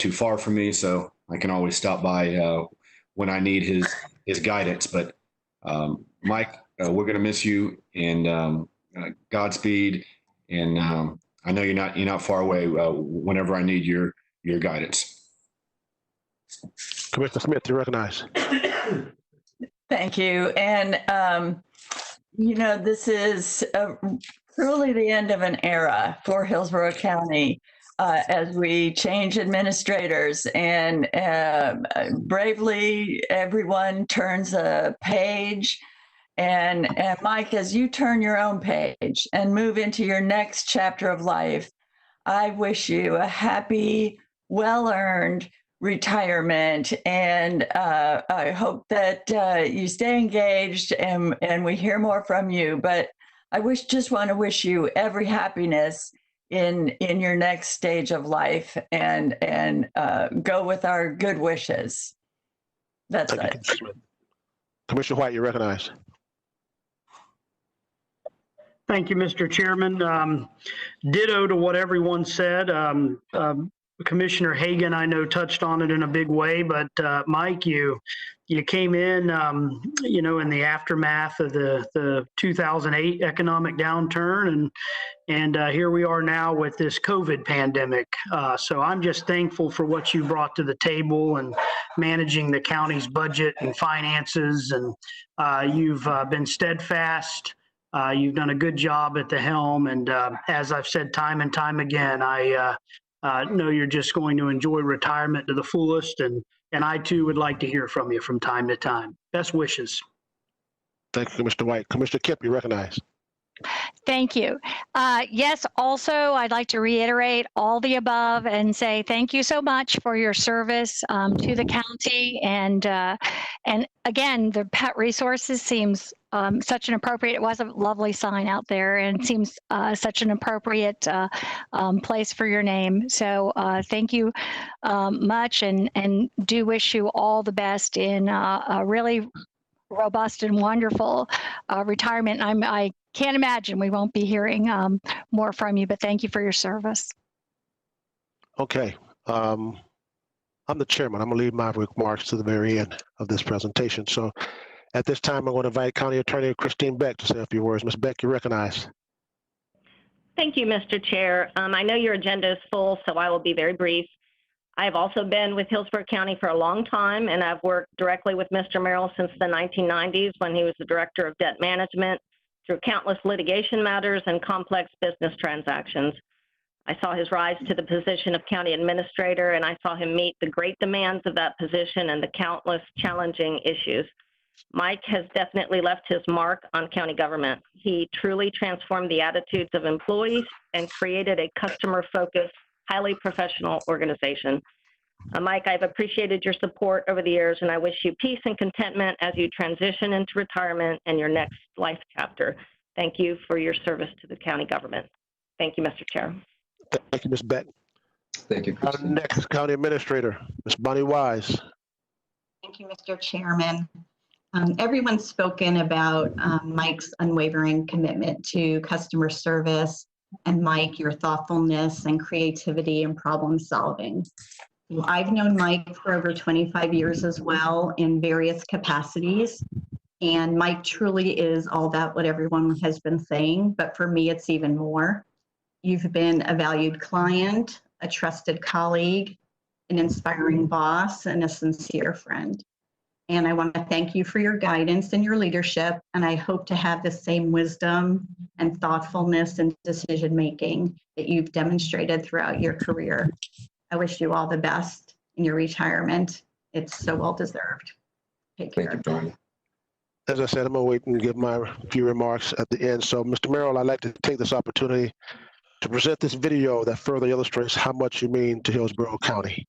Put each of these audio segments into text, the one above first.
too far from me, so I can always stop by when I need his guidance. But Mike, we're going to miss you, and Godspeed. And I know you're not far away. Whenever I need your guidance. Commissioner Smith, you recognize. Thank you. And this is truly the end of an era for Hillsborough County. As we change administrators, and bravely everyone turns a page. And Mike, as you turn your own page and move into your next chapter of life, I wish you a happy, well-earned retirement. And I hope that you stay engaged and we hear more from you. But I just want to wish you every happiness in your next stage of life, and go with our good wishes. That's it. Commissioner White, you recognize. Thank you, Mr. Chairman. Ditto to what everyone said. Commissioner Hagan, I know, touched on it in a big way, but Mike, you came in, in the aftermath of the 2008 economic downturn, and here we are now with this COVID pandemic. So I'm just thankful for what you brought to the table and managing the county's budget and finances, and you've been steadfast. You've done a good job at the helm, and as I've said time and time again, I know you're just going to enjoy retirement to the fullest, and I too would like to hear from you from time to time. Best wishes. Thank you, Mr. White. Commissioner Kipp, you recognize. Thank you. Yes, also, I'd like to reiterate all the above and say thank you so much for your service to the county. And again, the pet resources seems such an appropriate, it was a lovely sign out there, and seems such an appropriate place for your name. So thank you much, and do wish you all the best in a really robust and wonderful retirement. I can't imagine we won't be hearing more from you, but thank you for your service. Okay. I'm the chairman. I'm going to leave my remarks to the very end of this presentation. So at this time, I'm going to invite County Attorney Christine Beck to say a few words. Ms. Beck, you're recognized. Thank you, Mr. Chair. I know your agenda is full, so I will be very brief. I've also been with Hillsborough County for a long time, and I've worked directly with Mr. Merrill since the 1990s when he was the Director of Debt Management, through countless litigation matters and complex business transactions. I saw his rise to the position of county administrator, and I saw him meet the great demands of that position and the countless challenging issues. Mike has definitely left his mark on county government. He truly transformed the attitudes of employees and created a customer-focused, highly professional organization. Mike, I've appreciated your support over the years, and I wish you peace and contentment as you transition into retirement and your next life chapter. Thank you for your service to the county government. Thank you, Mr. Chair. Thank you, Ms. Beck. Thank you, Christine. Next, County Administrator, Ms. Bonnie Wise. Thank you, Mr. Chairman. Everyone's spoken about Mike's unwavering commitment to customer service, and Mike, your thoughtfulness and creativity and problem solving. I've known Mike for over 25 years as well in various capacities, and Mike truly is all that what everyone has been saying, but for me, it's even more. You've been a valued client, a trusted colleague, an inspiring boss, and a sincere friend. And I want to thank you for your guidance and your leadership, and I hope to have the same wisdom and thoughtfulness and decision-making that you've demonstrated throughout your career. I wish you all the best in your retirement. It's so well-deserved. Take care. Thank you, Bonnie. As I said, I'm going to wait and give my few remarks at the end. So, Mr. Merrill, I'd like to take this opportunity to present this video that further illustrates how much you mean to Hillsborough County.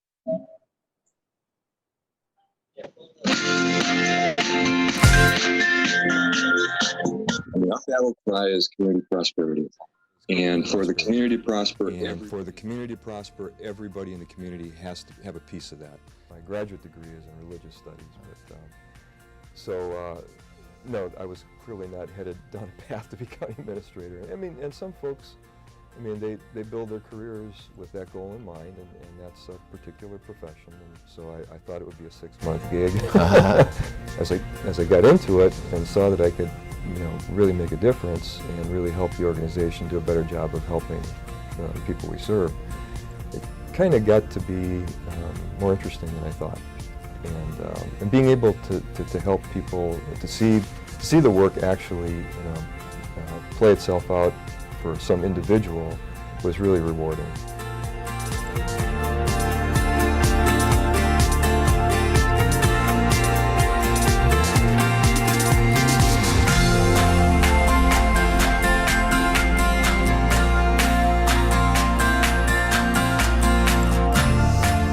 Our battle cry is community prosperity. And for the community to prosper, everybody in the community has to have a piece of that. My graduate degree is in religious studies, but no, I was clearly not headed down a path to be county administrator. I mean, and some folks I mean, they build their careers with that goal in mind, and that's a particular profession. And so I thought it would be a 6-month gig. As I got into it and saw that I could, really make a difference and really help the organization do a better job of helping the people we serve, it kind of got to be more interesting than I thought. And being able to help people to see the work actually play itself out for some individual was really rewarding.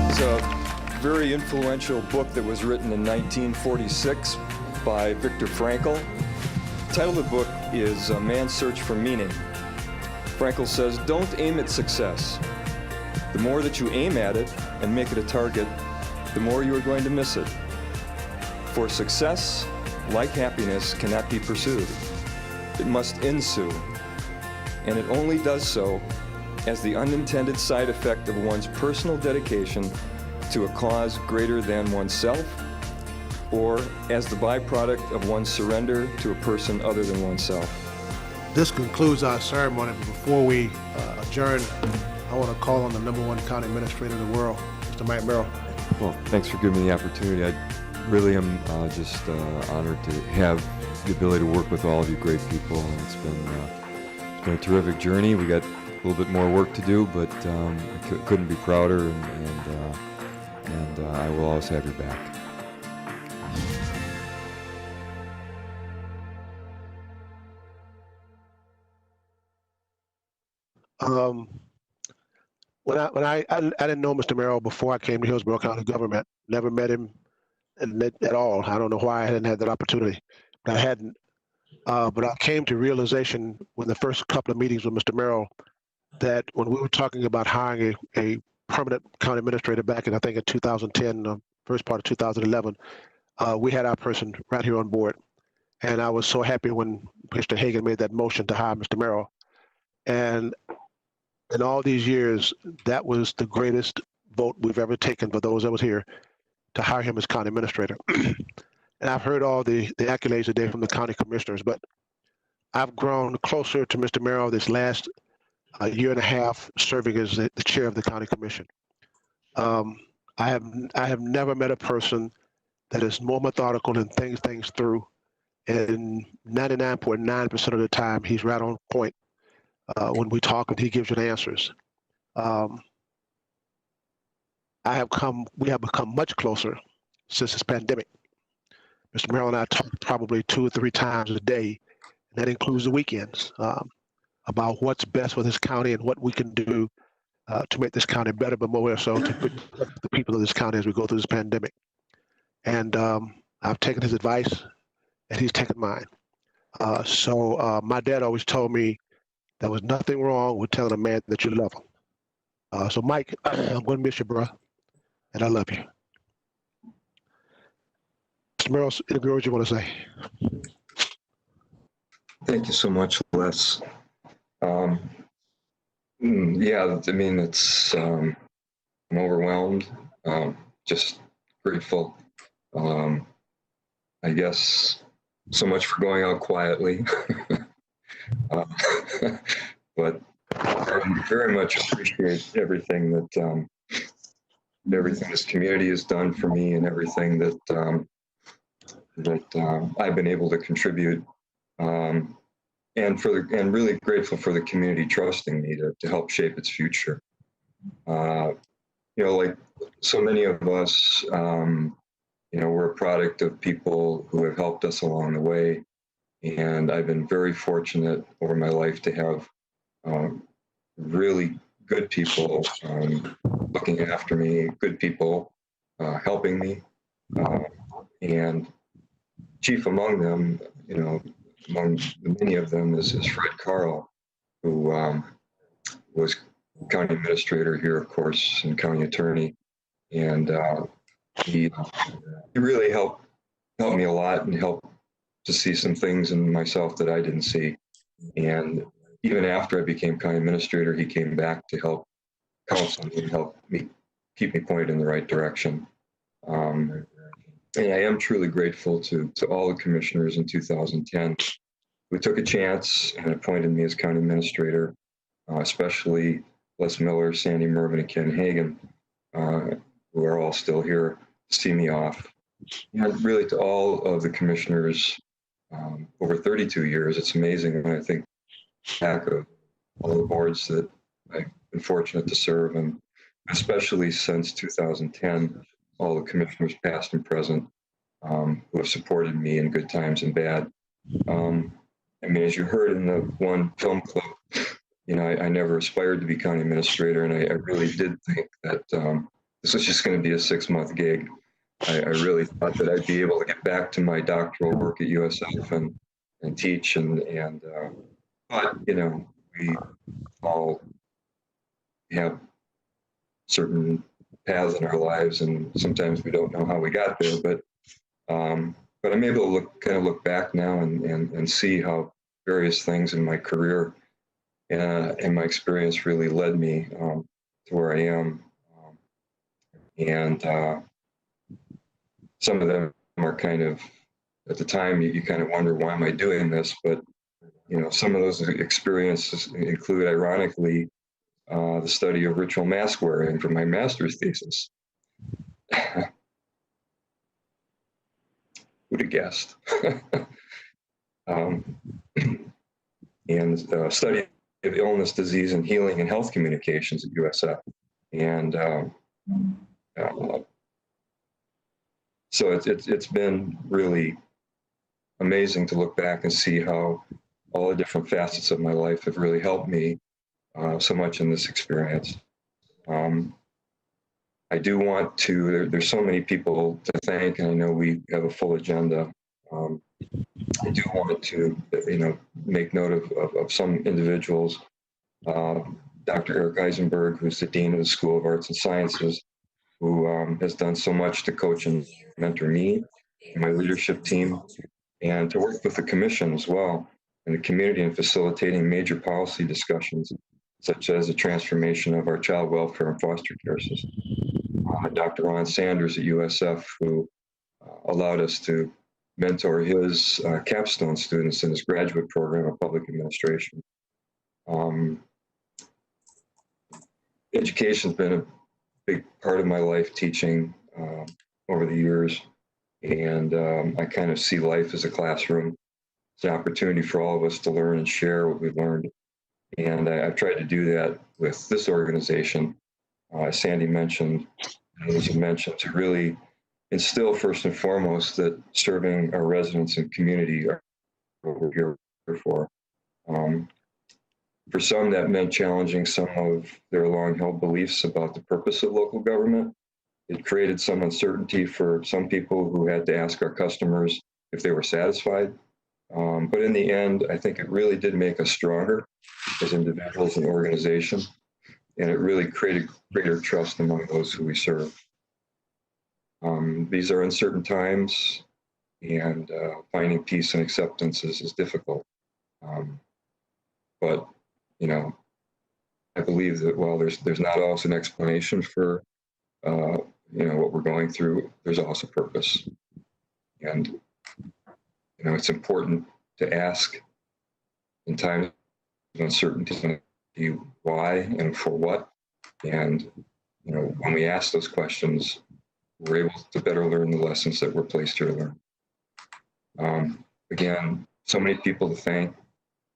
It's a very influential book that was written in 1946 by Viktor Frankl. The title of the book is A Man's Search for Meaning. Frankl says, don't aim at success. The more that you aim at it and make it a target, the more you are going to miss it. For success, like happiness, cannot be pursued. It must ensue. And it only does so as the unintended side effect of one's personal dedication to a cause greater than oneself, or as the byproduct of one's surrender to a person other than oneself. This concludes our ceremony, but before we adjourn, I want to call on the #1 county administrator in the world, Mr. Mike Merrill. Well, thanks for giving me the opportunity. I really am just honored to have the ability to work with all of you great people, and it's been a terrific journey. We got a little bit more work to do, but I couldn't be prouder, and I will always have your back. When I didn't know Mr. Merrill before I came to Hillsborough County government. Never met him at all. I don't know why I hadn't had that opportunity, but I hadn't. But I came to realization when the first couple of meetings with Mr. Merrill that when we were talking about hiring a permanent county administrator back in, I think in 2010, first part of 2011, we had our person right here on board. And I was so happy when Mr. Hagan made that motion to hire Mr. Merrill. And in all these years, that was the greatest vote we've ever taken for those that was here to hire him as county administrator. And I've heard all the accolades today from the county commissioners, but I've grown closer to Mr. Merrill this last year and a half serving as the chair of the county commission. I have never met a person that is more methodical and thinks things through. And 99.9% of the time, he's right on point when we talk and he gives you the answers. We have become much closer since this pandemic. Mr. Merrill and I talk probably 2 or 3 times a day, and that includes the weekends, about what's best for this county and what we can do to make this county better, but more so to put the people of this county as we go through this pandemic. And I've taken his advice, and he's taken mine. So my dad always told me there was nothing wrong with telling a man that you love him. So Mike, I'm going to miss you, bro, and I love you. Mr. Merrill, any words you want to say? Thank you so much, Les. Yeah, I mean, it's, I'm overwhelmed, just grateful. I guess so much for going out quietly. But I very much appreciate everything that everything this community has done for me, and everything that I've been able to contribute, and really grateful for the community trusting me to help shape its future. Like so many of us, we're a product of people who have helped us along the way. And I've been very fortunate over my life to have really good people looking after me, good people helping me. And chief among them, among many of them is Fred Carl, who was county administrator here, of course, and county attorney. And he really helped me a lot and helped to see some things in myself that I didn't see. And even after I became county administrator, he came back to help counsel me and help me keep me pointed in the right direction. And I am truly grateful to all the commissioners in 2010 who took a chance and appointed me as county administrator, especially Les Miller, Sandy Mervin, and Ken Hagan, who are all still here to see me off. And really to all of the commissioners over 32 years, it's amazing when I think back of all the boards that I've been fortunate to serve, and especially since 2010, all the commissioners past and present who have supported me in good times and bad. I mean, as you heard in the one film clip, you know, I never aspired to be county administrator, and I really did think that this was just going to be a 6-month gig. I really thought that I'd be able to get back to my doctoral work at USF and teach, but you know, we all have certain paths in our lives, and sometimes we don't know how we got there. But I'm able to kind of look back now and see how various things in my career and my experience really led me to where I am. And some of them are kind of, at the time, you kind of wonder, why am I doing this? But, you know, some of those experiences include, ironically, the study of ritual mask wearing for my master's thesis. Who'd have guessed? And study of illness, disease, and healing and health communications at USF. And so it's been really amazing to look back and see how all the different facets of my life have really helped me so much in this experience. I do want to, there's so many people to thank, and I know we have a full agenda. I do want to, you know, make note of some individuals. Dr. Eric Eisenberg, who's the Dean of the School of Arts and Sciences, who has done so much to coach and mentor me and my leadership team, and to work with the commission as well and the community in facilitating major policy discussions, such as the transformation of our child welfare and foster care system. Dr. Ron Sanders at USF, who allowed us to mentor his capstone students in his graduate program of public administration. Education's been a big part of my life, teaching over the years, and I kind of see life as a classroom. It's an opportunity for all of us to learn and share what we've learned, and I've tried to do that with this organization. As Sandy mentioned, and as you mentioned, to really instill first and foremost that serving our residents and community are what we're here for. For some, that meant challenging some of their long-held beliefs about the purpose of local government. It created some uncertainty for some people who had to ask our customers if they were satisfied. But in the end, I think it really did make us stronger as individuals and organization, and it really created greater trust among those who we serve. These are uncertain times, and finding peace and acceptance is difficult. But, you know, I believe that while there's not always an explanation for, you know, what we're going through, there's also purpose. And, you know, it's important to ask in times of uncertainty why and for what. And, you know, when we ask those questions, we're able to better learn the lessons that we're placed here to learn. Again, so many people to thank,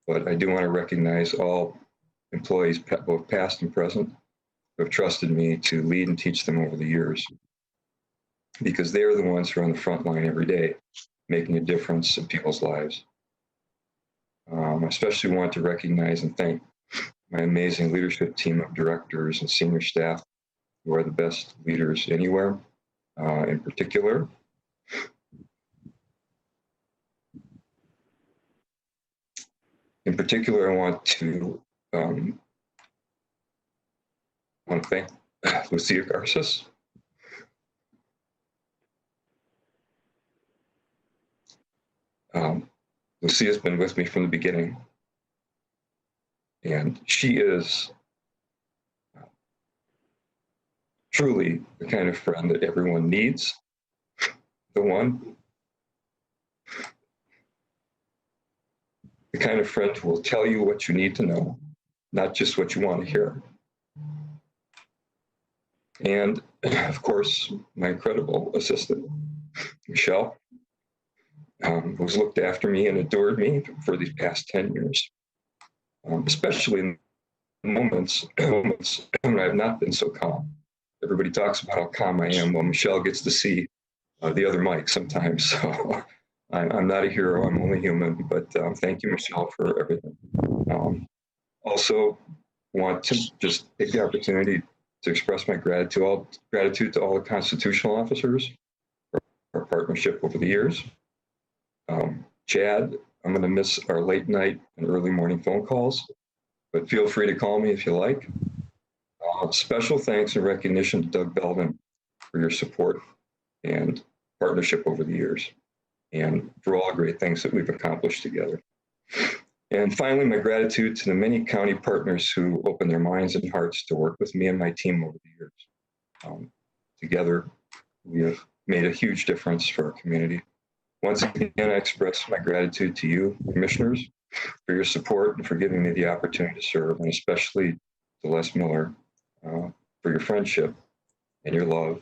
but I do want to recognize all employees, both past and present, who have trusted me to lead and teach them over the years, because they are the ones who are on the front line every day, making a difference in people's lives. I especially want to recognize and thank my amazing leadership team of directors and senior staff, who are the best leaders anywhere. In particular, I want to thank Lucia Garces. Lucia's been with me from the beginning. And she is truly the kind of friend that everyone needs. The kind of friend who will tell you what you need to know, not just what you want to hear. And of course, my incredible assistant, Michelle, who's looked after me and adored me for these past 10 years, especially in moments when I've not been so calm. Everybody talks about how calm I am. Well, Michelle gets to see the other Mike sometimes. So I'm not a hero, I'm only human, but thank you, Michelle, for everything. Also want to just take the opportunity to express my gratitude to all the constitutional officers for our partnership over the years. Chad, I'm going to miss our late night and early morning phone calls, but feel free to call me if you like. Special thanks and recognition to Doug Belden for your support and partnership over the years, and for all the great things that we've accomplished together. And finally, my gratitude to the many county partners who opened their minds and hearts to work with me and my team over the years. Together, we have made a huge difference for our community. Once again, I express my gratitude to you, commissioners, for your support and for giving me the opportunity to serve, and especially to Les Miller for your friendship and your love,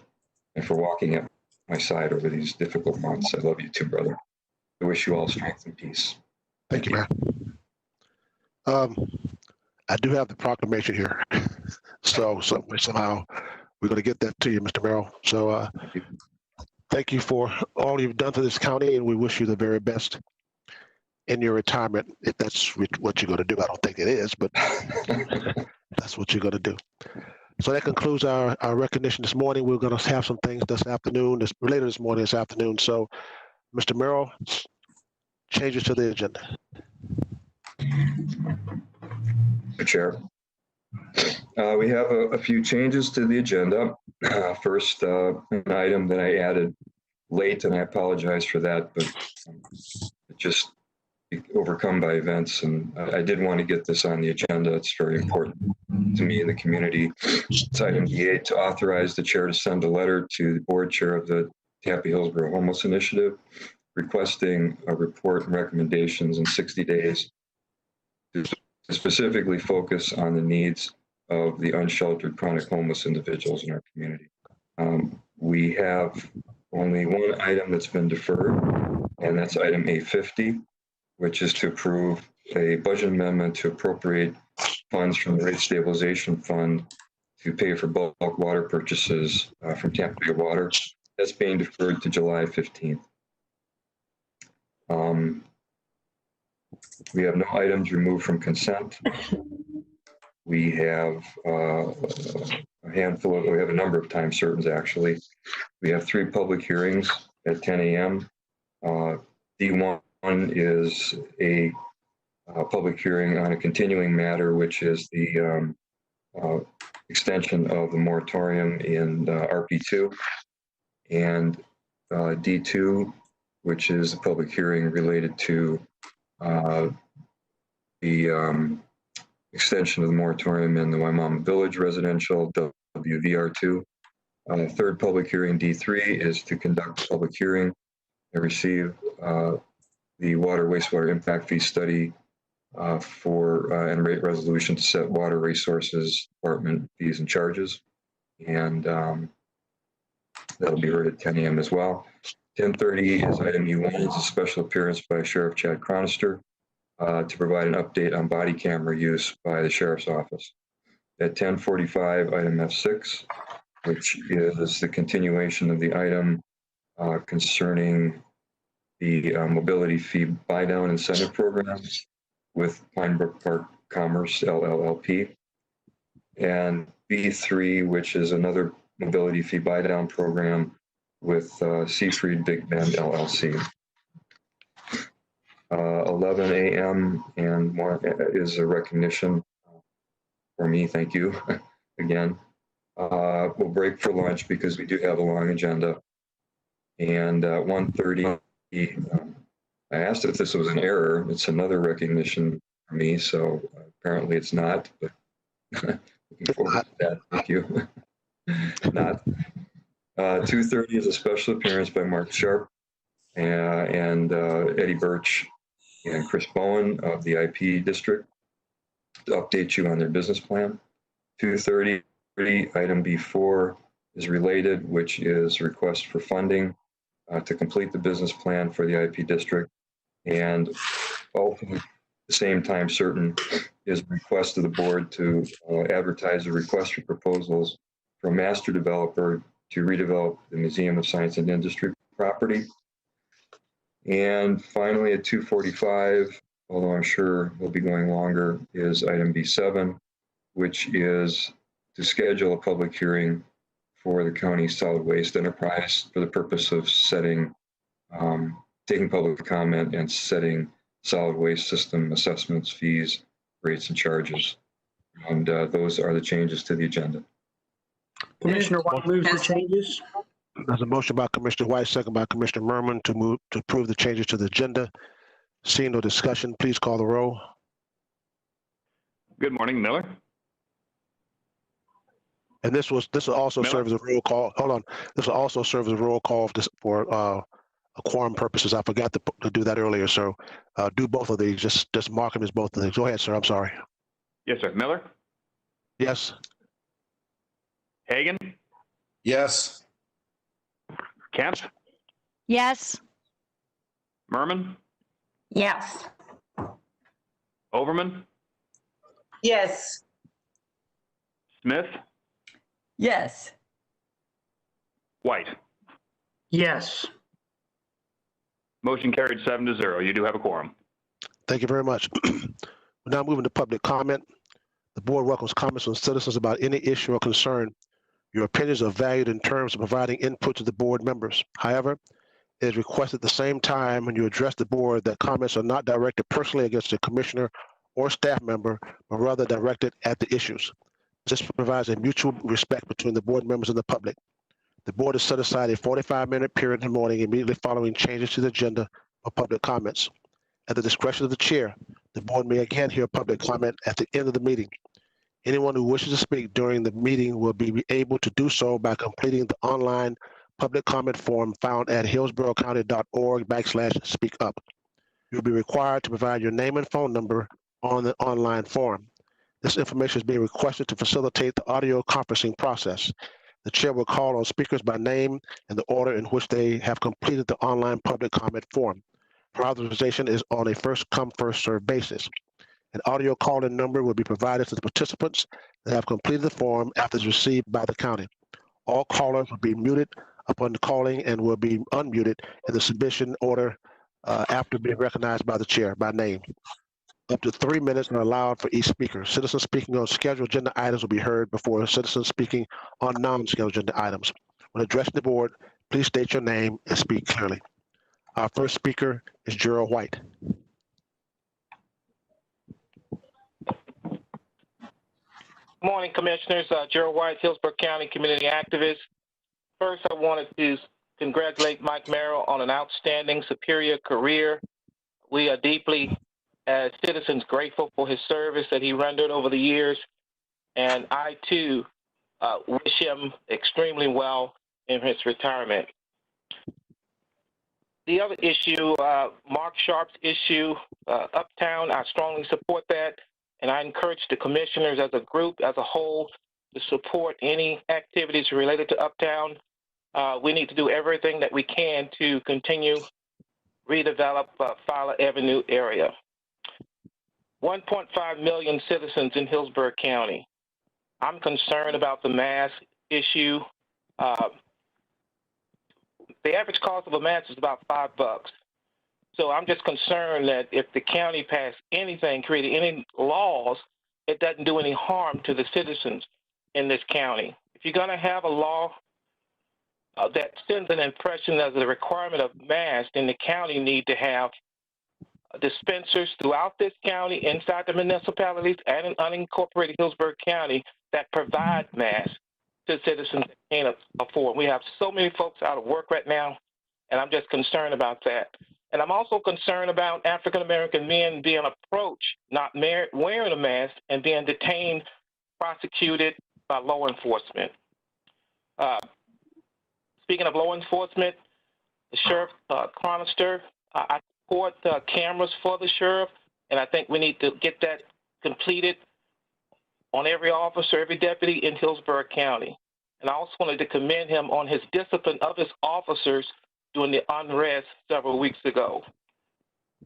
and for walking at my side over these difficult months. I love you too, brother. I wish you all strength and peace. Thank you, man. I do have the proclamation here. So somehow we're going to get that to you, Mr. Merrill. So thank you for all you've done for this county, and we wish you the very best in your retirement, if that's what you're going to do. I don't think it is, but that's what you're going to do. So that concludes our recognition this morning. We're going to have some things later this morning, this afternoon. So, Mr. Merrill, changes to the agenda. Mr. Chair, we have a few changes to the agenda. First, an item that I added late, and I apologize for that, but it just overcome by events, and I did want to get this on the agenda. It's very important to me and the community. It's item D8, to authorize the chair to send a letter to the board chair of the Tampa Hillsborough Homeless Initiative requesting a report and recommendations in 60 days to specifically focus on the needs of the unsheltered chronic homeless individuals in our community. We have only one item that's been deferred, and that's item A50, which is to approve a budget amendment to appropriate funds from the Rate Stabilization Fund to pay for bulk water purchases from Tampa Bay Water. That's being deferred to July 15th. We have no items removed from consent. We have a number of time certains, actually. We have 3 public hearings at 10 a.m. D1 is a public hearing on a continuing matter, which is the extension of the moratorium in RP2, and D2, which is a public hearing related to the extension of the moratorium in the Waimama Village Residential, WVR2. Third public hearing, D3, is to conduct a public hearing and receive the water wastewater impact fee study and rate resolution to set water resources department fees and charges. And that'll be heard at 10 a.m. as well. 10:30 is item U1. It's a special appearance by Sheriff Chad Chronister to provide an update on body camera use by the Sheriff's Office. At 10:45, item F6, which is the continuation of the item concerning the mobility fee buy-down incentive program with Pinebrook Park Commerce, LLLP. And B3, which is another mobility fee buy-down program with Seafried Big Bend, LLC. 11 a.m. and more is a recognition for me. Thank you again. We'll break for lunch because we do have a long agenda. And 1:30, I asked if this was an error. It's another recognition for me, so apparently it's not, but looking forward to that. Thank you. Not. 2:30 is a special appearance by Mark Sharp and Eddie Birch and Chris Bowen of the IP district to update you on their business plan. 2:30, item B4 is related, which is request for funding to complete the business plan for the IP district. And also at the same time certain is request of the board to advertise a request for proposals for a master developer to redevelop the Museum of Science and Industry property. And finally at 2:45, although I'm sure we'll be going longer, is item B7, which is to schedule a public hearing for the county solid waste enterprise for the purpose of setting, taking public comment and setting solid waste system assessments, fees, rates, and charges. And those are the changes to the agenda. Commissioner White moves the changes. There's a motion by Commissioner White, second by Commissioner Merman to approve the changes to the agenda. Seeing no discussion, please call the roll. Good morning, Miller. And this will also Miller? serve as a roll call. Hold on. This will also serve as a roll call for quorum purposes. I forgot to do that earlier. So do both of these. Just mark them as both of these. Go ahead, sir. I'm sorry. Yes, sir. Miller? Yes. Hagan? Yes. Kemp? Yes. Merman? Yes. Overman? Yes. Smith? Yes. White? Yes. Motion carried 7-0. You do have a quorum. Thank you very much. We're now moving to public comment. The board welcomes comments from citizens about any issue or concern. Your opinions are valued in terms of providing input to the board members. However, it is requested at the same time when you address the board that comments are not directed personally against a commissioner or staff member, but rather directed at the issues. This provides a mutual respect between the board members and the public. The board has set aside a 45-minute period in the morning immediately following changes to the agenda for public comments. At the discretion of the chair, the board may again hear public comment at the end of the meeting. Anyone who wishes to speak during the meeting will be able to do so by completing the online public comment form found at hillsboroughcounty.org/speakup. You'll be required to provide your name and phone number on the online form. This information is being requested to facilitate the audio conferencing process. The chair will call on speakers by name in the order in which they have completed the online public comment form. Authorization is on a first-come, first-served basis. An audio call-in number will be provided to the participants that have completed the form after it's received by the county. All callers will be muted upon the calling and will be unmuted in the submission order after being recognized by the chair by name. Up to 3 minutes are allowed for each speaker. Citizens speaking on scheduled agenda items will be heard before citizens speaking on non-scheduled agenda items. When addressing the board, please state your name and speak clearly. Our first speaker is Gerald White. Good morning, Commissioners. Gerald White, Hillsborough County community activist. First, I wanted to congratulate Mike Merrill on an outstanding, superior career. We are deeply, as citizens, grateful for his service that he rendered over the years. And I, too, wish him extremely well in his retirement. The other issue, Mark Sharp's issue, Uptown, I strongly support that. And I encourage the commissioners as a group, as a whole, to support any activities related to Uptown. We need to do everything that we can to continue redevelop Fowler Avenue area. 1.5 million citizens in Hillsborough County. I'm concerned about the mask issue. The average cost of a mask is about $5. So I'm just concerned that if the county passed anything, created any laws, it doesn't do any harm to the citizens in this county. If you're going to have a law that sends an impression as a requirement of masks, then the county need to have dispensers throughout this county, inside the municipalities, and in unincorporated Hillsborough County that provide masks to citizens that can't afford. We have so many folks out of work right now, and I'm just concerned about that. And I'm also concerned about African-American men being approach not wearing a mask and being detained, prosecuted by law enforcement. Speaking of law enforcement, the sheriff, Chronister, I support cameras for the sheriff, and I think we need to get that completed on every officer, every deputy in Hillsborough County. And I also wanted to commend him on his discipline of his officers during the unrest several weeks ago.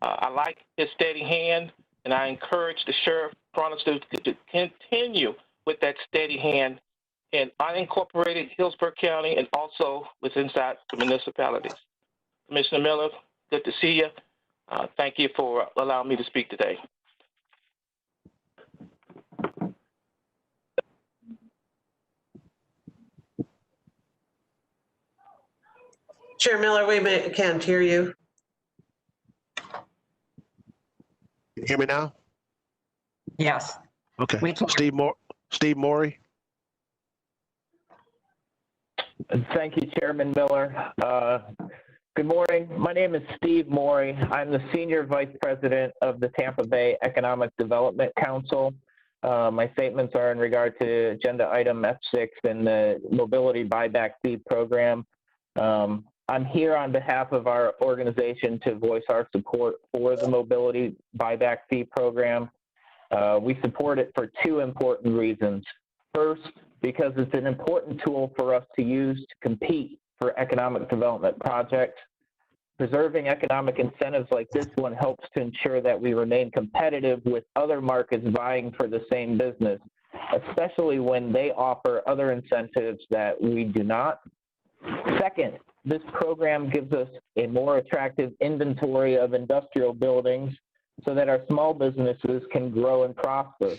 I like his steady hand, and I encourage the sheriff, Chronister, to continue with that steady hand in unincorporated Hillsborough County and also with inside the municipalities. Commissioner Miller, good to see you. Thank you for allowing me to speak today. Chair Miller, we can't hear you. Can you hear me now? Yes. Okay. We can. Steve Morey. Thank you, Chairman Miller. Good morning. My name is Steve Morey. I'm the Senior Vice President of the Tampa Bay Economic Development Council. My statements are in regard to agenda item F6 and the mobility buyback fee program. I'm here on behalf of our organization to voice our support for the mobility buyback fee program. We support it for two important reasons. First, because it's an important tool for us to use to compete for economic development projects. Preserving economic incentives like this one helps to ensure that we remain competitive with other markets vying for the same business, especially when they offer other incentives that we do not. Second, this program gives us a more attractive inventory of industrial buildings so that our small businesses can grow and prosper.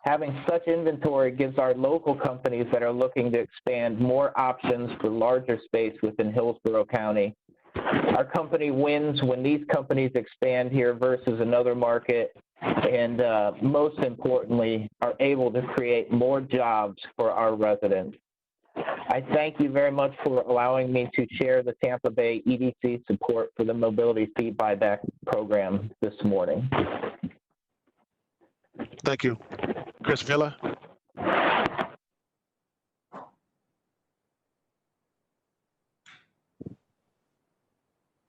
Having such inventory gives our local companies that are looking to expand more options for larger space within Hillsborough County. Our company wins when these companies expand here versus another market, and most importantly, are able to create more jobs for our residents. I thank you very much for allowing me to share the Tampa Bay EDC support for the mobility fee buyback program this morning. Thank you. Chris Villa.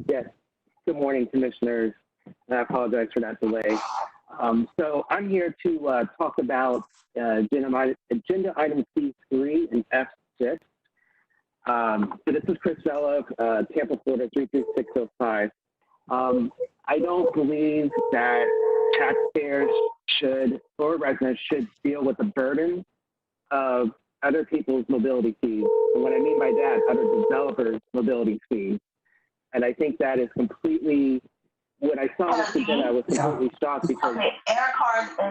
Yes. Good morning, commissioners. I apologize for that delay. So I'm here to talk about agenda item C3 and F6. So this is Chris Villa, Tampa, Florida 33605. I don't believe that taxpayers should, or residents should deal with the burden of other people's mobility fees. And what I mean by that, other developers' mobility fees. And I think that is completely, when I saw this agenda, I was completely shocked because.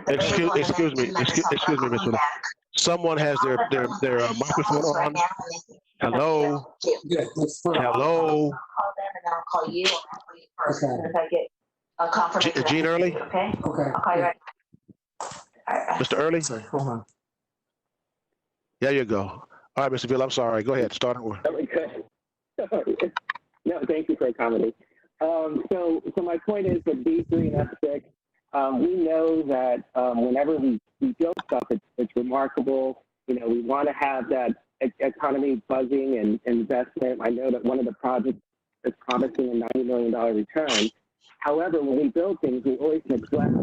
Excuse me, Ms. Miller. Someone has their microphone on. Hello. Hello. I'll call you, or I'll call you first. Okay. If I get a confirmation. Gene Early? Okay. Okay. I'll call you right. Mr. Early? Sorry, hold on. There you go. All right, Mr. Villa, I'm sorry. Go ahead. Start over. Okay. No, thank you for accommodating. So my point is that B3 and F6, we know that whenever we build stuff, it's remarkable. You know, we want to have that economy buzzing and investment. I know that one of the projects is promising a $90 million return. However, when we build things, we always neglect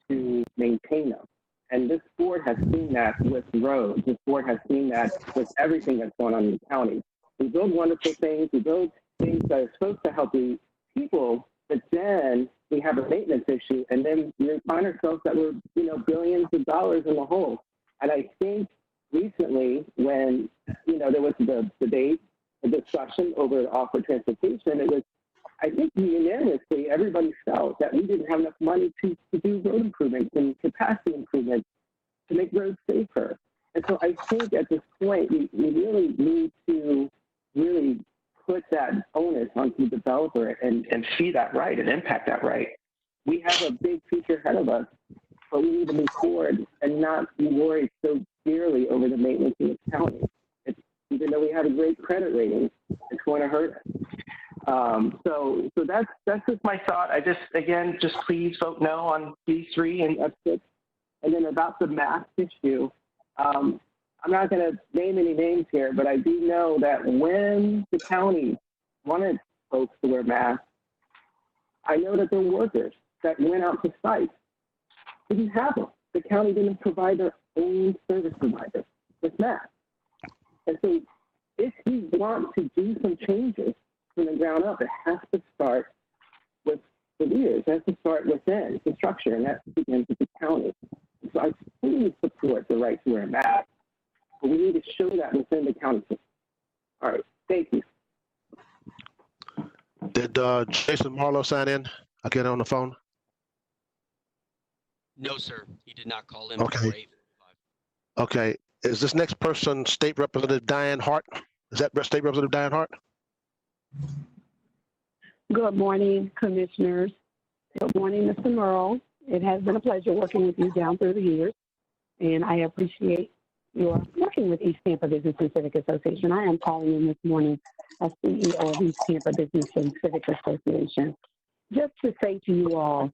to maintain them. And this board has seen that with roads. This board has seen that with everything that's going on in the county. We build wonderful things. We build things that are supposed to help the people, but then we have a maintenance issue, and then we find ourselves that we're, you know, billions of dollars in the hole. And I think recently, when, you know, there was the debate, the discussion over off-road transportation, it was, I think unanimously, everybody felt that we didn't have enough money to do road improvements and capacity improvements to make roads safer. And so I think at this point, we really need to really put that onus onto the developer and see that right and impact that right. We have a big future ahead of us, but we need to move forward and not be worried so dearly over the maintenance in the county. Even though we have a great credit rating, it's going to hurt us. So that's just my thought. Again, please vote no on D3 and F6. And then about the mask issue, I'm not going to name any names here, but I do know that when the county wanted folks to wear masks, I know that there were workers that went out to sites, didn't have them. The county didn't provide their own service providers with masks. And so if you want to do some changes from the ground up, it has to start with the leaders. It has to start within the structure, and that begins with the county. So I fully support the right to wear a mask, but we need to show that within the county system. All right, thank you. Did Jason Marlowe sign in? I'll get on the phone. No, sir. He did not call in. Okay. Okay. Is this next person State Representative Diane Hart? Is that State Representative Diane Hart? Good morning, commissioners. Good morning, Mr. Merrill. It has been a pleasure working with you down through the years, and I appreciate your working with East Tampa Business and Civic Association. I am calling in this morning as CEO of East Tampa Business and Civic Association, just to say to you all,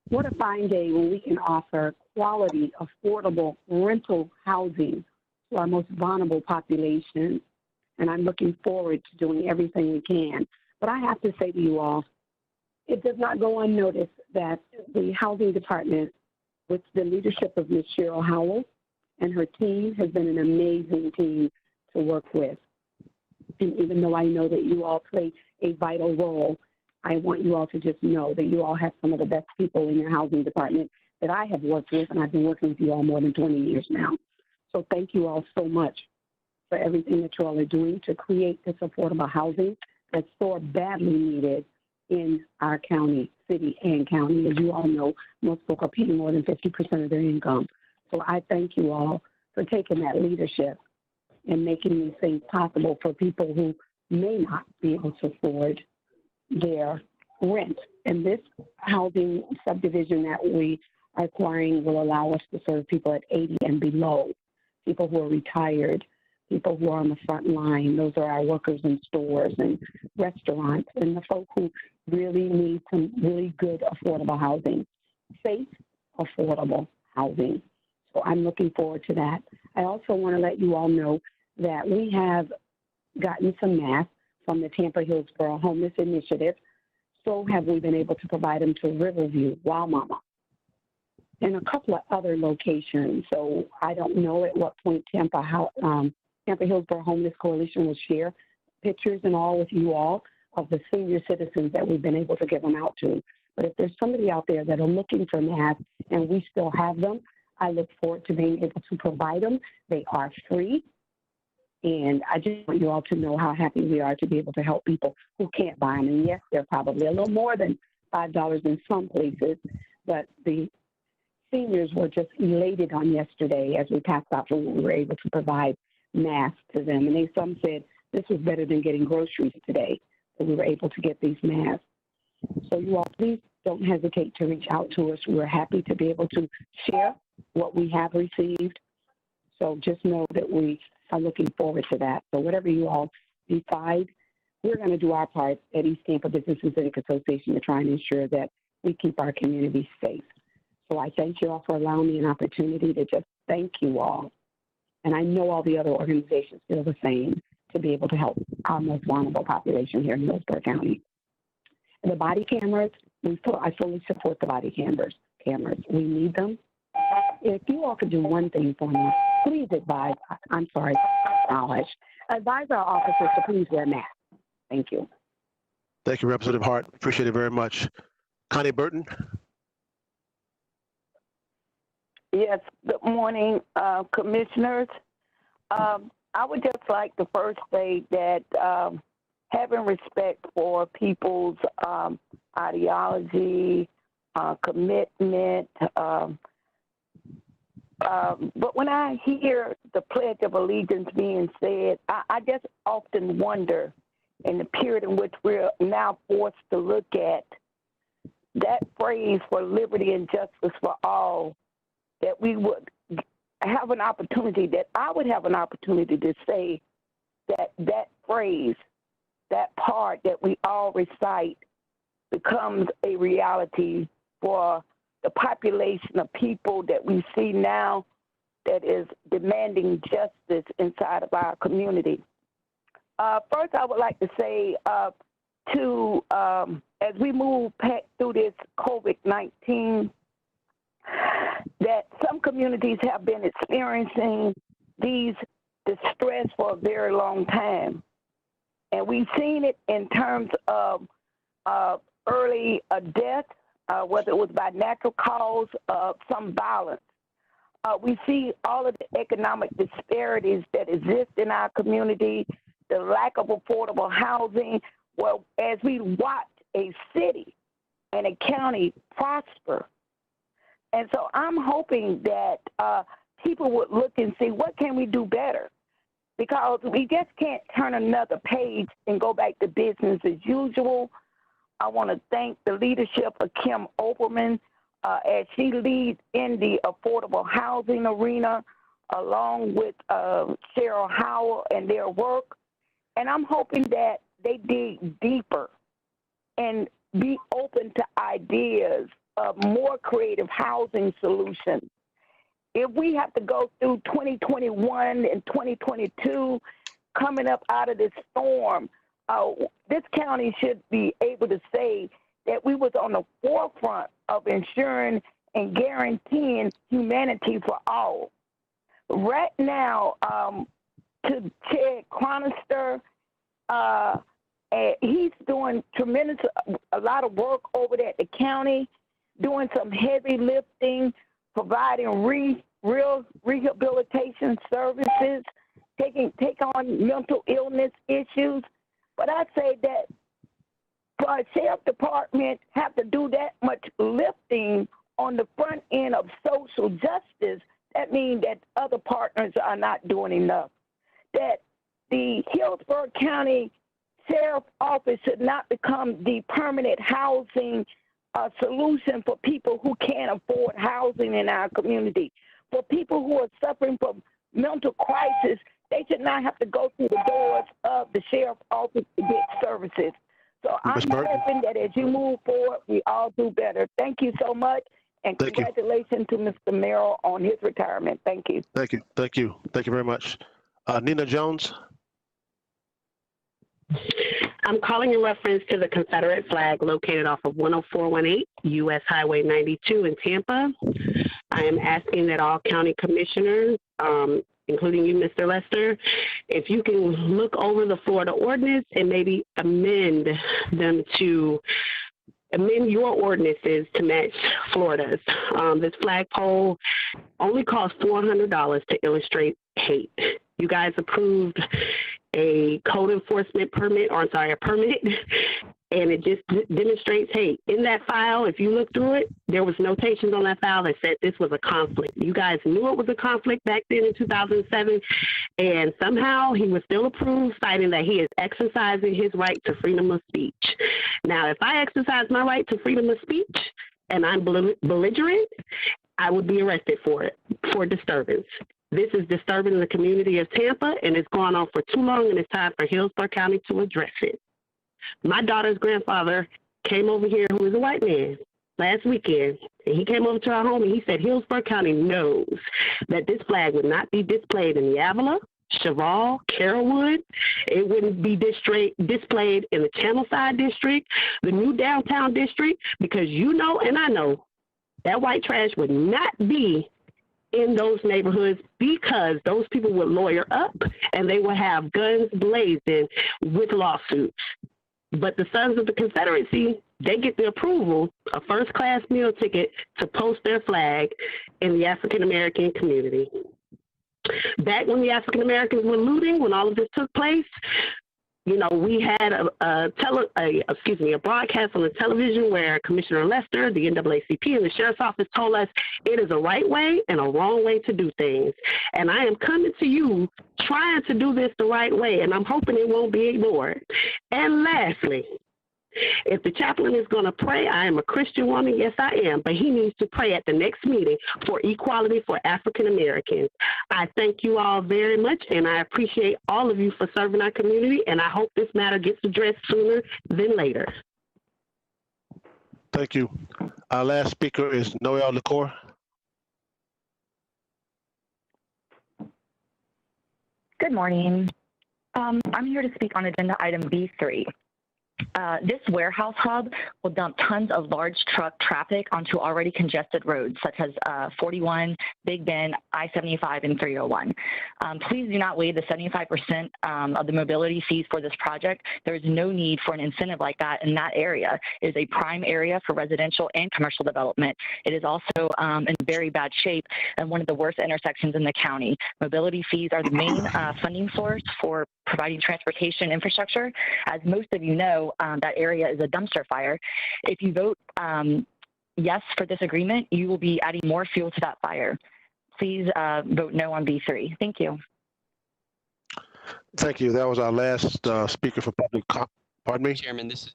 what a fine day when we can offer quality, affordable rental housing to our most vulnerable population. And I'm looking forward to doing everything we can. But I have to say to you all, it does not go unnoticed that the housing department, with the leadership of Ms. Cheryl Howell and her team, has been an amazing team to work with. And even though I know that you all play a vital role, I want you all to just know that you all have some of the best people in your housing department that I have worked with, and I've been working with you all more than 20 years now. So thank you all so much for everything that you all are doing to create this affordable housing that's so badly needed in our county, city and county. As you all know, most folk are paying more than 50% of their income. So I thank you all for taking that leadership and making these things possible for people who may not be able to afford their rent. And this housing subdivision that we are acquiring will allow us to serve people at 80 and below, people who are retired, people who are on the front line. Those are our workers in stores and restaurants, and the folk who really need some really good affordable housing, safe, affordable housing. So I'm looking forward to that. I also want to let you all know that we have gotten some masks from the Tampa Hillsborough Homeless Initiative. So have we been able to provide them to Riverview, Wow Mama, and a couple of other locations. So I don't know at what point Tampa Hillsborough Homeless Coalition will share pictures and all with you all of the senior citizens that we've been able to give them out to. But if there's somebody out there that are looking for masks and we still have them, I look forward to being able to provide them. They are free. And I just want you all to know how happy we are to be able to help people who can't buy them. And yes, they're probably a little more than $5 in some places, but the seniors were just elated on yesterday as we passed out when we were able to provide masks to them. And some said this was better than getting groceries today, that we were able to get these masks. So you all, please don't hesitate to reach out to us. We're happy to be able to share what we have received. So just know that we are looking forward to that. So whatever you all decide, we're going to do our part at East Tampa Business and Civic Association to try and ensure that we keep our community safe. So I thank you all for allowing me an opportunity to just thank you all. And I know all the other organizations feel the same, to be able to help our most vulnerable population here in Hillsborough County. And the body cameras, I fully support the body cameras. We need them. If you all could do one thing for me, please advise our officers to please wear masks. Thank you. Thank you, Representative Hart. Appreciate it very much. Connie Burton. Yes, good morning, commissioners. I would just like to first say that having respect for people's ideology, commitment, but when I hear the Pledge of Allegiance being said, I just often wonder, in the period in which we're now forced to look at, that phrase for liberty and justice for all, that we would have an opportunity, that I would have an opportunity to say that that phrase, that part that we all recite becomes a reality for the population of people that we see now that is demanding justice inside of our community. First, I would like to say as we move through this COVID-19, that some communities have been experiencing these distress for a very long time. And we've seen it in terms of early death, whether it was by natural cause, some violence. We see all of the economic disparities that exist in our community, the lack of affordable housing. Well, as we watch a city and a county prosper. And so I'm hoping that people would look and see what can we do better, because we just can't turn another page and go back to business as usual. I want to thank the leadership of Kim Oberman as she leads in the affordable housing arena, along with Cheryl Howell and their work. And I'm hoping that they dig deeper and be open to ideas of more creative housing solutions. If we have to go through 2021 and 2022 coming up out of this storm, this county should be able to say that we was on the forefront of ensuring and guaranteeing humanity for all. Right now, to Chair Chronister, he's doing a lot of work over there at the county, doing some heavy lifting, providing real rehabilitation services, take on mental illness issues. But I say that for a sheriff department have to do that much lifting on the front end of social justice, that means that other partners are not doing enough. That the Hillsborough County Sheriff's Office should not become the permanent housing solution for people who can't afford housing in our community. For people who are suffering from mental crisis, they should not have to go through the doors of the Sheriff's Office to get services. So I'm hoping that as you move forward, we all do better. Thank you so much, and congratulations to Mr. Merrill on his retirement. Thank you. Thank you. Thank you. Thank you very much. Nina Jones. I'm calling in reference to the Confederate flag located off of 10418 U.S. Highway 92 in Tampa. I am asking that all county commissioners, including you, Mr. Lester, if you can look over the Florida ordinance and maybe amend your ordinances to match Florida's. This flagpole only costs $400 to illustrate hate. You guys approved a code enforcement permit, a permit, and it just demonstrates hate. In that file, if you look through it, there was notations on that file that said this was a conflict. You guys knew it was a conflict back then in 2007, and somehow he was still approved, citing that he is exercising his right to freedom of speech. Now, if I exercise my right to freedom of speech and I'm belligerent, I would be arrested for it, for disturbance. This is disturbing the community of Tampa, and it's gone on for too long, and it's time for Hillsborough County to address it. My daughter's grandfather came over here, who was a white man, last weekend, and he came over to our home, and he said Hillsborough County knows that this flag would not be displayed in the Avila, Cheval, Carrollwood. It wouldn't be displayed in the Channelside district, the new downtown district, because you know and I know that white trash would not be in those neighborhoods, because those people would lawyer up and they would have guns blazing with lawsuits. But the Sons of the Confederacy, they get the approval, a first-class meal ticket to post their flag in the African-American community. Back when the African-Americans were looting, when all of this took place, you know, we had a broadcast on the television where Commissioner Lester, the NAACP, and the Sheriff's Office told us it is a right way and a wrong way to do things. And I am coming to you trying to do this the right way, and I'm hoping it won't be ignored. And lastly, If the chaplain is going to pray, I am a Christian woman. Yes, I am. But he needs to pray at the next meeting for equality for African Americans. I thank you all very much, and I appreciate all of you for serving our community, and I hope this matter gets addressed sooner than later. Thank you. Our last speaker is Noel LaCour. Good morning. I'm here to speak on agenda item B3. This warehouse hub will dump tons of large truck traffic onto already congested roads, such as 41, Big Bend, I-75, and 301. Please do not waive the 75% of the mobility fees for this project. There is no need for an incentive like that in that area. It is a prime area for residential and commercial development. It is also in very bad shape and one of the worst intersections in the county. Mobility fees are the main funding source for providing transportation infrastructure. As most of you know, that area is a dumpster fire. If you vote yes for this agreement, you will be adding more fuel to that fire. Please vote no on B3. Thank you. Thank you. That was our last speaker for public comment. Pardon me? Chairman, this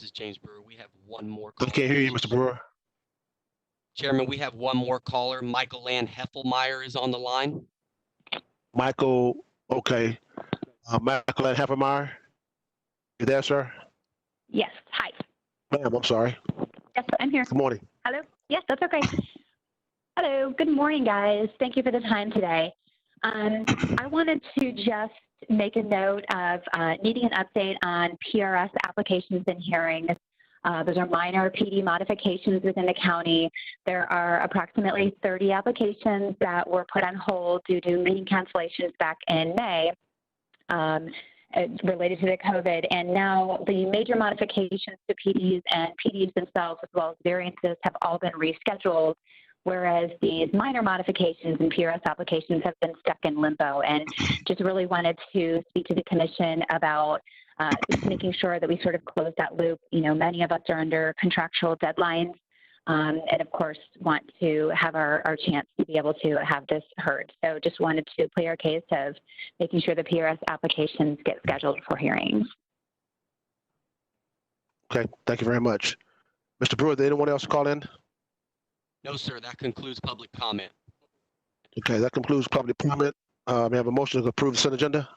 is James Brewer. We have one more I caller. can't hear you, Mr. Brewer. Chairman, we have one more caller. Michael Land Heffelmeyer is on the line. Michael, okay. Michael and Heffelmeyer, you there, sir? Yes. Hi. Ma'am, I'm sorry. Yes, I'm here. Good morning. Hello. Yes, that's okay. Hello. Good morning, guys. Thank you for the time today. I wanted to just make a note of needing an update on PRS applications and hearings. Those are minor PD modifications within the county. There are approximately 30 applications that were put on hold due to meeting cancellations back in May. Related to the COVID, and now the major modifications to PDs and PDs themselves, as well as variances, have all been rescheduled, whereas these minor modifications and PRS applications have been stuck in limbo. And just really wanted to speak to the commission about just making sure that we sort of close that loop. You know, many of us are under contractual deadlines, and of course want to have our chance to be able to have this heard. So just wanted to play our case of making sure the PRS applications get scheduled for hearings. Okay, thank you very much. Mr. Brewer, did anyone else call in? No, sir. That concludes public comment. Okay, that concludes public comment. May I have a motion to approve the consent agenda?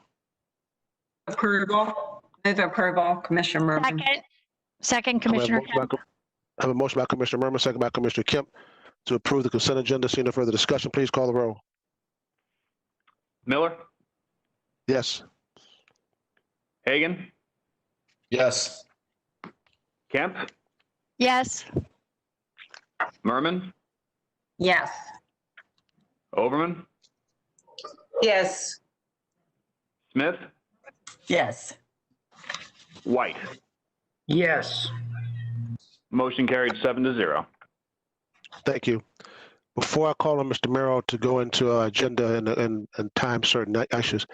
Approval. Move approval, Commissioner Merrill. Second, Commissioner Kemp. I have a motion by Commissioner Merrill, second by Commissioner Kemp to approve the consent agenda. Seeing no further discussion, please call the roll. Miller, Yes. Hagan, Yes. Kemp, Yes. Merman, Yes. Overman, Yes. Smith, Yes. White. Yes. Motion carried 7-0. Thank you. Before I call on Mr. Merrill to go into our agenda and time certain issues,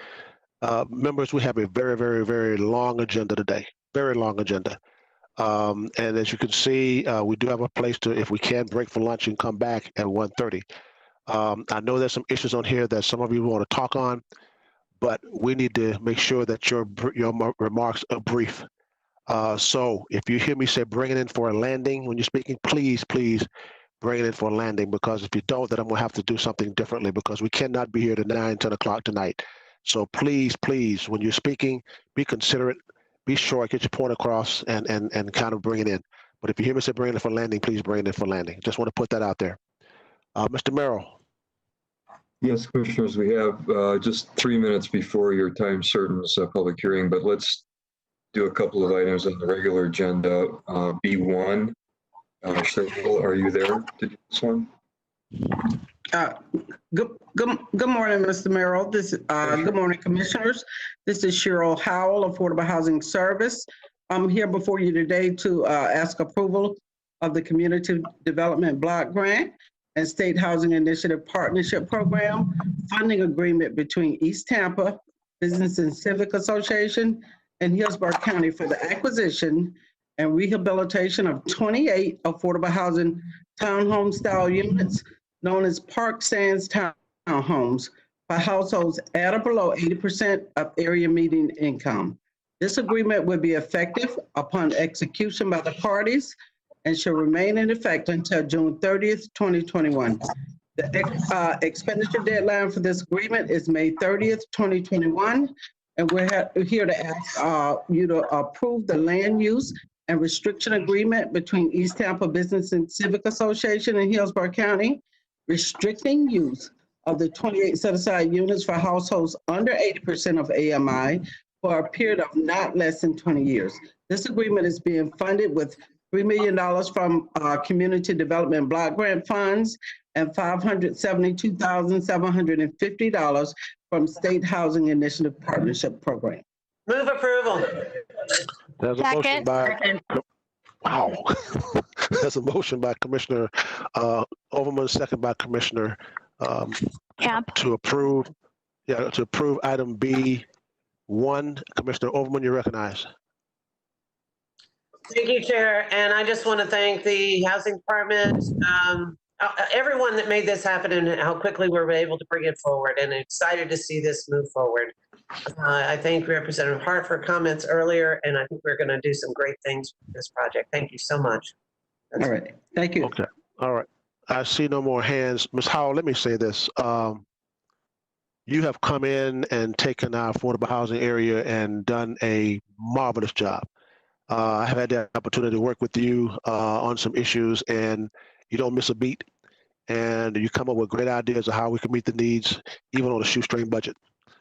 members, we have a very, very, very long agenda today. Very long agenda. And as you can see, we do have a place to, if we can, break for lunch and come back at 1:30. I know there's some issues on here that some of you want to talk on, but we need to make sure that your remarks are brief. So if you hear me say bring it in for a landing when you're speaking, please bring it in for a landing, because if you don't, then I'm gonna have to do something differently, because we cannot be here to 9, 10 o'clock tonight. So please, when you're speaking, be considerate, be short, get your point across, and kind of bring it in. But if you hear me say bring it in for landing, please bring it in for landing. Just want to put that out there. Mr. Merrill. Yes, Commissioners, we have just 3 minutes before your time certain public hearing, but let's do a couple of items on the regular agenda. B1, Cheryl, are you there to do this one? Good morning, Mr. Merrill. Good morning, Commissioners. This is Cheryl Howell, Affordable Housing Service. I'm here before you today to ask approval of the Community Development Block Grant and State Housing Initiative Partnership Program funding agreement between East Tampa Business and Civic Association and Hillsborough County for the acquisition and rehabilitation of 28 affordable housing townhome style units known as Park Sands Townhomes for households at or below 80% of area median income. This agreement will be effective upon execution by the parties and shall remain in effect until June 30th, 2021. The expenditure deadline for this agreement is May 30th, 2021. And we're here to ask you to approve the land use and restriction agreement between East Tampa Business and Civic Association in Hillsborough County, restricting use of the 28 set-aside units for households under 80% of AMI for a period of not less than 20 years. This agreement is being funded with $3 million from Community Development Block Grant Funds and $572,750 from State Housing Initiative Partnership Program. Move approval. There's a motion by, wow. There's a motion by Commissioner Overman, second by Commissioner Camp. to approve item B1. Commissioner Overman, you recognize. Thank you, Chair. And I just want to thank the Housing Department, everyone that made this happen and how quickly we were able to bring it forward, and excited to see this move forward. I thank Representative Hart for comments earlier, and I think we're going to do some great things with this project. Thank you so much. All right. Thank you. Okay. All right. I see no more hands. Ms. Howell, let me say this. You have come in and taken our affordable housing area and done a marvelous job. I have had the opportunity to work with you on some issues, and you don't miss a beat, and you come up with great ideas of how we can meet the needs, even on a shoestring budget.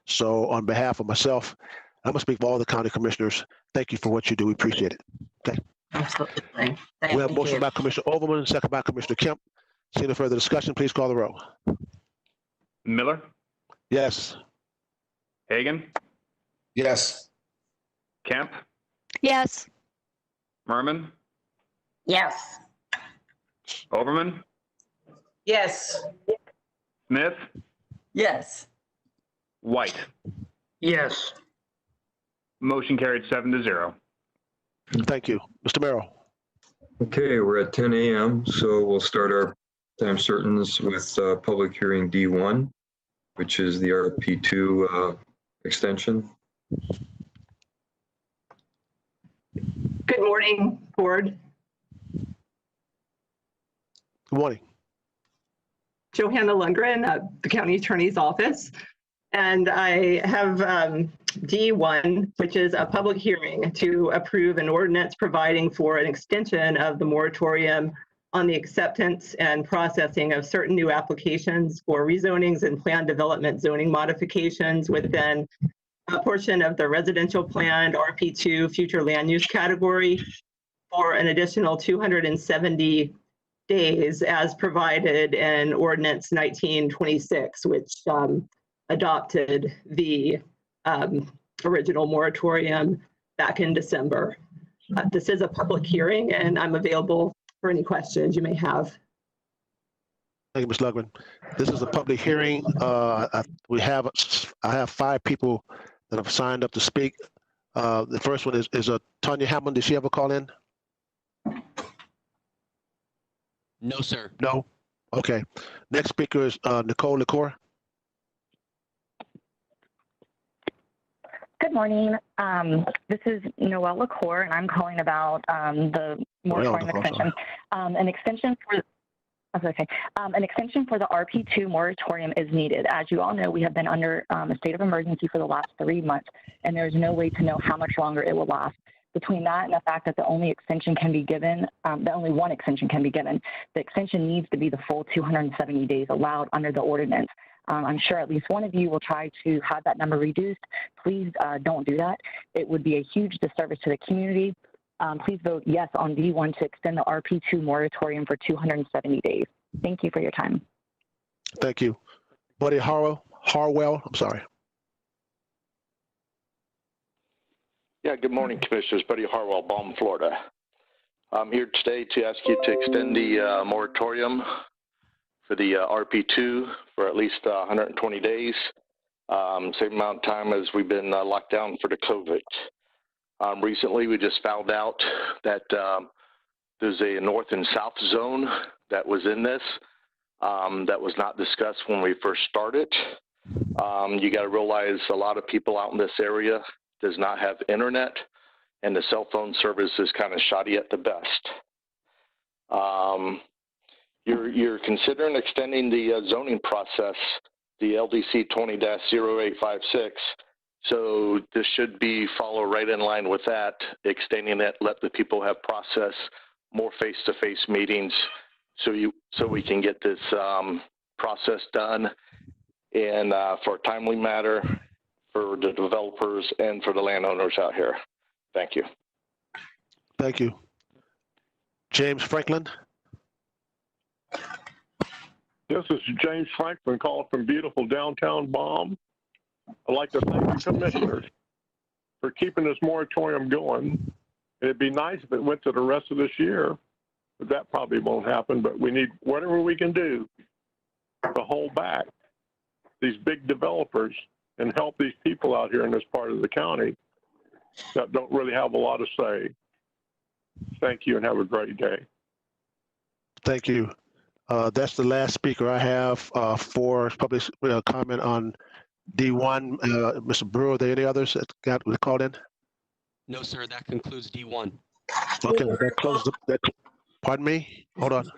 So on behalf of myself, I'm gonna speak for all the county commissioners. Thank you for what you do. We appreciate it. Thank you. Absolutely. We have a motion by Commissioner Overman, second by Commissioner Kemp. Seeing no further discussion, please call the roll. Miller, Yes. Hagan, Yes. Kemp, Yes. Merman, Yes. Overman, Yes. Smith, Yes. White. Yes. Motion carried 7-0. Thank you. Mr. Merrill. Okay, we're at 10 a.m., so we'll start our time certains with public hearing D1, which is the RP2 extension. Good morning, Board. Good morning. Johanna Lundgren, the County Attorney's Office. And I have D1, which is a public hearing to approve an ordinance providing for an extension of the moratorium on the acceptance and processing of certain new applications for rezonings and plan development zoning modifications within a portion of the residential planned RP2 future land use category for an additional 270 days as provided in Ordinance 1926, which adopted the original moratorium back in December. This is a public hearing, and I'm available for any questions you may have. Thank you, Ms. Lundgren. This is a public hearing. I have 5 people that have signed up to speak. The first one is Tanya Hamlin. Did she ever call in? No, sir. No? Okay. Next speaker is Nicole LaCour. Good morning. This is Noelle LaCour, and I'm calling about the moratorium extension. An extension for the RP2 moratorium is needed. As you all know, we have been under a state of emergency for the last 3 months, and there's no way to know how much longer it will last. Between that and the fact that the only extension can be given, only one extension can be given, the extension needs to be the full 270 days allowed under the ordinance. I'm sure at least one of you will try to have that number reduced. Please don't do that. It would be a huge disservice to the community. Please vote yes on D1 to extend the RP2 moratorium for 270 days. Thank you for your time. Thank you. Buddy Harwell, I'm sorry. Yeah, good morning, Commissioners. Buddy Harwell, Balm, Florida. I'm here today to ask you to extend the moratorium for the RP2 for at least 120 days, same amount of time as we've been locked down for the COVID. Recently, we just found out that there's a north and south zone that was in this that was not discussed when we first started. You got to realize a lot of people out in this area does not have internet, and the cell phone service is kind of shoddy at the best. You're considering extending the zoning process, the LDC 20-0856. So this should be follow right in line with that, extending it, let the people have process, more face-to-face meetings, so we can get this process done and for a timely matter for the developers and for the landowners out here. Thank you. Thank you. James Franklin. This is James Franklin calling from beautiful downtown Baum. I'd like to thank the commissioners for keeping this moratorium going. It'd be nice if it went to the rest of this year, but that probably won't happen. But we need whatever we can do to hold back these big developers and help these people out here in this part of the county that don't really have a lot to say. Thank you and have a great day. Thank you. That's the last speaker I have for public comment on D1. Mr. Brewer, are there any others that got called in? No, sir, that concludes D1. Okay, that closed the, pardon me? Hold on.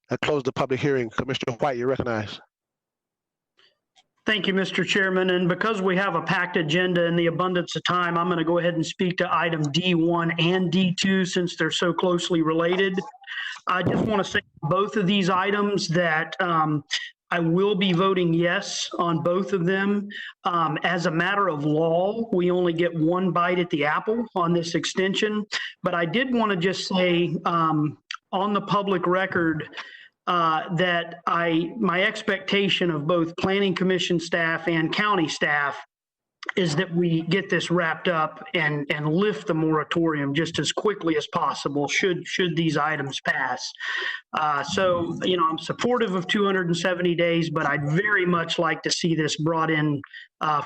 That closed the public hearing. Commissioner White, you recognize. Thank you, Mr. Chairman. And because we have a packed agenda in the abundance of time, I'm going to go ahead and speak to item D1 and D2 since they're so closely related. I just want to say both of these items that I will be voting yes on both of them. As a matter of law, we only get one bite at the apple on this extension. But I did want to just say on the public record that my expectation of both Planning Commission staff and county staff is that we get this wrapped up and lift the moratorium just as quickly as possible should these items pass. So, I'm supportive of 270 days, but I'd very much like to see this brought in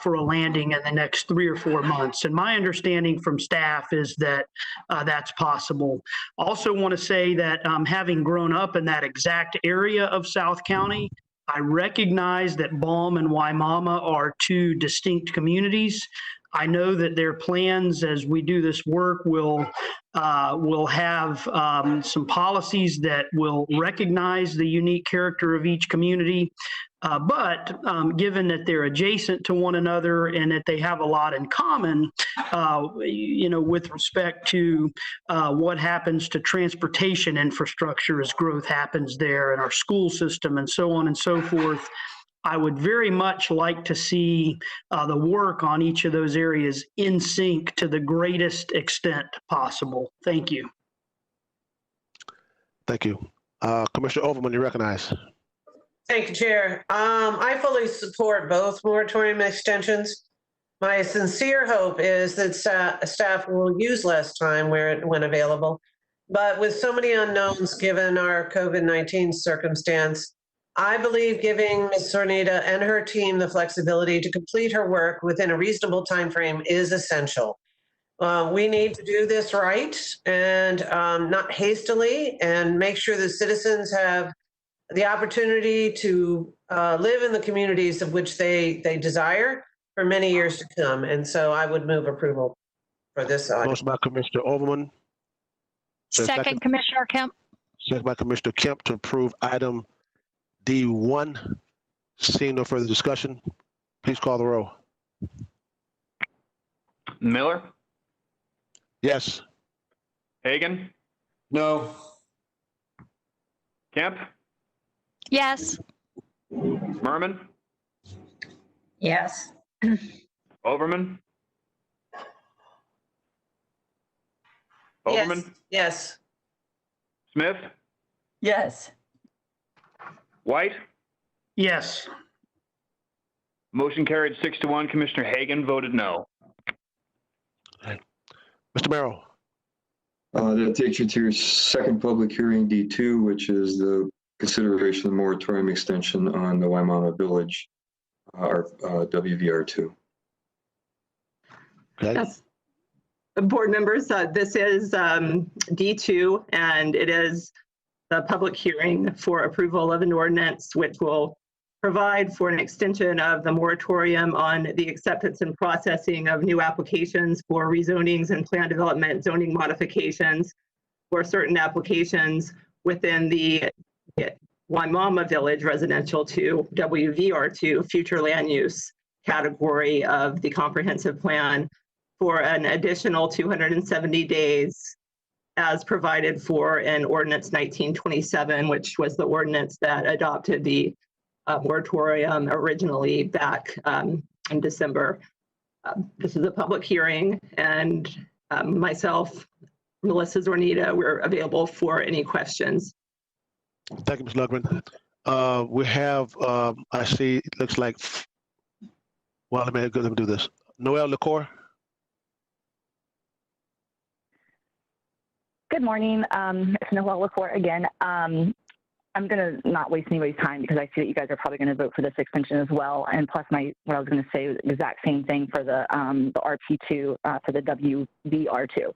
for a landing in the next 3 or 4 months. And my understanding from staff is that that's possible. Also want to say that having grown up in that exact area of South County, I recognize that Baum and Waimama are two distinct communities. I know that their plans as we do this work will have some policies that will recognize the unique character of each community. But given that they're adjacent to one another and that they have a lot in common, with respect to what happens to transportation infrastructure as growth happens there and our school system and so on and so forth, I would very much like to see the work on each of those areas in sync to the greatest extent possible. Thank you. Thank you. Commissioner Overman, you recognize. Thank you, Chair. I fully support both moratorium extensions. My sincere hope is that staff will use less time when available. But with so many unknowns given our COVID-19 circumstance, I believe giving Ms. Sornita and her team the flexibility to complete her work within a reasonable time frame is essential. We need to do this right and not hastily, and make sure the citizens have the opportunity to live in the communities of which they desire for many years to come. And so I would move approval for this item. Motion by Commissioner Overman. Second, Commissioner Kemp. Second by Commissioner Kemp to approve item D1. Seeing no further discussion, please call the roll. Miller? Yes. Hagan? No. Kemp? Yes. Merman? Yes. Overman? Overman? Yes. Smith? Yes. White? Yes. Motion carried 6-1. Commissioner Hagan voted no. Mr. Merrill. That takes you to your second public hearing, D2, which is the consideration of the moratorium extension on the Waimama Village, our WVR2. Okay. Yes. Board members, this is D2, and it is the public hearing for approval of an ordinance which will provide for an extension of the moratorium on the acceptance and processing of new applications for rezonings and plan development zoning modifications for certain applications within the Waimama Village Residential 2, WVR2, future land use category of the comprehensive plan for an additional 270 days as provided for in Ordinance 1927, which was the ordinance that adopted the moratorium originally back in December. This is a public hearing, and myself, Melissa Zornita, we're available for any questions. Thank you, Ms. Lundgren. We have, I see, it looks like, well, let me do this. Noel LaCour. Good morning. It's Noelle LaCour again. I'm going to not waste anybody's time because I see that you guys are probably going to vote for this extension as well. And plus, what I was going to say was the exact same thing for the RP2 for the WVR2.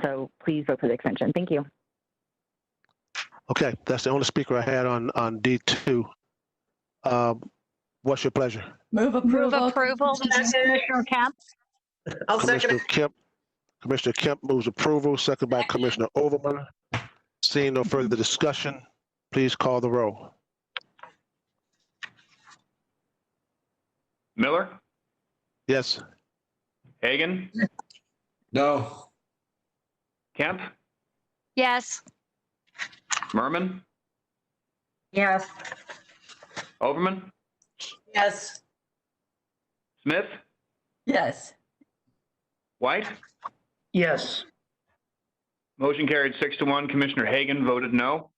So please vote for the extension. Thank you. Okay, that's the only speaker I had on D2. What's your pleasure? Move approval. Move approval. Commissioner Kemp. I'll second it. Commissioner Kemp moves approval, second by Commissioner Overman. Seeing no further discussion, please call the roll. Miller, Yes. Hagan, No. Kemp, Yes. Merman, Yes. Overman, Yes. Smith, Yes. White. Yes. Motion carried 6-1. Commissioner Hagan voted no.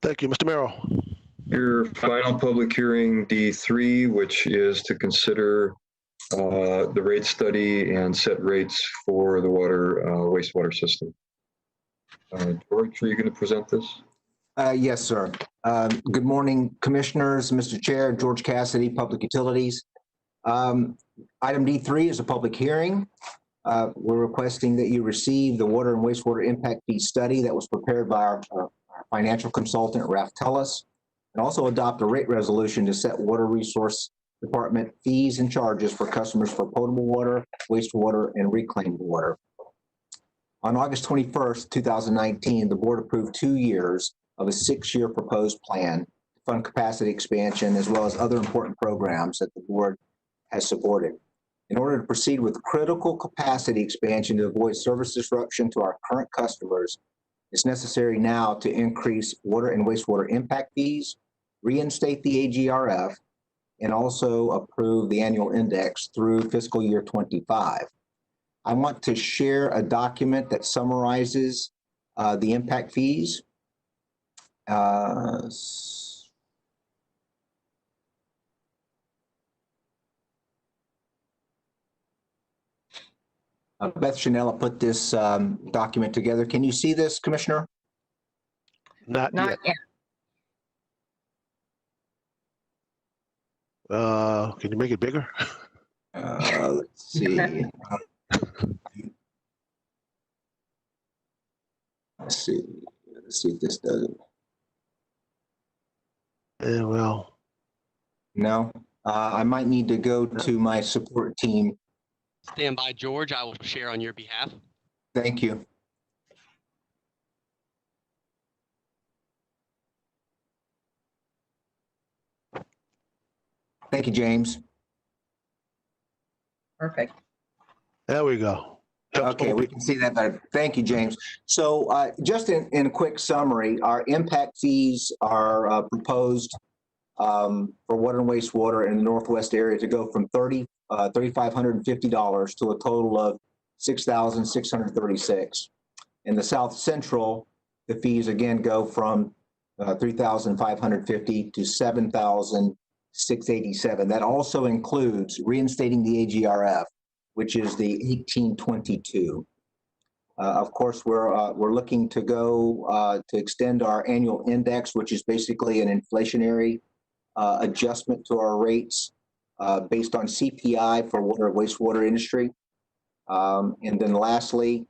Thank you. Mr. Merrill. Your final public hearing, D3, which is to consider the rate study and set rates for the wastewater system. George, are you going to present this? Yes, sir. Good morning, commissioners, Mr. Chair, George Cassidy, Public Utilities. Item D3 is a public hearing. We're requesting that you receive the water and wastewater impact fee study that was prepared by our financial consultant, Ralph Tellis, and also adopt a rate resolution to set water resource department fees and charges for customers for potable water, wastewater, and reclaimed water. On August 21st, 2019, the board approved 2 years of a 6-year proposed plan to fund capacity expansion as well as other important programs that the board has supported. In order to proceed with critical capacity expansion to avoid service disruption to our current customers, it's necessary now to increase water and wastewater impact fees, reinstate the AGRF, and also approve the annual index through fiscal year 25. I want to share a document that summarizes the impact fees. Beth Chanella put this document together. Can you see this, Commissioner? Not yet. Can you make it bigger? Let's see. Let's see if this does it. Yeah, well. No, I might need to go to my support team. Stand by, George. I will share on your behalf. Thank you. Thank you, James. Perfect. There we go. Okay, we can see that better. Thank you, James. So just in a quick summary, our impact fees are proposed for water and wastewater in the Northwest area to go from $3,550 to a total of $6,636. In the South Central, the fees again go from $3,550 to $7,687. That also includes reinstating the AGRF, which is the 1822. Of course, we're looking to go to extend our annual index, which is basically an inflationary adjustment to our rates based on CPI for water and wastewater industry. And then lastly,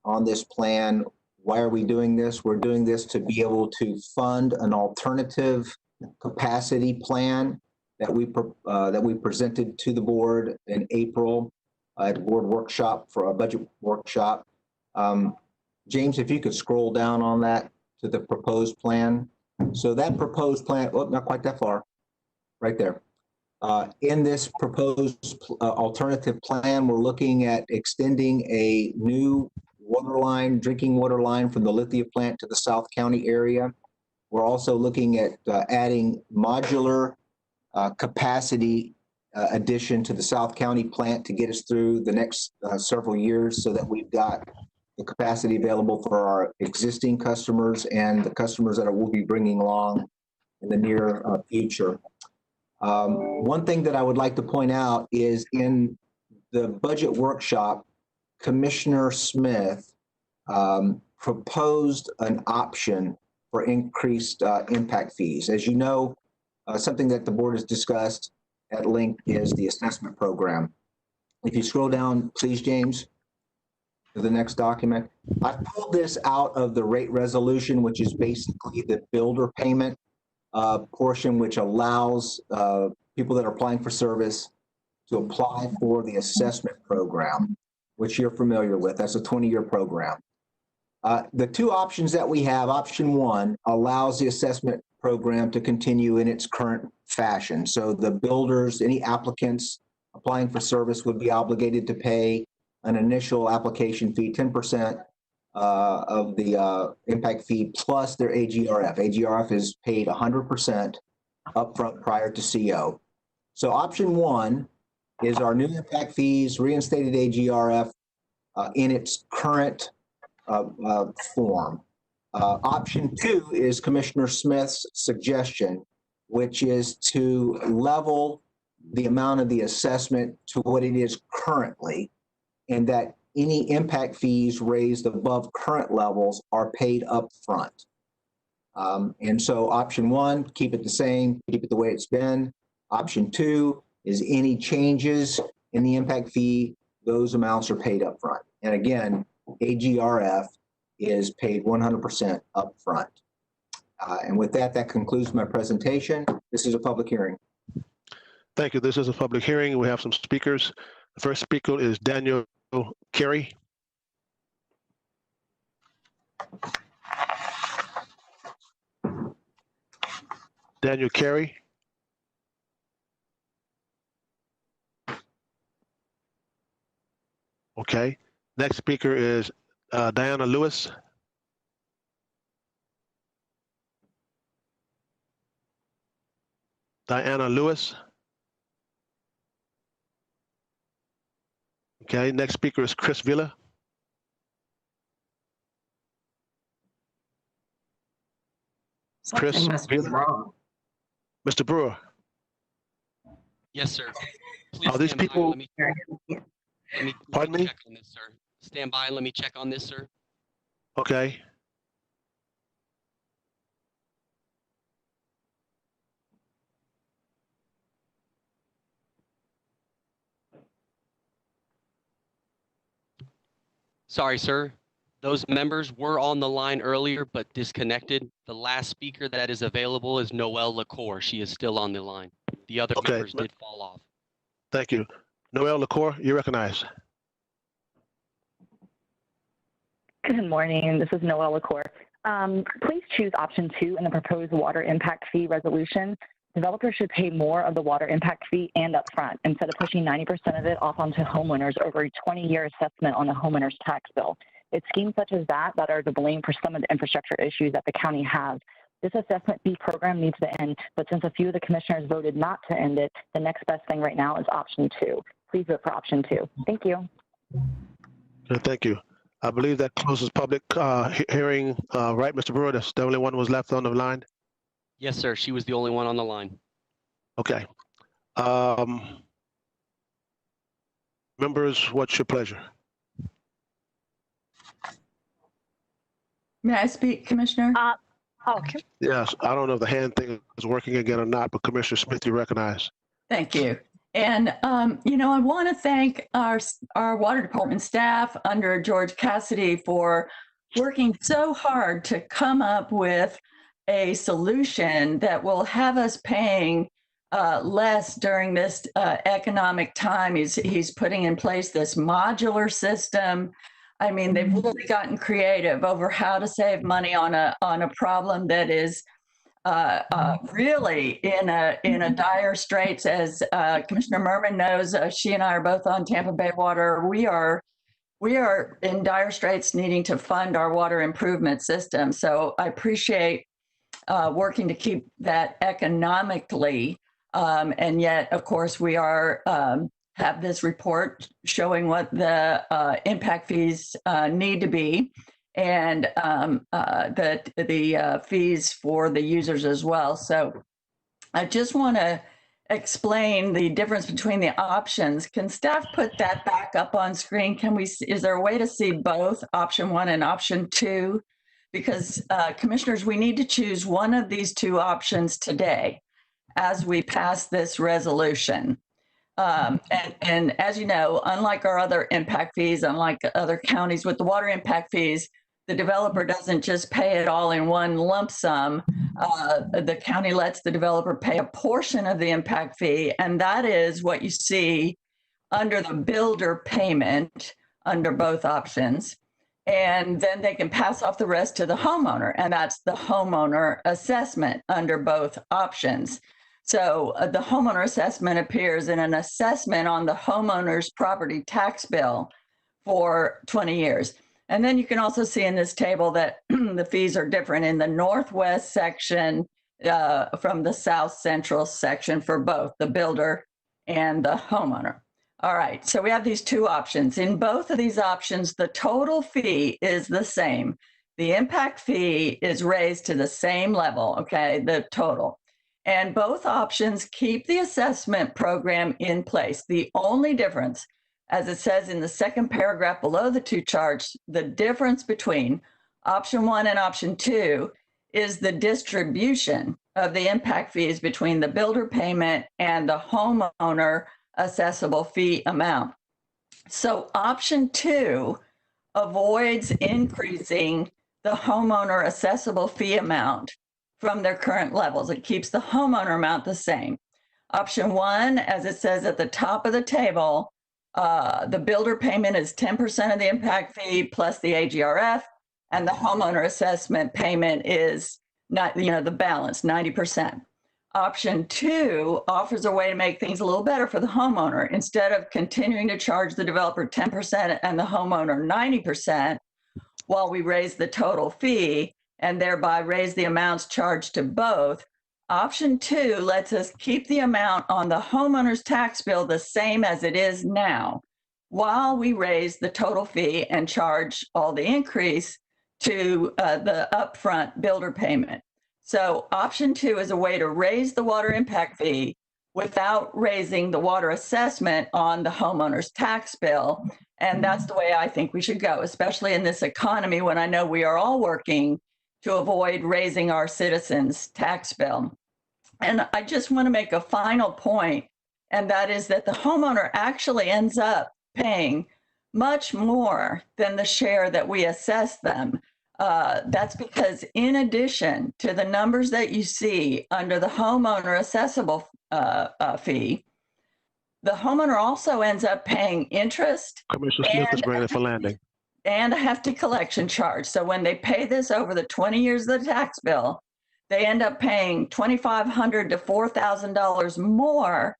on this plan, why are we doing this? We're doing this to be able to fund an alternative capacity plan that we presented to the board in April at a board workshop for a budget workshop. James, if you could scroll down on that to the proposed plan. So that proposed plan, oh, not quite that far, right there. In this proposed alternative plan, we're looking at extending a new water line, drinking water line from the Lithia plant to the South County area. We're also looking at adding modular capacity addition to the South County plant to get us through the next several years so that we've got the capacity available for our existing customers and the customers that we'll be bringing along in the near future. One thing that I would like to point out is in the budget workshop, Commissioner Smith proposed an option for increased impact fees. As you know, something that the board has discussed at length is the assessment program. If you scroll down, please, James, to the next document. I pulled this out of the rate resolution, which is basically the builder payment portion, which allows people that are applying for service to apply for the assessment program, which you're familiar with. That's a 20-year program. The two options that we have, option one allows the assessment program to continue in its current fashion. So the builders, any applicants applying for service would be obligated to pay an initial application fee, 10% of the impact fee plus their AGRF. AGRF is paid 100% upfront prior to CO. So option one is our new impact fees, reinstated AGRF in its current form. Option two is Commissioner Smith's suggestion, which is to level the amount of the assessment to what it is currently, and that any impact fees raised above current levels are paid up front. And so option one, keep it the same, keep it the way it's been. Option two is any changes in the impact fee, those amounts are paid up front. And again, AGRF is paid 100% up front. And with that, that concludes my presentation. This is a public hearing. Thank you. This is a public hearing. We have some speakers. The first speaker is Daniel Carey. Daniel Carey. Okay. Next speaker is Diana Lewis. Diana Lewis. Okay, next speaker is Chris Villa. Chris Villa. Mr. Brewer. Yes, sir. Please Are these stand by. people? Let me Pardon me? check on this, sir. Stand by. Let me check on this, sir. Okay. Sorry, sir. Those members were on the line earlier, but disconnected. The last speaker that is available is Noelle LaCour. She is still on the line. The other members did fall off. Thank you. Noelle LaCour, you recognize. Good morning. This is Noelle LaCour. Please choose option 2 in the proposed water impact fee resolution. Developers should pay more of the water impact fee and upfront instead of pushing 90% of it off onto homeowners over a 20-year assessment on the homeowner's tax bill. It's schemes such as that are to blame for some of the infrastructure issues that the county has. This assessment fee program needs to end, but since a few of the commissioners voted not to end it, the next best thing right now is option 2. Please vote for option 2. Thank you. Thank you. I believe that closes public hearing, right, Mr. Brewer? That's the only one who was left on the line? Yes, sir. She was the only one on the line. Okay. Members, what's your pleasure? May I speak, Commissioner? Okay. Yes, I don't know if the hand thing is working again or not, but Commissioner Smith, you recognize. Thank you. And, you know, I want to thank our water department staff under George Cassidy for working so hard to come up with a solution that will have us paying less during this economic time. He's putting in place this modular system. I mean, they've really gotten creative over how to save money on a problem that is really in a dire straits. As Commissioner Merman knows, she and I are both on Tampa Bay Water. We are in dire straits, needing to fund our water improvement system. So I appreciate working to keep that economically. And yet, of course, we are have this report showing what the impact fees need to be, and the fees for the users as well. So I just want to explain the difference between the options. Can staff put that back up on screen? Can we? Is there a way to see both option 1 and option 2? Because commissioners, we need to choose one of these two options today as we pass this resolution. And as you know, unlike our other impact fees, unlike other counties with the water impact fees, the developer doesn't just pay it all in one lump sum. The county lets the developer pay a portion of the impact fee, and that is what you see under the builder payment under both options. And then they can pass off the rest to the homeowner, and that's the homeowner assessment under both options. So the homeowner assessment appears in an assessment on the homeowner's property tax bill for 20 years. And then you can also see in this table that the fees are different in the northwest section from the south central section for both the builder and the homeowner. All right, so we have these two options. In both of these options, the total fee is the same. The impact fee is raised to the same level, okay, the total. And both options keep the assessment program in place. The only difference, as it says in the second paragraph below the two charts, the difference between option 1 and option 2 is the distribution of the impact fees between the builder payment and the homeowner assessable fee amount. So option 2 avoids increasing the homeowner assessable fee amount from their current levels. It keeps the homeowner amount the same. Option 1, as it says at the top of the table, the builder payment is 10% of the impact fee plus the AGRF, and the homeowner assessment payment is not, the balance, 90%. Option 2 offers a way to make things a little better for the homeowner. Instead of continuing to charge the developer 10% and the homeowner 90%, while we raise the total fee and thereby raise the amounts charged to both, option 2 lets us keep the amount on the homeowner's tax bill the same as it is now, while we raise the total fee and charge all the increase to the upfront builder payment. So option 2 is a way to raise the water impact fee without raising the water assessment on the homeowner's tax bill. And that's the way I think we should go, especially in this economy when I know we are all working to avoid raising our citizens' tax bill. And I just want to make a final point, and that is that the homeowner actually ends up paying much more than the share that we assess them. That's because in addition to the numbers that you see under the homeowner assessable fee, the homeowner also ends up paying interest. Commissioner Smith is bringing it for landing. And a hefty collection charge. So when they pay this over the 20 years of the tax bill, they end up paying $2,500 to $4,000 more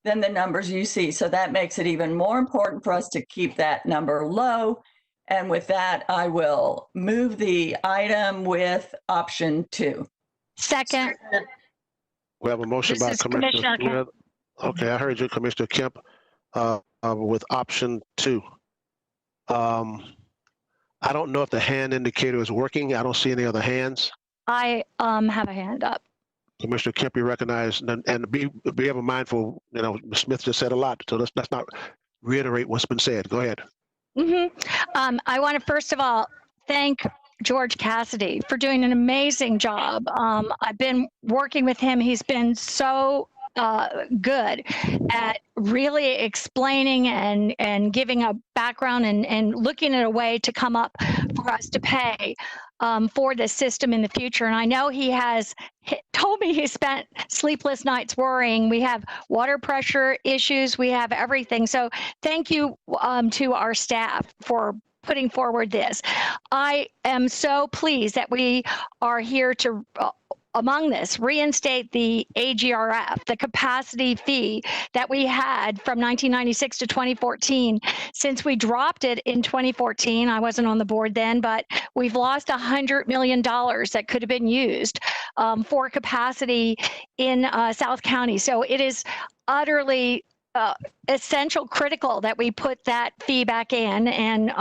than the numbers you see. So that makes it even more important for us to keep that number low. And with that, I will move the item with option 2. Second. We have a motion by Commissioner Smith. Okay, I heard you, Commissioner Kemp, with option 2. I don't know if the hand indicator is working. I don't see any other hands. I have a hand up. Commissioner Kemp, you recognize, and be ever mindful, Smith just said a lot, so let's not reiterate what's been said. Go ahead. I want to first of all thank George Cassidy for doing an amazing job. I've been working with him. He's been so good at really explaining and giving a background and looking at a way to come up for us to pay for this system in the future. And I know he has told me he spent sleepless nights worrying. We have water pressure issues. We have everything. So thank you to our staff for putting forward this. I am so pleased that we are here to among this, reinstate the AGRF, the capacity fee that we had from 1996 to 2014. Since we dropped it in 2014, I wasn't on the board then, but we've lost $100 million that could have been used for capacity in South County. So it is utterly essential, critical that we put that fee back in, and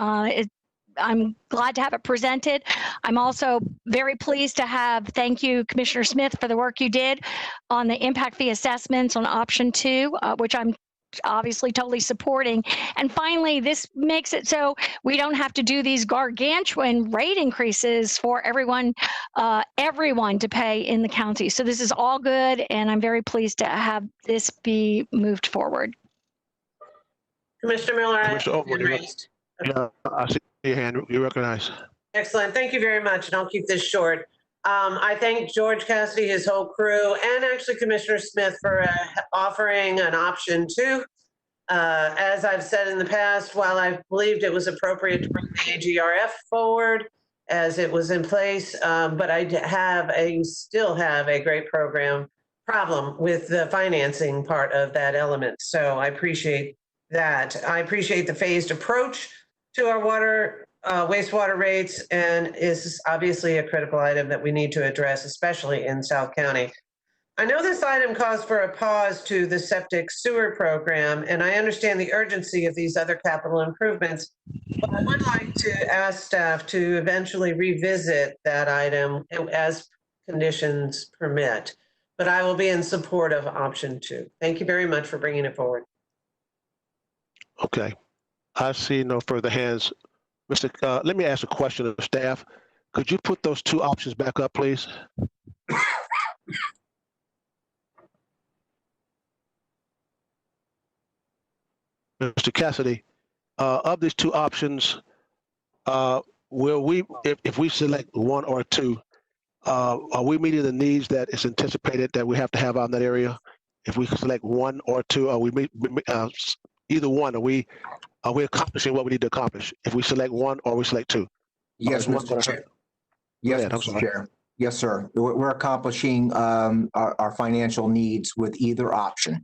I'm glad to have it presented. I'm also very pleased to have, thank you, Commissioner Smith, for the work you did on the impact fee assessments on option 2, which I'm obviously totally supporting. And finally, this makes it so we don't have to do these gargantuan rate increases for everyone to pay in the county. So this is all good, and I'm very pleased to have this be moved forward. Commissioner Miller, yeah, I see your hand. You recognize. Excellent. Thank you very much, and I'll keep this short. I thank George Cassidy, his whole crew, and actually Commissioner Smith for offering an option 2. As I've said in the past, while I believed it was appropriate to bring the AGRF forward as it was in place, but I still have a great problem with the financing part of that element. So I appreciate that. I appreciate the phased approach to our wastewater rates, and is obviously a critical item that we need to address, especially in South County. I know this item calls for a pause to the septic sewer program, and I understand the urgency of these other capital improvements, but I would like to ask staff to eventually revisit that item as conditions permit. But I will be in support of option 2. Thank you very much for bringing it forward. Okay. I see no further hands. Let me ask a question of the staff. Could you put those 2 options back up, please? Mr. Cassidy, of these 2 options, will we, if we select 1 or 2, are we meeting the needs that is anticipated that we have to have out in that area? If we select 1 or 2, are we either one? Are we accomplishing what we need to accomplish? If we select 1 or we select 2? Yes, Mr. Chair. Yes, Mr. Chair. Yes, sir. We're accomplishing our financial needs with either option.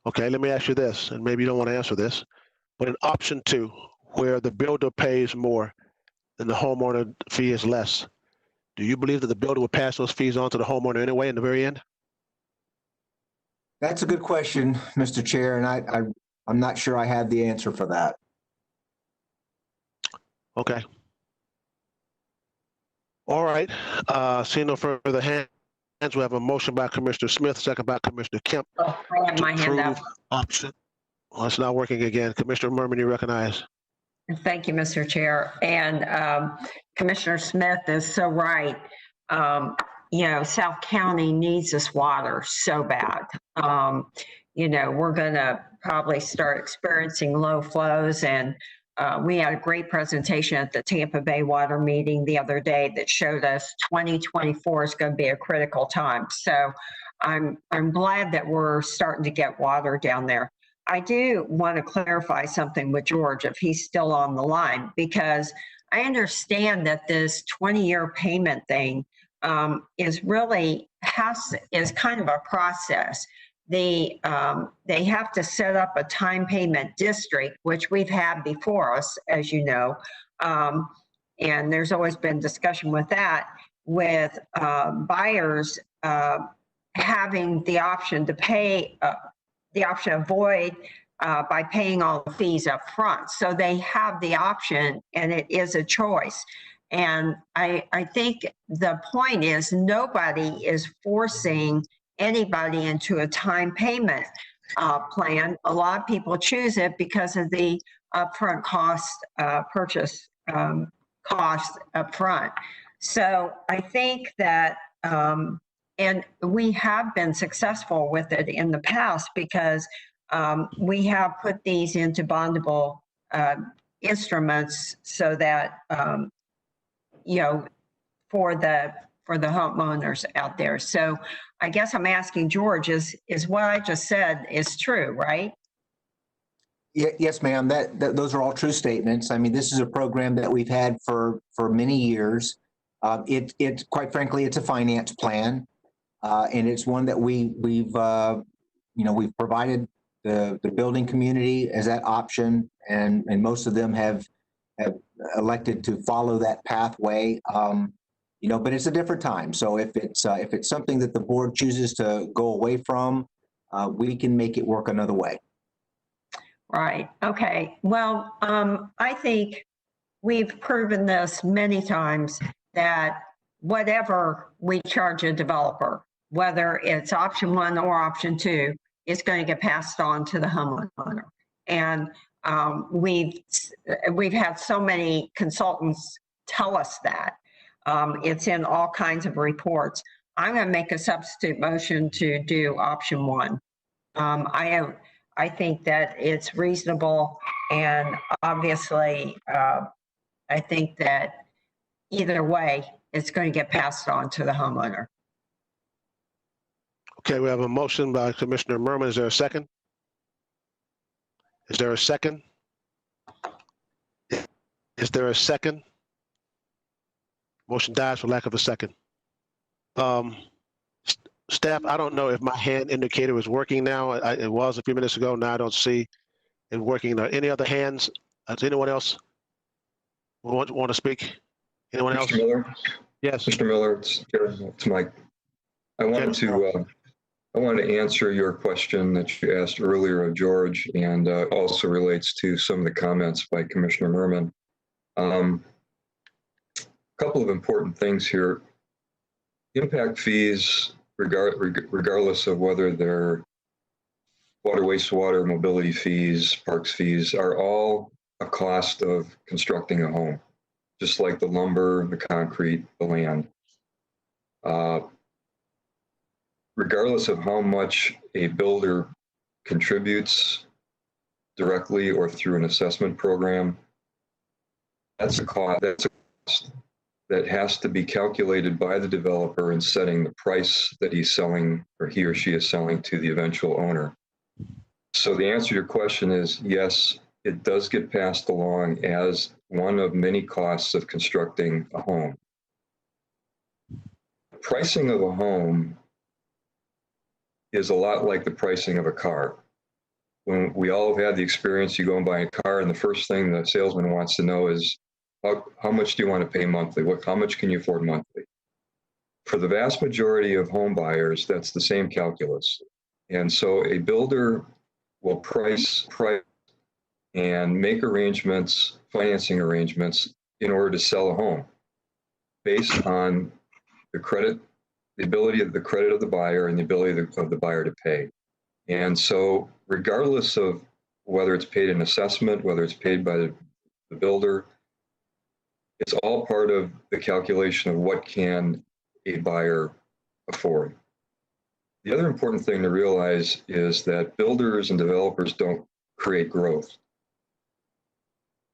Okay, let me ask you this, and maybe you don't want to answer this, but in option 2, where the builder pays more and the homeowner fee is less, do you believe that the builder will pass those fees on to the homeowner anyway in the very end? That's a good question, Mr. Chair, and I'm not sure I have the answer for that. Okay. All right. Seeing no further hands, we have a motion by Commissioner Smith, second by Commissioner Kemp. Oh, I have my hand up. Option. Well, it's not working again. Commissioner Merrill, you recognize. Thank you, Mr. Chair. And Commissioner Smith is so right. South County needs this water so bad. We're going to probably start experiencing low flows, and we had a great presentation at the Tampa Bay water meeting the other day that showed us 2024 is going to be a critical time. So I'm glad that we're starting to get water down there. I do want to clarify something with George, if he's still on the line, because I understand that this 20-year payment thing is kind of a process. They have to set up a time payment district, which we've had before us, as you know, and there's always been discussion with that, with buyers having the option to pay, the option of void by paying all the fees up front. So they have the option, and it is a choice. And I think the point is nobody is forcing anybody into a time payment plan. A lot of people choose it because of the upfront cost, purchase cost upfront. So I think that, and we have been successful with it in the past because we have put these into bondable instruments so that for the homeowners out there. So I guess I'm asking George, is what I just said is true, right? Yes, ma'am. Those are all true statements. I mean, this is a program that we've had for many years. It's quite frankly, it's a finance plan, and it's one that we've provided the building community as that option, and most of them have elected to follow that pathway. But it's a different time. So if it's something that the board chooses to go away from, we can make it work another way. Right. Okay. Well, I think we've proven this many times that whatever we charge a developer, whether it's option 1 or option 2, is going to get passed on to the homeowner. And we've had so many consultants tell us that. It's in all kinds of reports. I'm going to make a substitute motion to do option 1. I think that it's reasonable, and obviously, I think that either way, it's going to get passed on to the homeowner. Okay, we have a motion by Commissioner Merrill. Is there a second? Is there a second? Is there a second? Motion dies for lack of a second. Staff, I don't know if my hand indicator is working now. It was a few minutes ago. Now I don't see it working. Any other hands? Does anyone else want to speak? Anyone else? Mr. Miller? Yes. Mr. Miller, it's Mike. I wanted to answer your question that you asked earlier of George, and also relates to some of the comments by Commissioner Merman. A couple of important things here. Impact fees, regardless of whether they're water, wastewater, mobility fees, parks fees, are all a cost of constructing a home, just like the lumber, the concrete, the land. Regardless of how much a builder contributes directly or through an assessment program, that's a cost that has to be calculated by the developer in setting the price that he's selling, or he or she is selling, to the eventual owner. So the answer to your question is yes, it does get passed along as one of many costs of constructing a home. The pricing of a home is a lot like the pricing of a car. When we all have had the experience, you go and buy a car, and the first thing the salesman wants to know is, how much do you want to pay monthly? How much can you afford monthly? For the vast majority of home buyers, that's the same calculus. And so a builder will price and make arrangements, financing arrangements, in order to sell a home based on the ability of the credit of the buyer and the ability of the buyer to pay. And so regardless of whether it's paid in assessment, whether it's paid by the builder, it's all part of the calculation of what can a buyer afford. The other important thing to realize is that builders and developers don't create growth.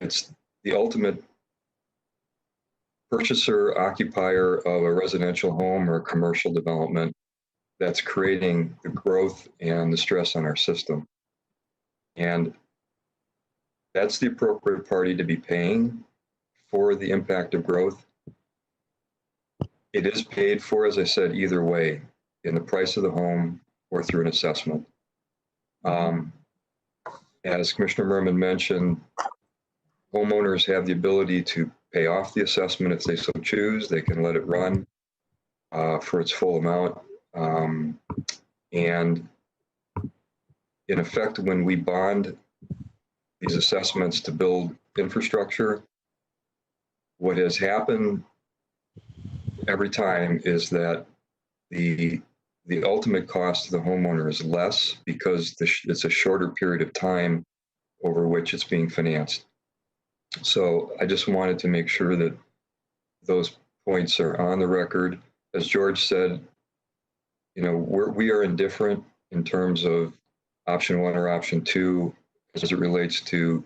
It's the ultimate purchaser, occupier of a residential home or a commercial development that's creating the growth and the stress on our system. And that's the appropriate party to be paying for the impact of growth. It is paid for, as I said, either way, in the price of the home or through an assessment. As Commissioner Merman mentioned, homeowners have the ability to pay off the assessment if they so choose. They can let it run for its full amount. And in effect, when we bond these assessments to build infrastructure, what has happened every time is that the ultimate cost to the homeowner is less because it's a shorter period of time over which it's being financed. So I just wanted to make sure that those points are on the record. As George said, we are indifferent in terms of option 1 or option 2 as it relates to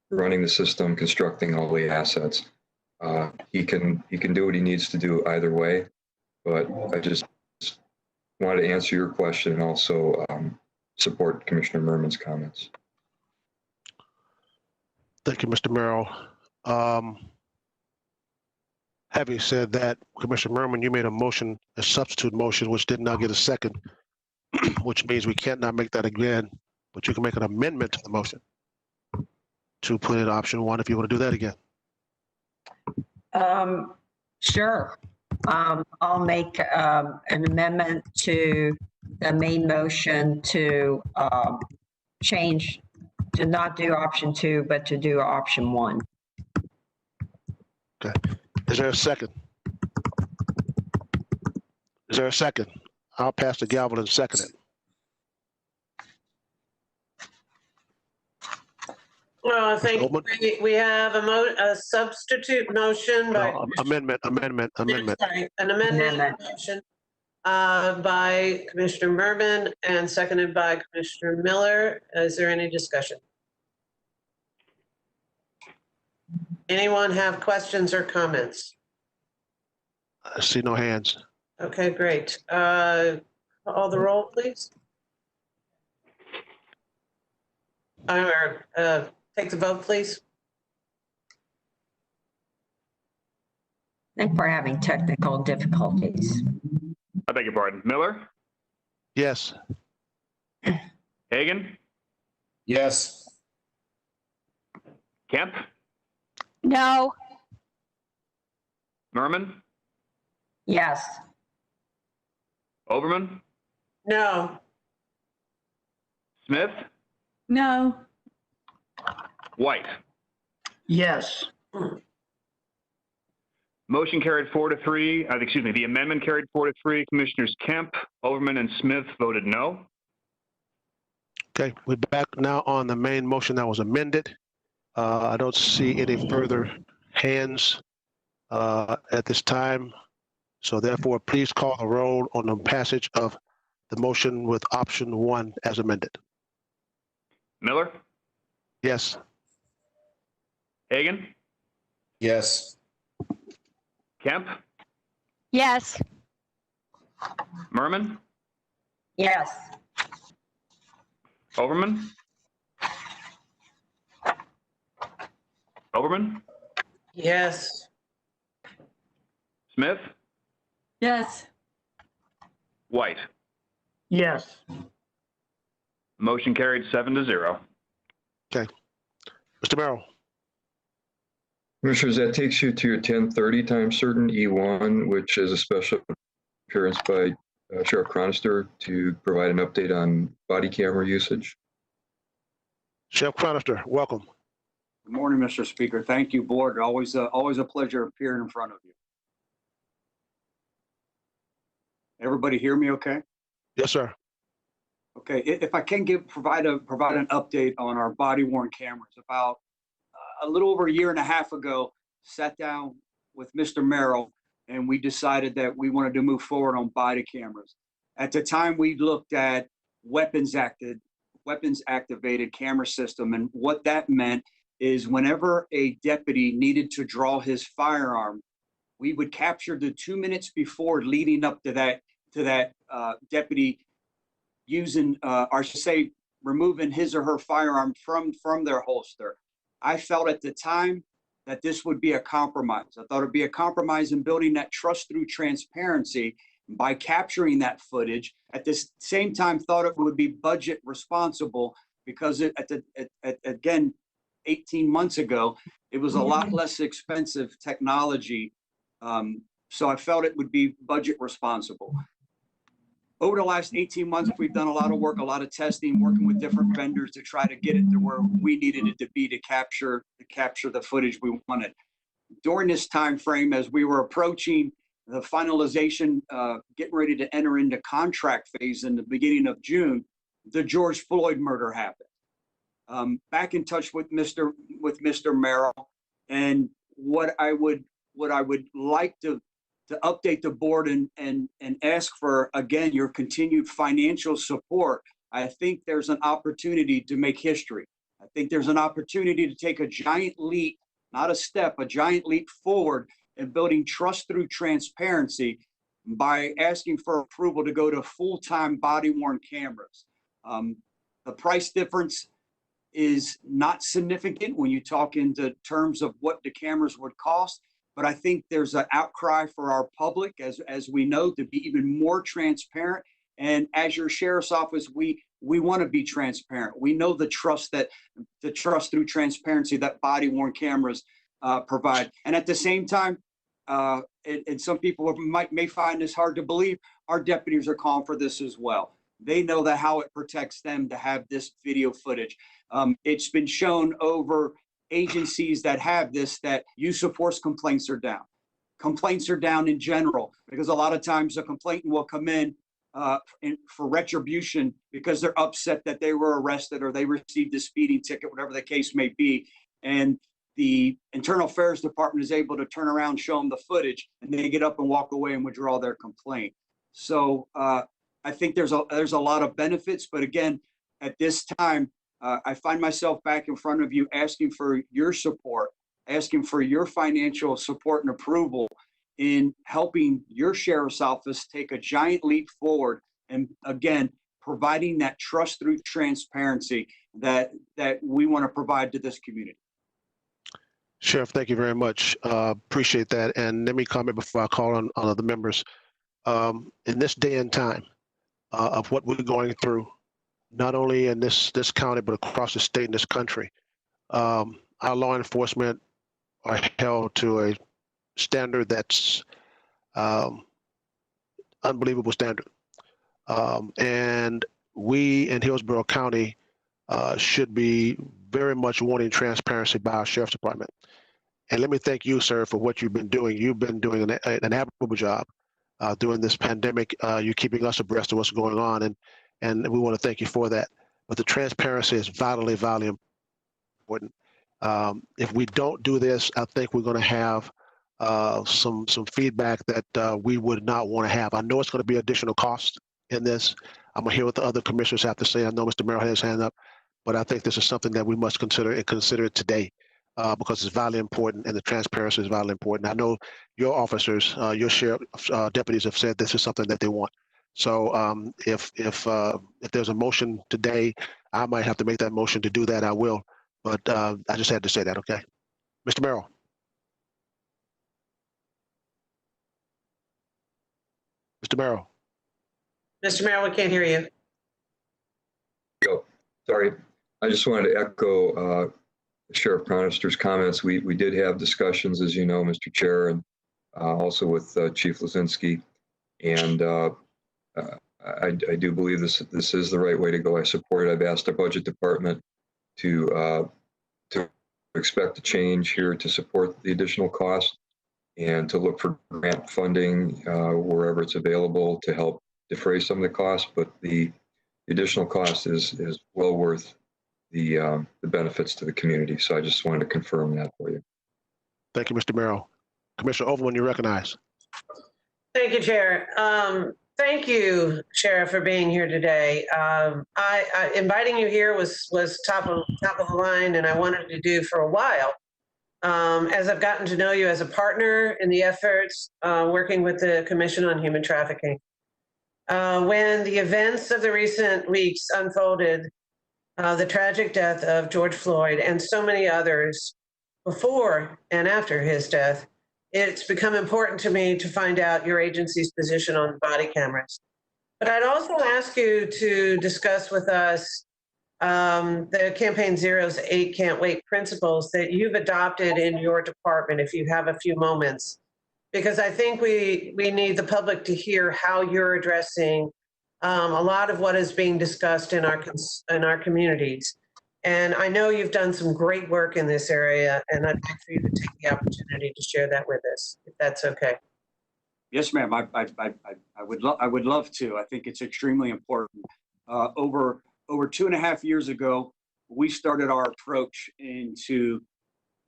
running the system, constructing all the assets. he can do what he needs to do either way. But I just wanted to answer your question and also support Commissioner Merman's comments. Thank you, Mr. Merrill. Having said that, Commissioner Merman, you made a motion, a substitute motion, which did not get a second, which means we can't not make that again, but you can make an amendment to the motion to put in option 1 if you want to do that again. Sure. I'll make an amendment to the main motion to change, to not do option 2, but to do option 1. Okay. Is there a second? Is there a second? I'll pass the gavel and second it. Well, I think we have a substitute motion by Amendment. sorry, an amendment motion by Commissioner Merman and seconded by Commissioner Miller. Is there any discussion? Anyone have questions or comments? I see no hands. Okay, great. Call the roll, please. Or take the vote, please. I think we're having technical difficulties. I beg your pardon. Miller? Yes. Hagan? Yes. Kemp? No. Merman? Yes. Overman? No. Smith? No. White? Yes. Motion carried 4-3. Excuse me, the amendment carried 4-3. Commissioners Kemp, Overman, and Smith voted no. Okay, we're back now on the main motion that was amended. I don't see any further hands at this time. So therefore, please call the roll on the passage of the motion with option 1 as amended. Miller? Yes. Hagan? Yes. Kemp? Yes. Merman? Yes. Overman? Overman? Yes. Smith? Yes. White? Yes. Motion carried 7-0. Okay. Mr. Merrill. Commissioners, that takes you to your 10:30 time certain E1, which is a special appearance by Sheriff Chronister to provide an update on body camera usage. Sheriff Chronister, welcome. Good morning, Mr. Speaker. Thank you, Board. Always a pleasure appearing in front of you. Everybody hear me okay? Yes, sir. Okay, if I can provide an update on our body worn cameras. About a little over a year and a half ago, sat down with Mr. Merrill and we decided that we wanted to move forward on body cameras. At the time, we looked at weapons activated camera system, and what that meant is whenever a deputy needed to draw his firearm, we would capture the 2 minutes before leading up to that deputy using, or I should say, removing his or her firearm from their holster. I felt at the time that this would be a compromise. I thought it'd be a compromise in building that trust through transparency by capturing that footage. At the same time, thought it would be budget responsible because again, 18 months ago, it was a lot less expensive technology. So I felt it would be budget responsible. Over the last 18 months, we've done a lot of work, a lot of testing, working with different vendors to try to get it to where we needed it to be to capture the footage we wanted. During this time frame, as we were approaching the finalization, getting ready to enter into contract phase in the beginning of June, the George Floyd murder happened. Back in touch with Mr. Merrill, and what I would like to update the board and ask for, again, your continued financial support. I think there's an opportunity to make history. I think there's an opportunity to take a giant leap not a step, a giant leap forward in building trust through transparency by asking for approval to go to full-time body-worn cameras. The price difference is not significant when you talk into terms of what the cameras would cost, but I think there's an outcry for our public, as we know, to be even more transparent. And as your sheriff's office, we want to be transparent. We know the trust through transparency that body-worn cameras provide. And at the same time, and some people may find this hard to believe, our deputies are calling for this as well. They know that how it protects them to have this video footage. It's been shown over agencies that have this, that use of force complaints are down. Complaints are down in general, because a lot of times a complainant will come in for retribution because they're upset that they were arrested or they received a speeding ticket, whatever the case may be. And the Internal Affairs Department is able to turn around, show them the footage, and they get up and walk away and withdraw their complaint. So I think there's a lot of benefits, but again, at this time, I find myself back in front of you asking for your support, asking for your financial support and approval in helping your sheriff's office take a giant leap forward, and again, providing that trust through transparency that we want to provide to this community. Sheriff, thank you very much. Appreciate that. And let me comment before I call on other members. In this day and time of what we're going through, not only in this county, but across the state and this country, our law enforcement are held to a standard that's unbelievable standard. And we in Hillsborough County should be very much wanting transparency by our sheriff's department. And let me thank you, sir, for what you've been doing. You've been doing an admirable job during this pandemic. You're keeping us abreast of what's going on, and we want to thank you for that. But the transparency is vitally, vitally important. If we don't do this, I think we're going to have some feedback that we would not want to have. I know it's going to be additional cost in this. I'm going to hear what the other commissioners have to say. I know Mr. Merrill has his hand up, but I think this is something that we must consider it today because it's vitally important and the transparency is vitally important. I know your officers, your sheriff deputies have said this is something that they want. So if there's a motion today, I might have to make that motion. To do that, I will. But I just had to say that, okay? Mr. Merrill. Mr. Merrill. Mr. Merrill, we can't hear you. Sorry, I just wanted to echo Sheriff Chronister's comments. We did have discussions, as you know, Mr. Chair, and also with Chief Lazinski. And I do believe this is the right way to go. I support it. I've asked our budget department to expect a change here to support the additional cost and to look for grant funding wherever it's available to help defray some of the costs. But the additional cost is well worth the benefits to the community. So I just wanted to confirm that for you. Thank you, Mr. Merrill. Commissioner Overman, you recognize. Thank you, Chair. Thank you, Sheriff, for being here today. Inviting you here was top of the line, and I wanted to do for a while. As I've gotten to know you as a partner in the efforts working with the Commission on Human Trafficking. When the events of the recent weeks unfolded, the tragic death of George Floyd and so many others before and after his death, it's become important to me to find out your agency's position on body cameras. But I'd also ask you to discuss with us the Campaign Zero's 8 Can't Wait principles that you've adopted in your department, if you have a few moments, because I think we need the public to hear how you're addressing a lot of what is being discussed in our communities. And I know you've done some great work in this area, and I'd like for you to take the opportunity to share that with us, if that's okay. Yes, ma'am. I would love to. I think it's extremely important. Over 2.5 years ago, we started our approach into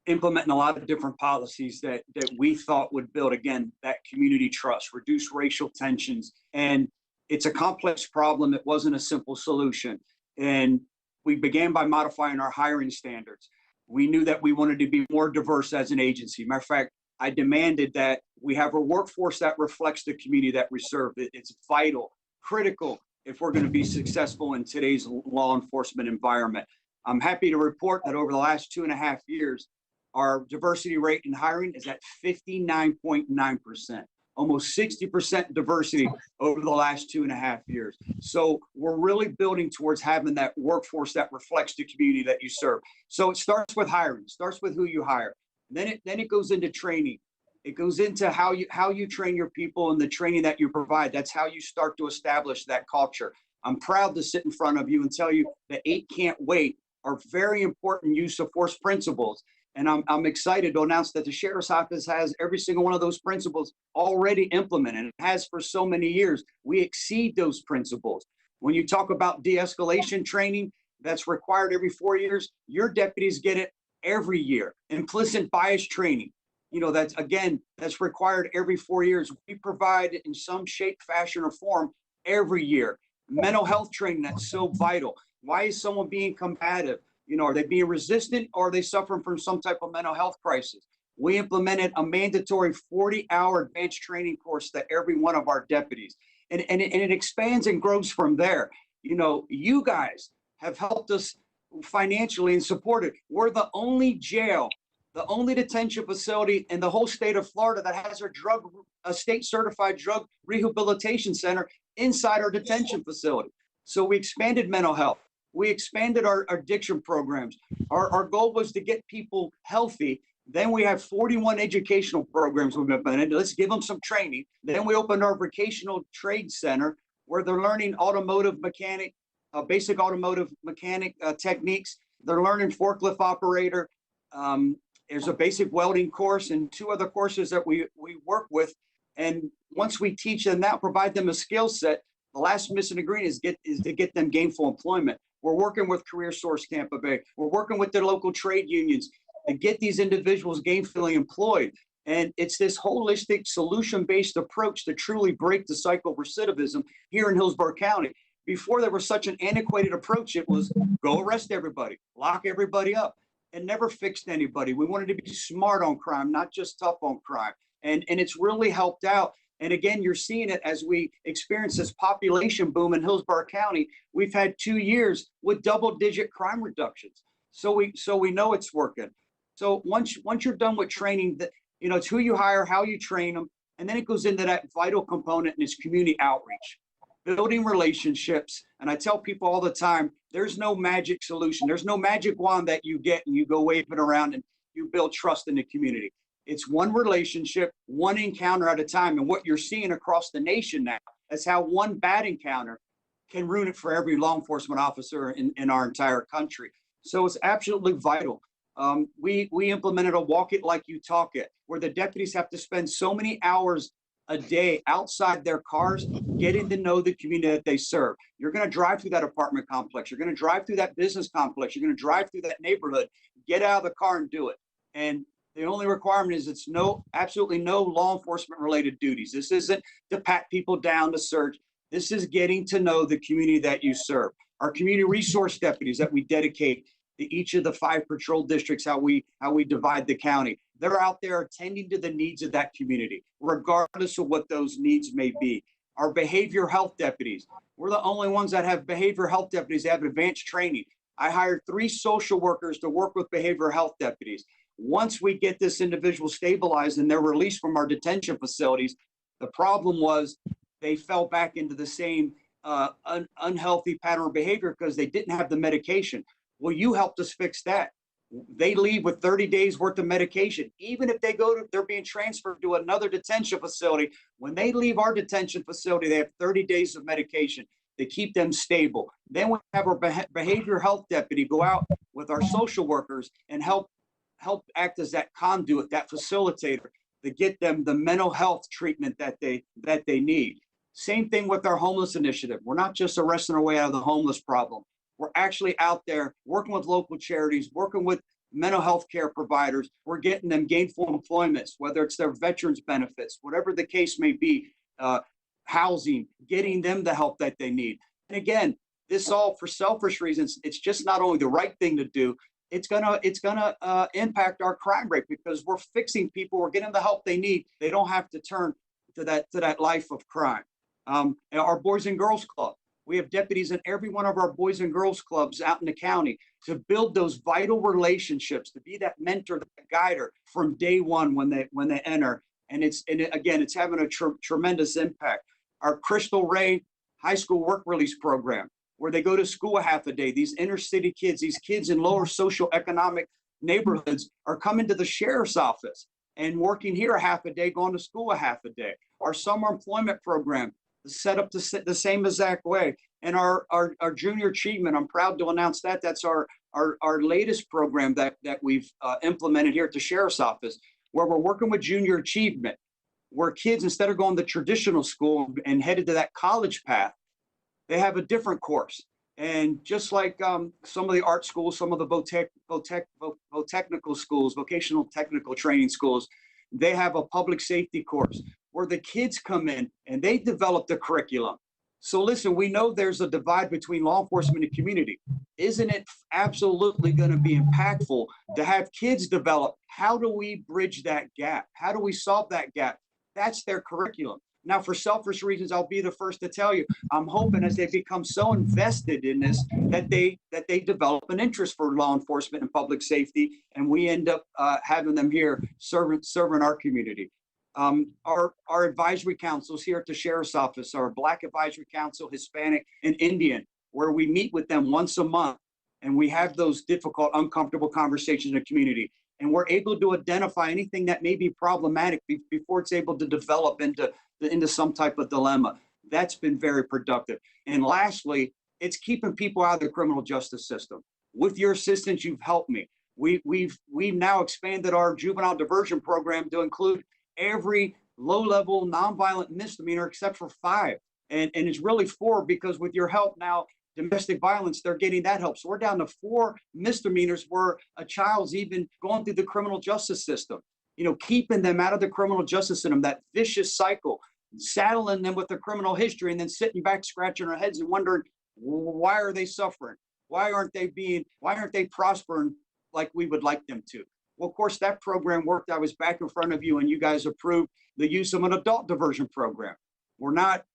implementing a lot of different policies that we thought would build, again, that community trust, reduce racial tensions. And it's a complex problem. It wasn't a simple solution. And we began by modifying our hiring standards. we knew that we wanted to be more diverse as an agency. Matter of fact, I demanded that we have a workforce that reflects the community that we serve. It's vital, critical if we're going to be successful in today's law enforcement environment. I'm happy to report that over the last 2.5 years, our diversity rate in hiring is at 59.9%, almost 60% diversity over the last 2.5 years. So we're really building towards having that workforce that reflects the community that you serve. So it starts with hiring, it starts with who you hire. Then it goes into training. It goes into how you train your people and the training that you provide. That's how you start to establish that culture. I'm proud to sit in front of you and tell you that 8 Can't Wait are very important use of force principles. And I'm excited to announce that the Sheriff's Office has every single one of those principles already implemented and has for so many years. We exceed those principles. When you talk about de-escalation training that's required every 4 years, your deputies get it every year. Implicit bias training, that's required every 4 years. We provide it in some shape, fashion, or form every year. Mental health training, that's so vital. Why is someone being combative? Are they being resistant or are they suffering from some type of mental health crisis? We implemented a mandatory 40-hour advanced training course to every one of our deputies. And it expands and grows from there. You guys have helped us financially and supported. We're the only jail, the only detention facility in the whole state of Florida that has a state certified drug rehabilitation center inside our detention facility. So we expanded mental health. We expanded our addiction programs. Our goal was to get people healthy. Then we have 41 educational programs we've implemented. Let's give them some training. Then we opened our vocational trade center where they're learning automotive mechanic, basic automotive mechanic techniques. They're learning forklift operator. There's a basic welding course and 2 other courses that we work with. And once we teach them that, provide them a skill set, the last missing ingredient is to get them gainful employment. We're working with Career Source Tampa Bay. We're working with their local trade unions to get these individuals gainfully employed. And it's this holistic solution-based approach to truly break the cycle of recidivism here in Hillsborough County. Before there was such an antiquated approach, it was go arrest everybody, lock everybody up, and never fixed anybody. We wanted to be smart on crime, not just tough on crime. And it's really helped out. And again, you're seeing it as we experience this population boom in Hillsborough County. We've had 2 years with double-digit crime reductions. So we know it's working. So once you're done with training, it's who you hire, how you train them, and then it goes into that vital component and it's community outreach, building relationships. And I tell people all the time, there's no magic solution. There's no magic wand that you get and you go waving around and you build trust in the community. It's one relationship, one encounter at a time. And what you're seeing across the nation now is how one bad encounter can ruin it for every law enforcement officer in our entire country. So it's absolutely vital. We implemented a walk it like you talk it, where the deputies have to spend so many hours a day outside their cars, getting to know the community that they serve. You're going to drive through that apartment complex. You're going to drive through that business complex. You're going to drive through that neighborhood, get out of the car and do it. And the only requirement is it's absolutely no law enforcement related duties. This isn't to pat people down to search. This is getting to know the community that you serve. Our community resource deputies that we dedicate to each of the 5 patrol districts, how we divide the county. They're out there attending to the needs of that community, regardless of what those needs may be. Our behavioral health deputies, we're the only ones that have behavioral health deputies that have advanced training. I hired 3 social workers to work with behavioral health deputies. Once we get this individual stabilized and they're released from our detention facilities, the problem was they fell back into the same unhealthy pattern of behavior because they didn't have the medication. Well, you helped us fix that. They leave with 30 days worth of medication. Even if they're being transferred to another detention facility. When they leave our detention facility, they have 30 days of medication to keep them stable. Then we have our behavioral health deputy go out with our social workers and help act as that conduit, that facilitator to get them the mental health treatment that they need. Same thing with our homeless initiative. We're not just arresting our way out of the homeless problem. We're actually out there working with local charities, working with mental health care providers. We're getting them gainful employments, whether it's their veterans benefits, whatever the case may be, housing, getting them the help that they need. And again, this all for selfish reasons. It's just not only the right thing to do, it's gonna impact our crime rate because we're fixing people, we're getting the help they need. They don't have to turn to that life of crime. And our Boys and Girls Club, we have deputies in every one of our Boys and Girls Clubs out in the county to build those vital relationships, to be that mentor, that guider from day one when they enter. And it's having a tremendous impact. Our Crystal Ray High School Work Release Program, where they go to school a half a day. These inner city kids, these kids in lower socioeconomic neighborhoods are coming to the sheriff's office and working here a half a day, going to school a half a day. Our summer employment program is set up the same exact way. And our junior achievement, I'm proud to announce that's our latest program that we've implemented here at the sheriff's office, where we're working with junior achievement, where kids, instead of going to traditional school and headed to that college path, they have a different course. And just like some of the art schools, some of the technical schools, vocational technical training schools, they have a public safety course where the kids come in and they develop the curriculum. So listen, we know there's a divide between law enforcement and community. Isn't it absolutely going to be impactful to have kids develop? How do we bridge that gap? How do we solve that gap? That's their curriculum. Now, for selfish reasons, I'll be the first to tell you, I'm hoping as they become so invested in this, that they develop an interest for law enforcement and public safety, and we end up having them here serving our community. Our advisory councils here at the sheriff's office are Black Advisory Council, Hispanic, and Indian, where we meet with them once a month, and we have those difficult, uncomfortable conversations in the community. And we're able to identify anything that may be problematic before it's able to develop into some type of dilemma. That's been very productive. And lastly, it's keeping people out of the criminal justice system. With your assistance, you've helped me. We've now expanded our juvenile diversion program to include every low-level nonviolent misdemeanor except for 5. And it's really 4 because with your help now, domestic violence, they're getting that help. So we're down to 4 misdemeanors where a child's even going through the criminal justice system. You know, keeping them out of the criminal justice system, that vicious cycle, saddling them with a criminal history and then sitting back, scratching our heads and wondering, why are they suffering? Why aren't they prospering like we would like them to? Well, of course, that program worked. I was back in front of you and you guys approved the use of an adult diversion program. We're not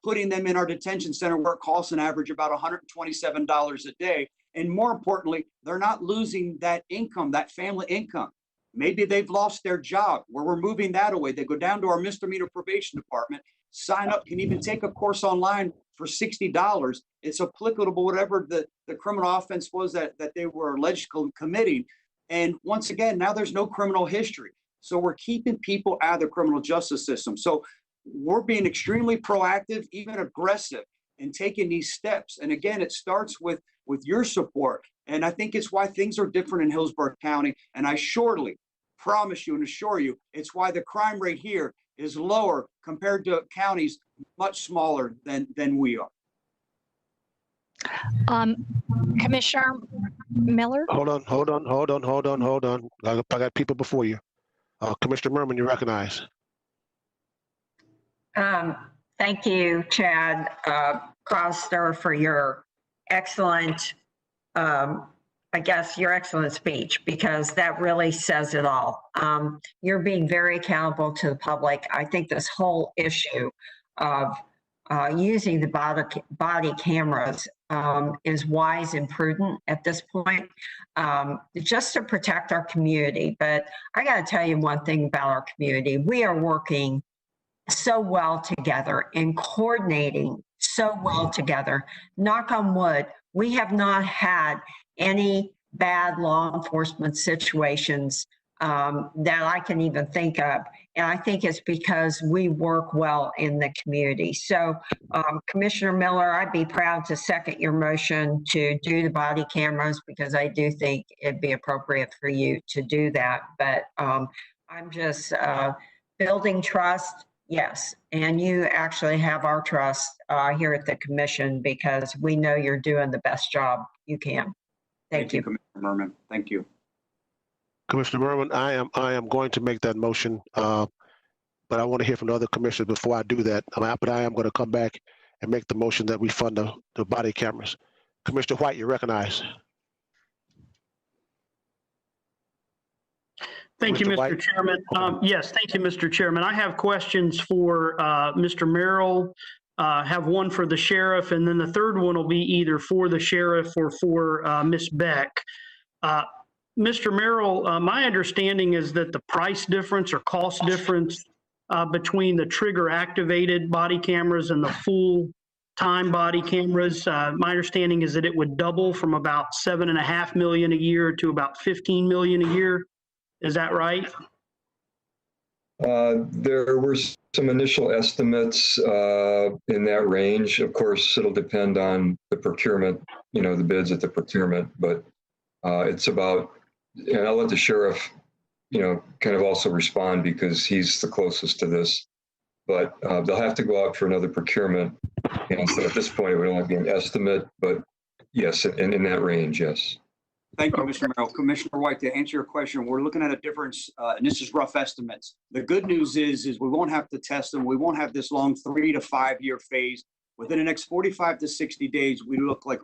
putting them in our detention center where it costs an average about $127 a day. And more importantly, they're not losing that income, that family income. Maybe they've lost their job where we're moving that away. They go down to our misdemeanor probation department, sign up, can even take a course online for $60. It's applicable to whatever the criminal offense was that they were alleged committing. And once again, now there's no criminal history. So we're keeping people out of the criminal justice system. So we're being extremely proactive, even aggressive in taking these steps. And again, it starts with your support. And I think it's why things are different in Hillsborough County. And I surely promise you and assure you, it's why the crime rate here is lower compared to counties much smaller than we are. Commissioner Miller? Hold on. I got people before you. Commissioner Merrill, you recognize. Thank you, Chad Chronister, for your excellent, your excellent speech, because that really says it all. You're being very accountable to the public. I think this whole issue of using the body cameras is wise and prudent at this point, just to protect our community. But I got to tell you one thing about our community. We are working so well together and coordinating so well together. Knock on wood, we have not had any bad law enforcement situations that I can even think of. And I think it's because we work well in the community. So Commissioner Miller, I'd be proud to second your motion to do the body cameras, because I do think it'd be appropriate for you to do that. But I'm just building trust. Yes, and you actually have our trust here at the commission, because we know you're doing the best job you can. Thank you, Commissioner Merman. Thank you. Commissioner Merman, I am going to make that motion, but I want to hear from the other commissioners before I do that. But I am going to come back and make the motion that we fund the body cameras. Commissioner White, you recognize. Thank you, Mr. Chairman. Yes, thank you, Mr. Chairman. I have questions for Mr. Merrill, have one for the sheriff, and then the third one will be either for the sheriff or for Ms. Beck. Mr. Merrill, my understanding is that the price difference or cost difference between the trigger activated body cameras and the full time body cameras, my understanding is that it would double from about $7.5 million a year to about $15 million a year. Is that right? There were some initial estimates in that range. Of course, it'll depend on the procurement, the bids at the procurement, but it's about, and I'll let the sheriff, kind of also respond because he's the closest to this, but they'll have to go out for another procurement. And so at this point, it would only be an estimate, but yes, in that range, yes. Thank you, Mr. Merrill. Commissioner White, to answer your question, we're looking at a difference, and this is rough estimates. The good news is we won't have to test them. We won't have this long 3 to 5 year phase. Within the next 45 to 60 days, we look like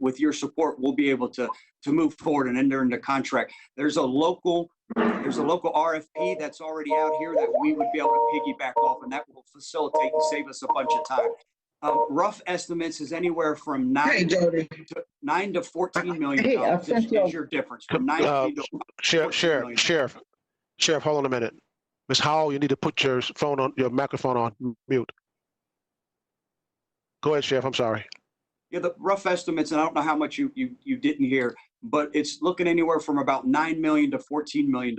with your support, we'll be able to move forward and enter into contract. There's a local RFP that's already out here that we would be able to piggyback off, and that will facilitate and save us a bunch of time. Rough estimates is anywhere from 9 to 14 million is your difference. From 9 to Sheriff, hold on a minute. Ms. Howell, you need to put your microphone on mute. Go ahead, Sheriff. I'm sorry. Yeah, the rough estimates, and I don't know how much you didn't hear, but it's looking anywhere from about $9 million to $14 million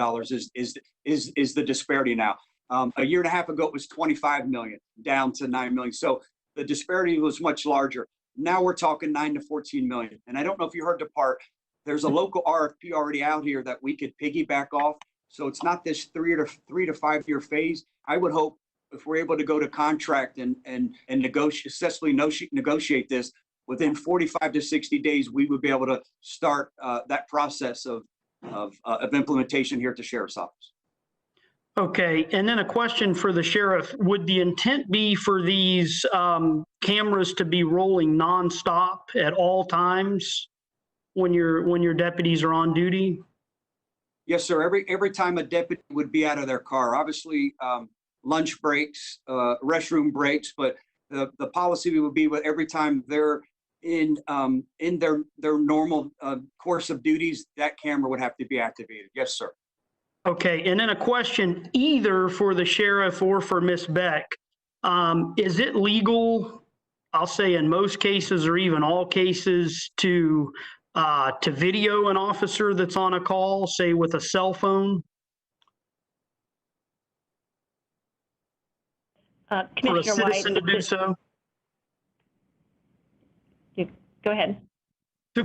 is the disparity now. A year and a half ago, it was 25 million, down to 9 million. So the disparity was much larger. Now we're talking 9 to 14 million. And I don't know if you heard the part, there's a local RFP already out here that we could piggyback off. So it's not this 3 to 5 year phase. I would hope if we're able to go to contract and successfully negotiate this, within 45 to 60 days, we would be able to start that process of implementation here at the Sheriff's Office. Okay, and then a question for the sheriff. Would the intent be for these cameras to be rolling nonstop at all times when your deputies are on duty? Yes, sir. Every time a deputy would be out of their car, obviously lunch breaks, restroom breaks, but the policy would be with every time they're in their normal course of duties, that camera would have to be activated. Yes, sir. Okay, and then a question either for the sheriff or for Ms. Beck. Is it legal, I'll say in most cases or even all cases, to video an officer that's on a call, say with a cell phone? For a citizen to do so? Go ahead.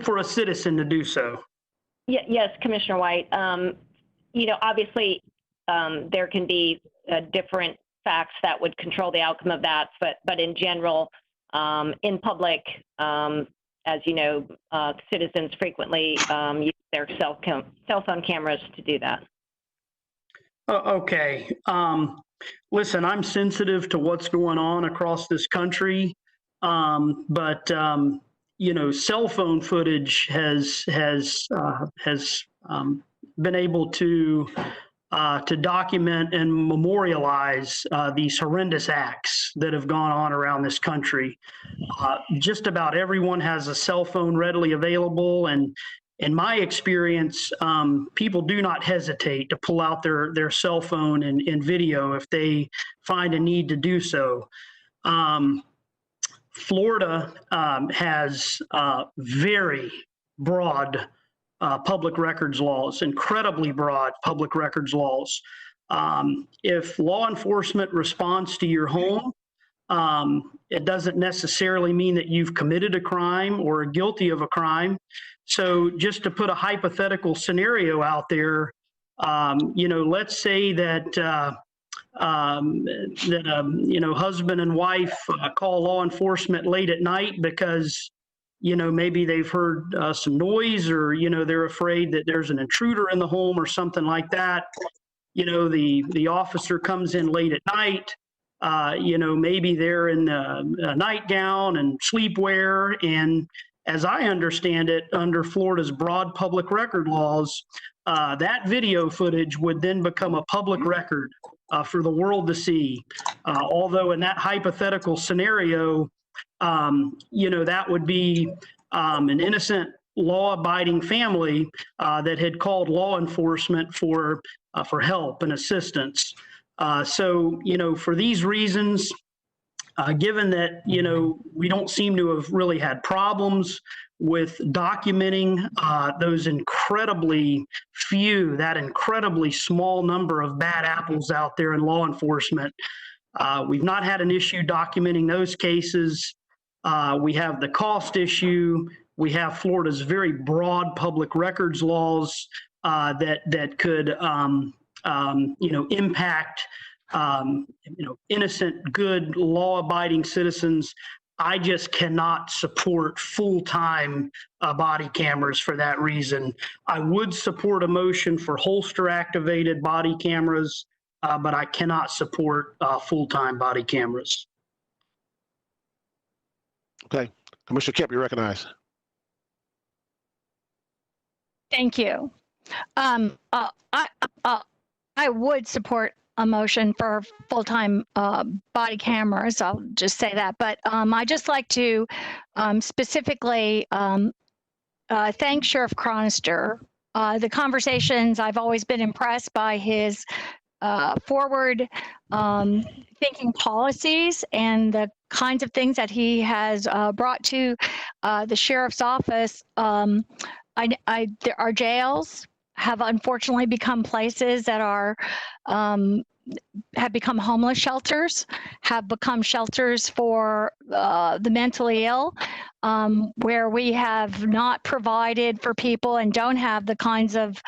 For a citizen to do so. Yes, Commissioner White. Obviously, there can be different facts that would control the outcome of that, but in general, in public, as you know, citizens frequently use their cell phone cameras to do that. Okay. Listen, I'm sensitive to what's going on across this country, but cell phone footage has been able to document and memorialize these horrendous acts that have gone on around this country. Just about everyone has a cell phone readily available, and in my experience, people do not hesitate to pull out their cell phone and video if they find a need to do so. Florida has very broad public records laws, incredibly broad public records laws. If law enforcement responds to your home, it doesn't necessarily mean that you've committed a crime or are guilty of a crime. So just to put a hypothetical scenario out there, let's say that husband and wife call law enforcement late at night because maybe they've heard some noise, or they're afraid that there's an intruder in the home or something like that. The officer comes in late at night. Maybe they're in a nightgown and sleepwear, and as I understand it, under Florida's broad public record laws, that video footage would then become a public record for the world to see. Although in that hypothetical scenario, that would be an innocent law-abiding family that had called law enforcement for help and assistance. So, for these reasons, given that, we don't seem to have really had problems with documenting those incredibly that incredibly small number of bad apples out there in law enforcement, we've not had an issue documenting those cases. We have the cost issue. We have Florida's very broad public records laws that could, impact, innocent, good, law-abiding citizens. I just cannot support full-time body cameras for that reason. I would support a motion for holster-activated body cameras, but I cannot support full-time body cameras. Okay, Commissioner Kemp, you recognize. Thank you. I would support a motion for full-time body cameras. I'll just say that. But I'd just like to specifically thank Sheriff Chronister. The conversations, I've always been impressed by his forward thinking policies and the kinds of things that he has brought to the sheriff's office. Our jails have unfortunately become places that are have become homeless shelters, have become shelters for the mentally ill, where we have not provided for people and don't have the kinds of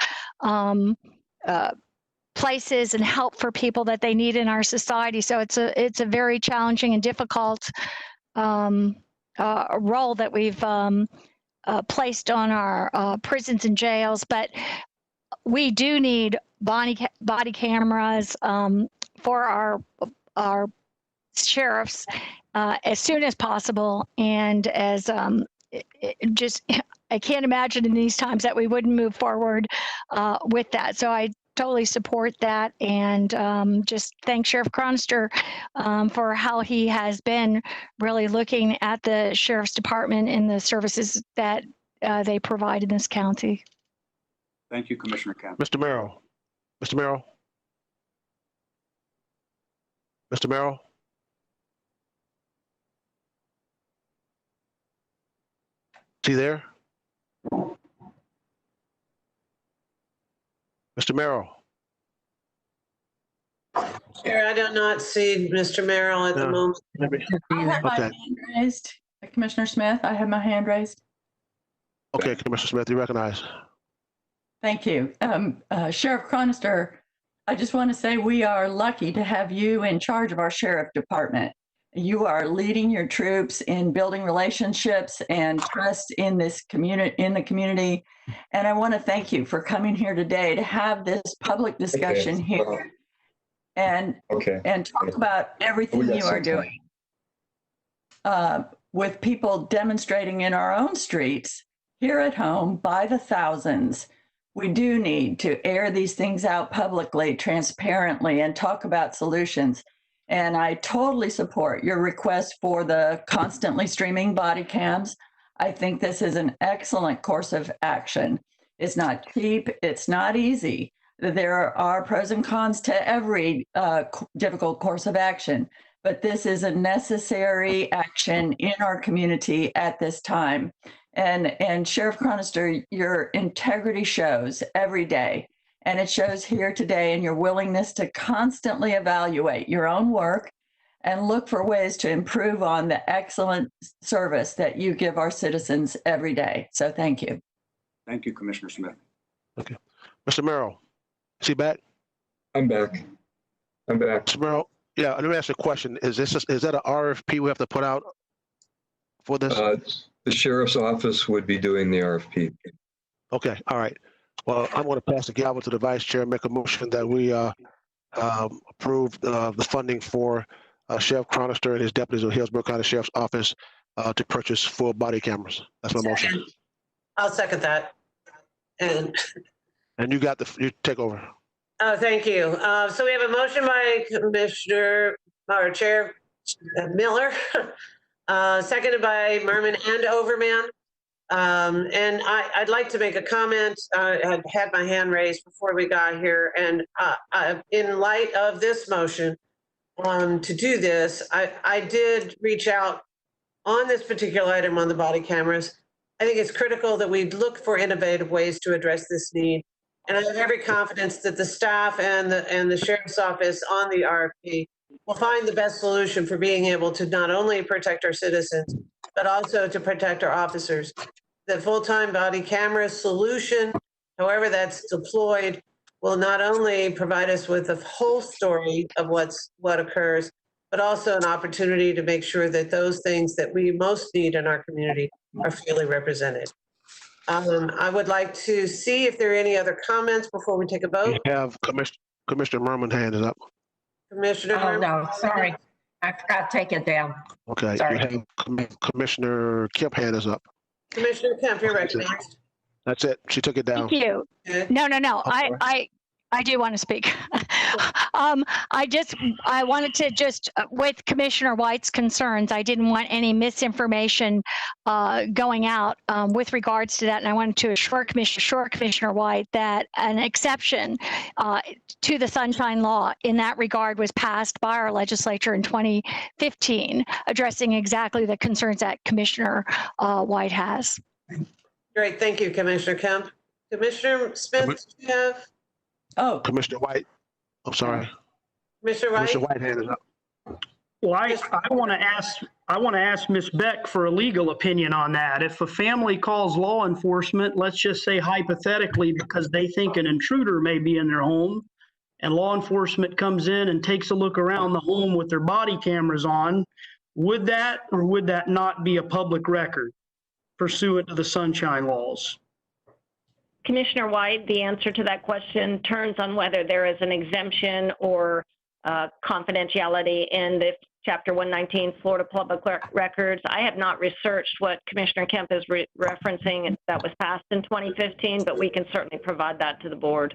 places and help for people that they need in our society. So it's a very challenging and difficult role that we've placed on our prisons and jails, but we do need body cameras for our sheriffs as soon as possible, and as I can't imagine in these times that we wouldn't move forward with that. So I totally support that, and just thank Sheriff Chronister for how he has been really looking at the Sheriff's Department and the services that they provide in this county. Thank you, Commissioner Kemp. Mr. Merrill. Mr. Merrill. Mr. Merrill. Is he there? Mr. Merrill. Chair, I do not see Mr. Merrill at the moment. I have my hand raised. Commissioner Smith, I have my hand raised. Okay, Commissioner Smith, you recognize. Thank you. Sheriff Chronister, I just want to say we are lucky to have you in charge of our sheriff department. You are leading your troops in building relationships and trust in this community, and I want to thank you for coming here today to have this public discussion here and talk about everything you are doing with people demonstrating in our own streets here at home by the thousands. We do need to air these things out publicly, transparently, and talk about solutions. And I totally support your request for the constantly streaming body cams. I think this is an excellent course of action. It's not cheap, it's not easy. There are pros and cons to every difficult course of action, but this is a necessary action in our community at this time. And Sheriff Chronister, your integrity shows every day, and it shows here today in your willingness to constantly evaluate your own work and look for ways to improve on the excellent service that you give our citizens every day. So thank you. Thank you, Commissioner Smith. Okay. Mr. Merrill, is he back? I'm back. Mr. Merrill, yeah, let me ask you a question. Is that an RFP we have to put out for this? The sheriff's office would be doing the RFP. Okay, all right. Well, I'm going to pass the gavel to the vice chair and make a motion that we approve the funding for Sheriff Chronister and his deputies of Hillsborough County Sheriff's Office to purchase full body cameras. That's my motion. I'll second that. And And you take over. Oh, thank you. So we have a motion by Chair Miller, seconded by Merman and Overman. And I'd like to make a comment. I had my hand raised before we got here, and in light of this motion to do this, I did reach out on this particular item on the body cameras. I think it's critical that we look for innovative ways to address this need. And I have every confidence that the staff and the sheriff's office on the RFP will find the best solution for being able to not only protect our citizens, but also to protect our officers. The full-time body camera solution, however that's deployed, will not only provide us with a whole story of what occurs, but also an opportunity to make sure that those things that we most need in our community are fairly represented. I would like to see if there are any other comments before we take a vote. We have Commissioner Merman hand is up. Commissioner Oh, Merman? no, sorry. I forgot to take it down. Okay, Sorry. you have Commissioner Kemp hand is up. Commissioner Kemp, you're recognized. That's it. She took it down. Thank you. No. I do want to speak. I wanted to just, with Commissioner White's concerns, I didn't want any misinformation going out with regards to that. And I wanted to assure Commissioner White that an exception to the Sunshine Law in that regard was passed by our legislature in 2015, addressing exactly the concerns that Commissioner White has. Great, thank you, Commissioner Kemp. Commissioner Smith, do you have? Oh, Commissioner White. I'm sorry. Commissioner White. Commissioner White hand is up. Well, I want to ask Ms. Beck for a legal opinion on that. If a family calls law enforcement, let's just say hypothetically, because they think an intruder may be in their home, and law enforcement comes in and takes a look around the home with their body cameras on, would that or would that not be a public record pursuant to the Sunshine Laws? Commissioner White, the answer to that question turns on whether there is an exemption or confidentiality in the Chapter 119 Florida Public Records. I have not researched what Commissioner Kemp is referencing that was passed in 2015, but we can certainly provide that to the board.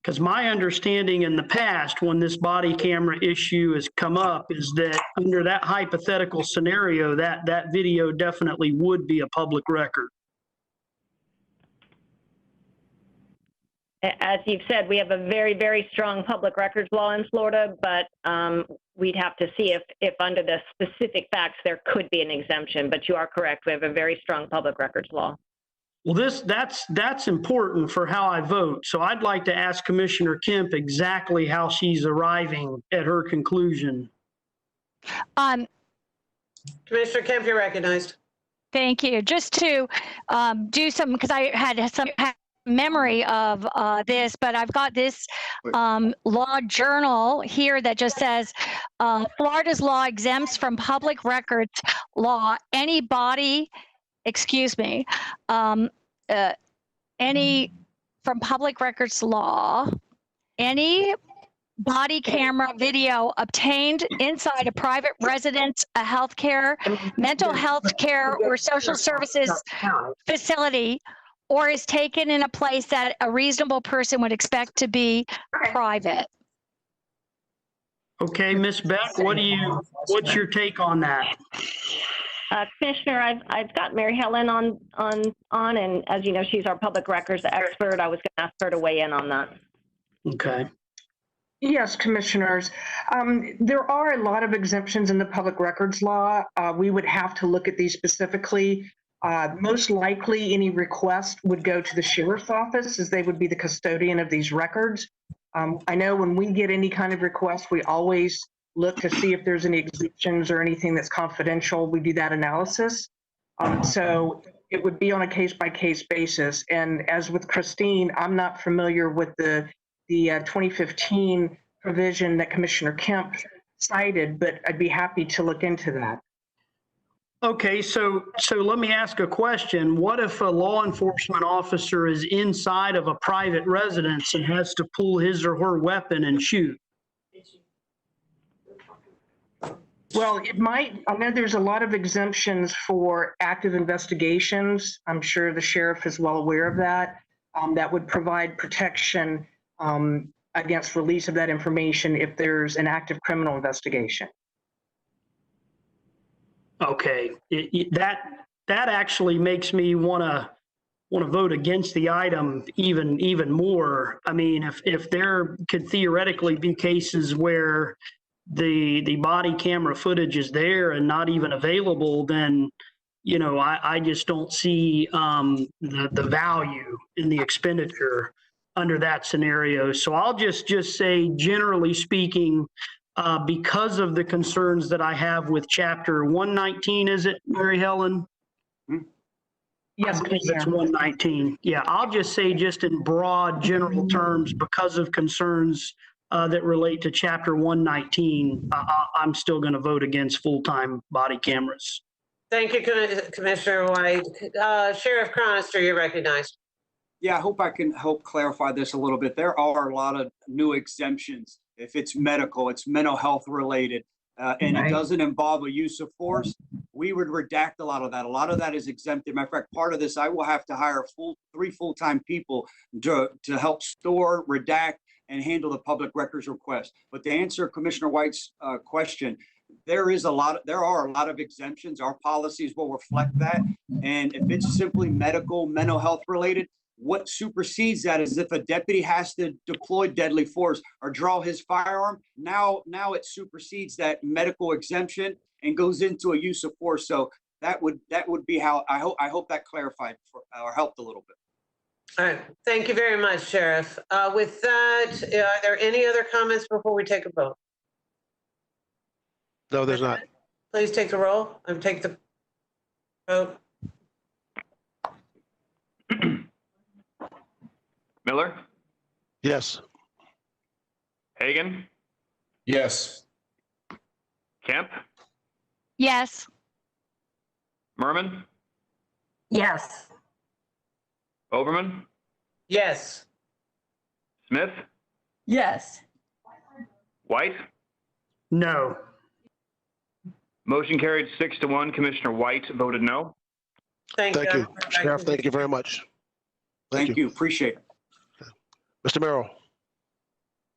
Because my understanding in the past, when this body camera issue has come up, is that under that hypothetical scenario, that video definitely would be a public record. As you've said, we have a very, very strong public records law in Florida, but we'd have to see if under the specific facts there could be an exemption. But you are correct. We have a very strong public records law. Well, that's important for how I vote. So I'd like to ask Commissioner Kemp exactly how she's arriving at her conclusion. Commissioner Kemp, you're recognized. Thank you. Just to do some, because I had some memory of this, but I've got this law journal here that just says Florida's law exempts from public records law any body, from public records law, any body camera video obtained inside a private residence, a healthcare, mental health care, or social services facility, or is taken in a place that a reasonable person would expect to be private. Okay, Ms. Beck, what's your take on that? Commissioner, I've got Mary Helen on, and as you know, she's our public records expert. I was going to ask her to weigh in on that. Okay. Yes, commissioners. There are a lot of exemptions in the public records law. We would have to look at these specifically. Most likely any request would go to the sheriff's office, as they would be the custodian of these records. I know when we get any kind of request, we always look to see if there's any exemptions or anything that's confidential. We do that analysis. So it would be on a case-by-case basis. And as with Christine, I'm not familiar with the 2015 provision that Commissioner Kemp cited, but I'd be happy to look into that. Okay, so let me ask a question. What if a law enforcement officer is inside of a private residence and has to pull his or her weapon and shoot? Well, it might. I know there's a lot of exemptions for active investigations. I'm sure the sheriff is well aware of that. that would provide protection against release of that information if there's an active criminal investigation. Okay, that actually makes me want to vote against the item even more. I mean, if there could theoretically be cases where the body camera footage is there and not even available, then I just don't see the value in the expenditure under that scenario. So I'll just say, generally speaking, because of the concerns that I have with Chapter 119, is it, Mary Helen? Yes, I believe it's 119. Yeah, I'll just say, just in broad general terms, because of concerns that relate to Chapter 119, I'm still going to vote against full-time body cameras. Thank you, Commissioner White. Sheriff Chronister, you're recognized. Yeah, I hope I can help clarify this a little bit. There are a lot of new exemptions. If it's medical, it's mental health related, and it doesn't involve a use of force, we would redact a lot of that. A lot of that is exempted. Matter of fact, part of this, I will have to hire three full-time people to help store, redact, and handle the public records request. But to answer Commissioner White's question, there are a lot of exemptions. Our policies will reflect that. And if it's simply medical, mental health related, what supersedes that is if a deputy has to deploy deadly force or draw his firearm, now it supersedes that medical exemption and goes into a use of force. So that would be how I hope that clarified or helped a little bit. All right, thank you very much, Sheriff. With that, are there any other comments before we take a vote? No, there's not. Please take the roll and take the vote. Miller? Yes. Hagan? Yes. Kemp? Yes. Merman? Yes. Overman? Yes. Smith? Yes. White? No. Motion carried 6-1. Commissioner White voted no. Thank you. Sheriff, thank you very much. Thank you. Appreciate it. Mr. Merrill.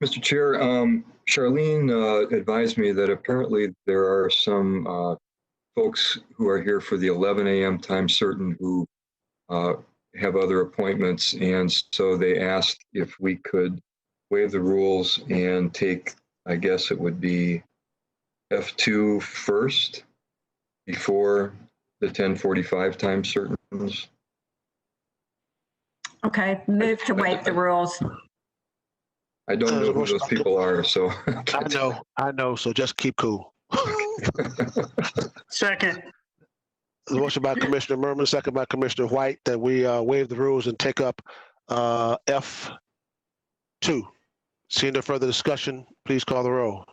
Mr. Chair, Charlene advised me that apparently there are some folks who are here for the 11 a.m. time certain who have other appointments. And so they asked if we could waive the rules and take, I guess it would be F2 first before the 10:45 time certains. Okay, move to waive the rules. I don't know who those people are, so. I know, so just keep cool. Second. The motion by Commissioner Merman, second by Commissioner White, that we waive the rules and take up F2. Seeing no further discussion, please call the roll.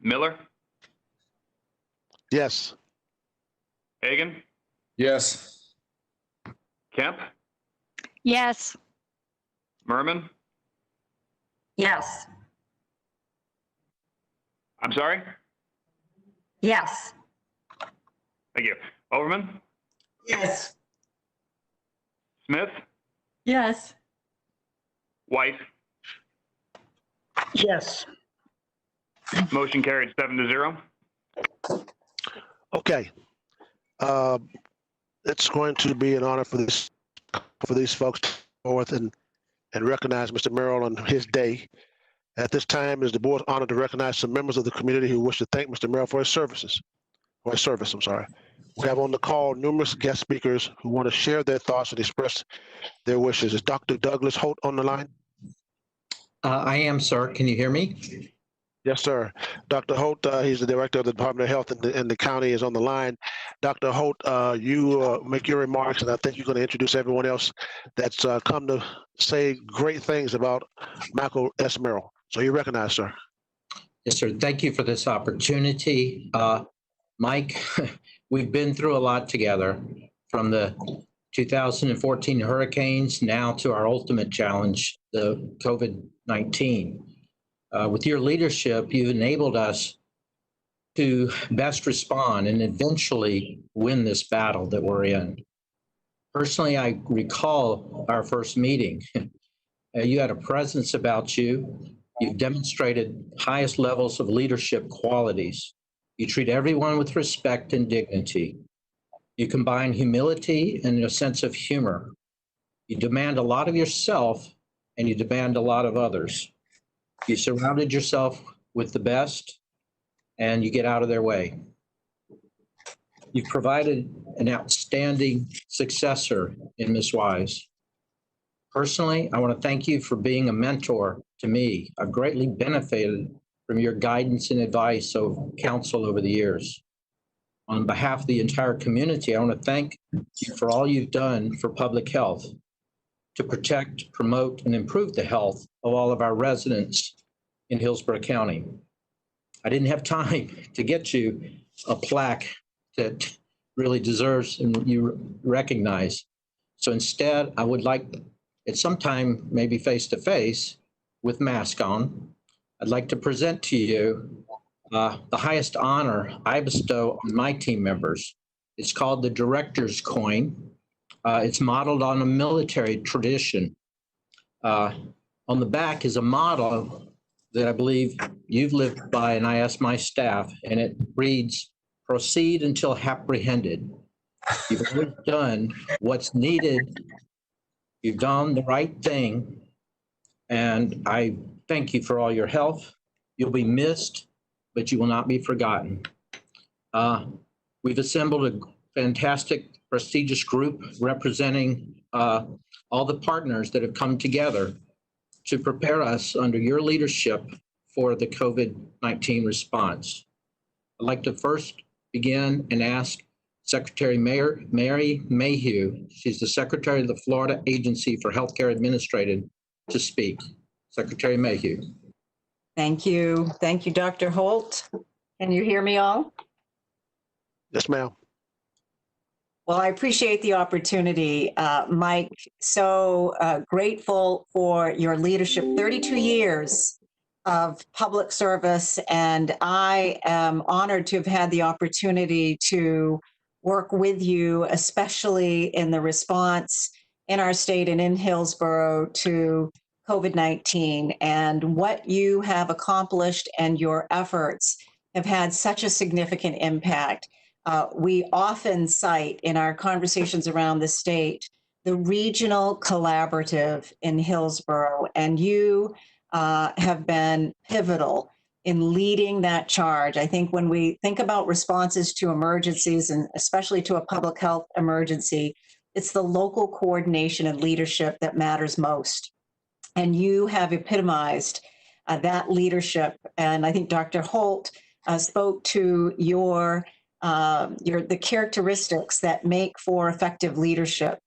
Miller? Yes. Hagan? Yes. Kemp? Yes. Merman? Yes. I'm sorry? Yes. Thank you. Overman? Yes. Smith? Yes. White? Yes. Motion carried 7-0. Okay. It's going to be an honor for these folks to come forth and recognize Mr. Merrill on his day. At this time, it is the board's honor to recognize some members of the community who wish to thank Mr. Merrill for his service. We have on the call numerous guest speakers who want to share their thoughts and express their wishes. Is Dr. Douglas Holt on the line? I am, sir. Can you hear me? Yes, sir. Dr. Holt, he's the director of the Department of Health in the county, is on the line. Dr. Holt, you make your remarks, and I think you're going to introduce everyone else that's come to say great things about Michael S. Merrill. So you recognize, sir. Yes, sir. Thank you for this opportunity. Mike, we've been through a lot together, from the 2014 hurricanes now to our ultimate challenge, the COVID-19. With your leadership, you've enabled us to best respond and eventually win this battle that we're in. Personally, I recall our first meeting. You had a presence about you. You've demonstrated highest levels of leadership qualities. You treat everyone with respect and dignity. You combine humility and a sense of humor. You demand a lot of yourself and you demand a lot of others. You surrounded yourself with the best and you get out of their way. You've provided an outstanding successor in Ms. Wise. Personally, I want to thank you for being a mentor to me. I've greatly benefited from your guidance and advice of counsel over the years. On behalf of the entire community, I want to thank you for all you've done for public health to protect, promote, and improve the health of all of our residents in Hillsborough County. I didn't have time to get you a plaque that really deserves and you recognize. So instead, I would like, at some time, maybe face-to-face with mask on, I'd like to present to you the highest honor I bestow on my team members. It's called the Director's Coin. It's modeled on a military tradition. On the back is a motto that I believe you've lived by, and I asked my staff, and it reads, "Proceed until apprehended." You've always done what's needed. You've done the right thing, and I thank you for all your help. You'll be missed, but you will not be forgotten. We've assembled a fantastic, prestigious group representing all the partners that have come together to prepare us under your leadership for the COVID-19 response. I'd like to first begin and ask Secretary Mary Mayhew, she's the Secretary of the Florida Agency for Healthcare Administration, to speak. Secretary Mayhew. Thank you. Thank you, Dr. Holt. Can you hear me all? Yes, ma'am. Well, I appreciate the opportunity, Mike. So grateful for your leadership, 32 years of public service, and I am honored to have had the opportunity to work with you, especially in the response in our state and in Hillsborough to COVID-19, and what you have accomplished and your efforts have had such a significant impact. We often cite in our conversations around the state the regional collaborative in Hillsborough, and you have been pivotal in leading that charge. I think when we think about responses to emergencies, and especially to a public health emergency, it's the local coordination and leadership that matters most. And you have epitomized that leadership. And I think Dr. Holt spoke to the characteristics that make for effective leadership.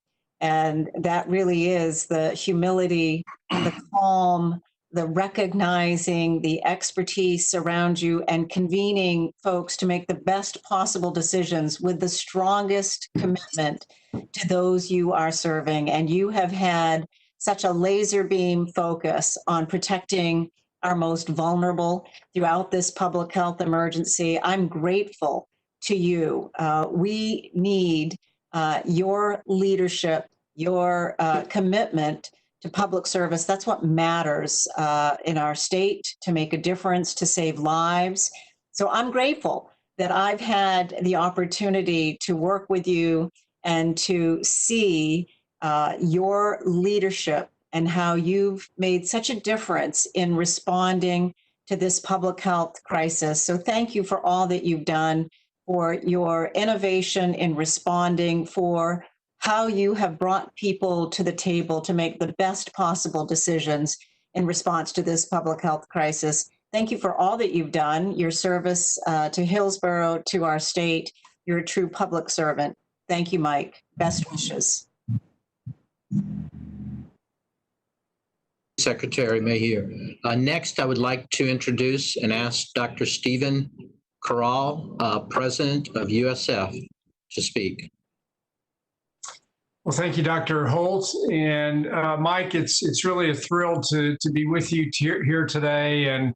And that really is the humility, the calm, the recognizing the expertise around you, and convening folks to make the best possible decisions with the strongest commitment to those you are serving. And you have had such a laser beam focus on protecting our most vulnerable throughout this public health emergency. I'm grateful to you. We need your leadership, your commitment to public service. That's what matters in our state, to make a difference, to save lives. So I'm grateful that I've had the opportunity to work with you and to see your leadership and how you've made such a difference in responding to this public health crisis. So thank you for all that you've done, for your innovation in responding, for how you have brought people to the table to make the best possible decisions in response to this public health crisis. Thank you for all that you've done, your service to Hillsborough, to our state. You're a true public servant. Thank you, Mike. Best wishes. Secretary Mayhew. Next, I would like to introduce and ask Dr. Stephen Corral, President of USF, to speak. Well, thank you, Dr. Holt. And Mike, it's really a thrill to be with you here today. And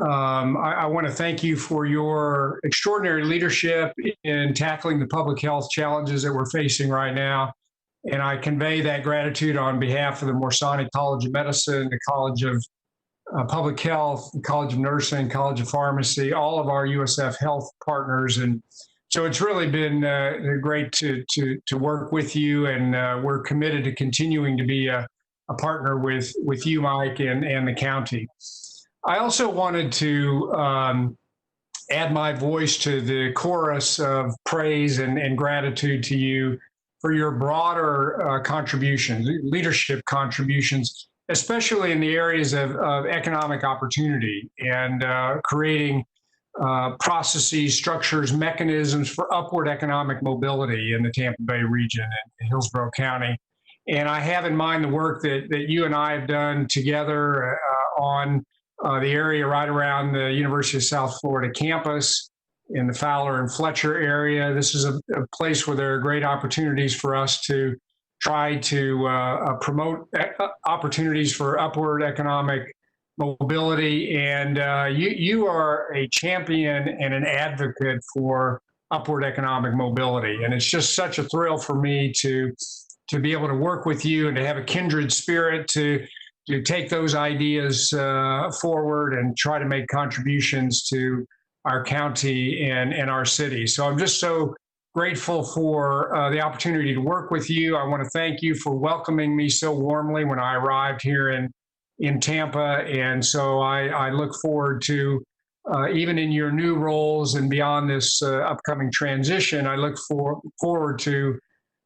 I want to thank you for your extraordinary leadership in tackling the public health challenges that we're facing right now. And I convey that gratitude on behalf of the Morsani College of Medicine, the College of Public Health, the College of Nursing, College of Pharmacy, all of our USF Health partners. And so it's really been great to work with you, and we're committed to continuing to be a partner with you, Mike, and the county. I also wanted to add my voice to the chorus of praise and gratitude to you for your broader contributions, leadership contributions, especially in the areas of economic opportunity and creating processes, structures, mechanisms for upward economic mobility in the Tampa Bay region and Hillsborough County. And I have in mind the work that you and I have done together on the area right around the University of South Florida campus in the Fowler and Fletcher area. This is a place where there are great opportunities for us to try to promote opportunities for upward economic mobility. And you are a champion and an advocate for upward economic mobility. And it's just such a thrill for me to be able to work with you and to have a kindred spirit to take those ideas forward and try to make contributions to our county and our city. So I'm just so grateful for the opportunity to work with you. I want to thank you for welcoming me so warmly when I arrived here in Tampa. And so I look forward to, even in your new roles and beyond this upcoming transition, I look forward to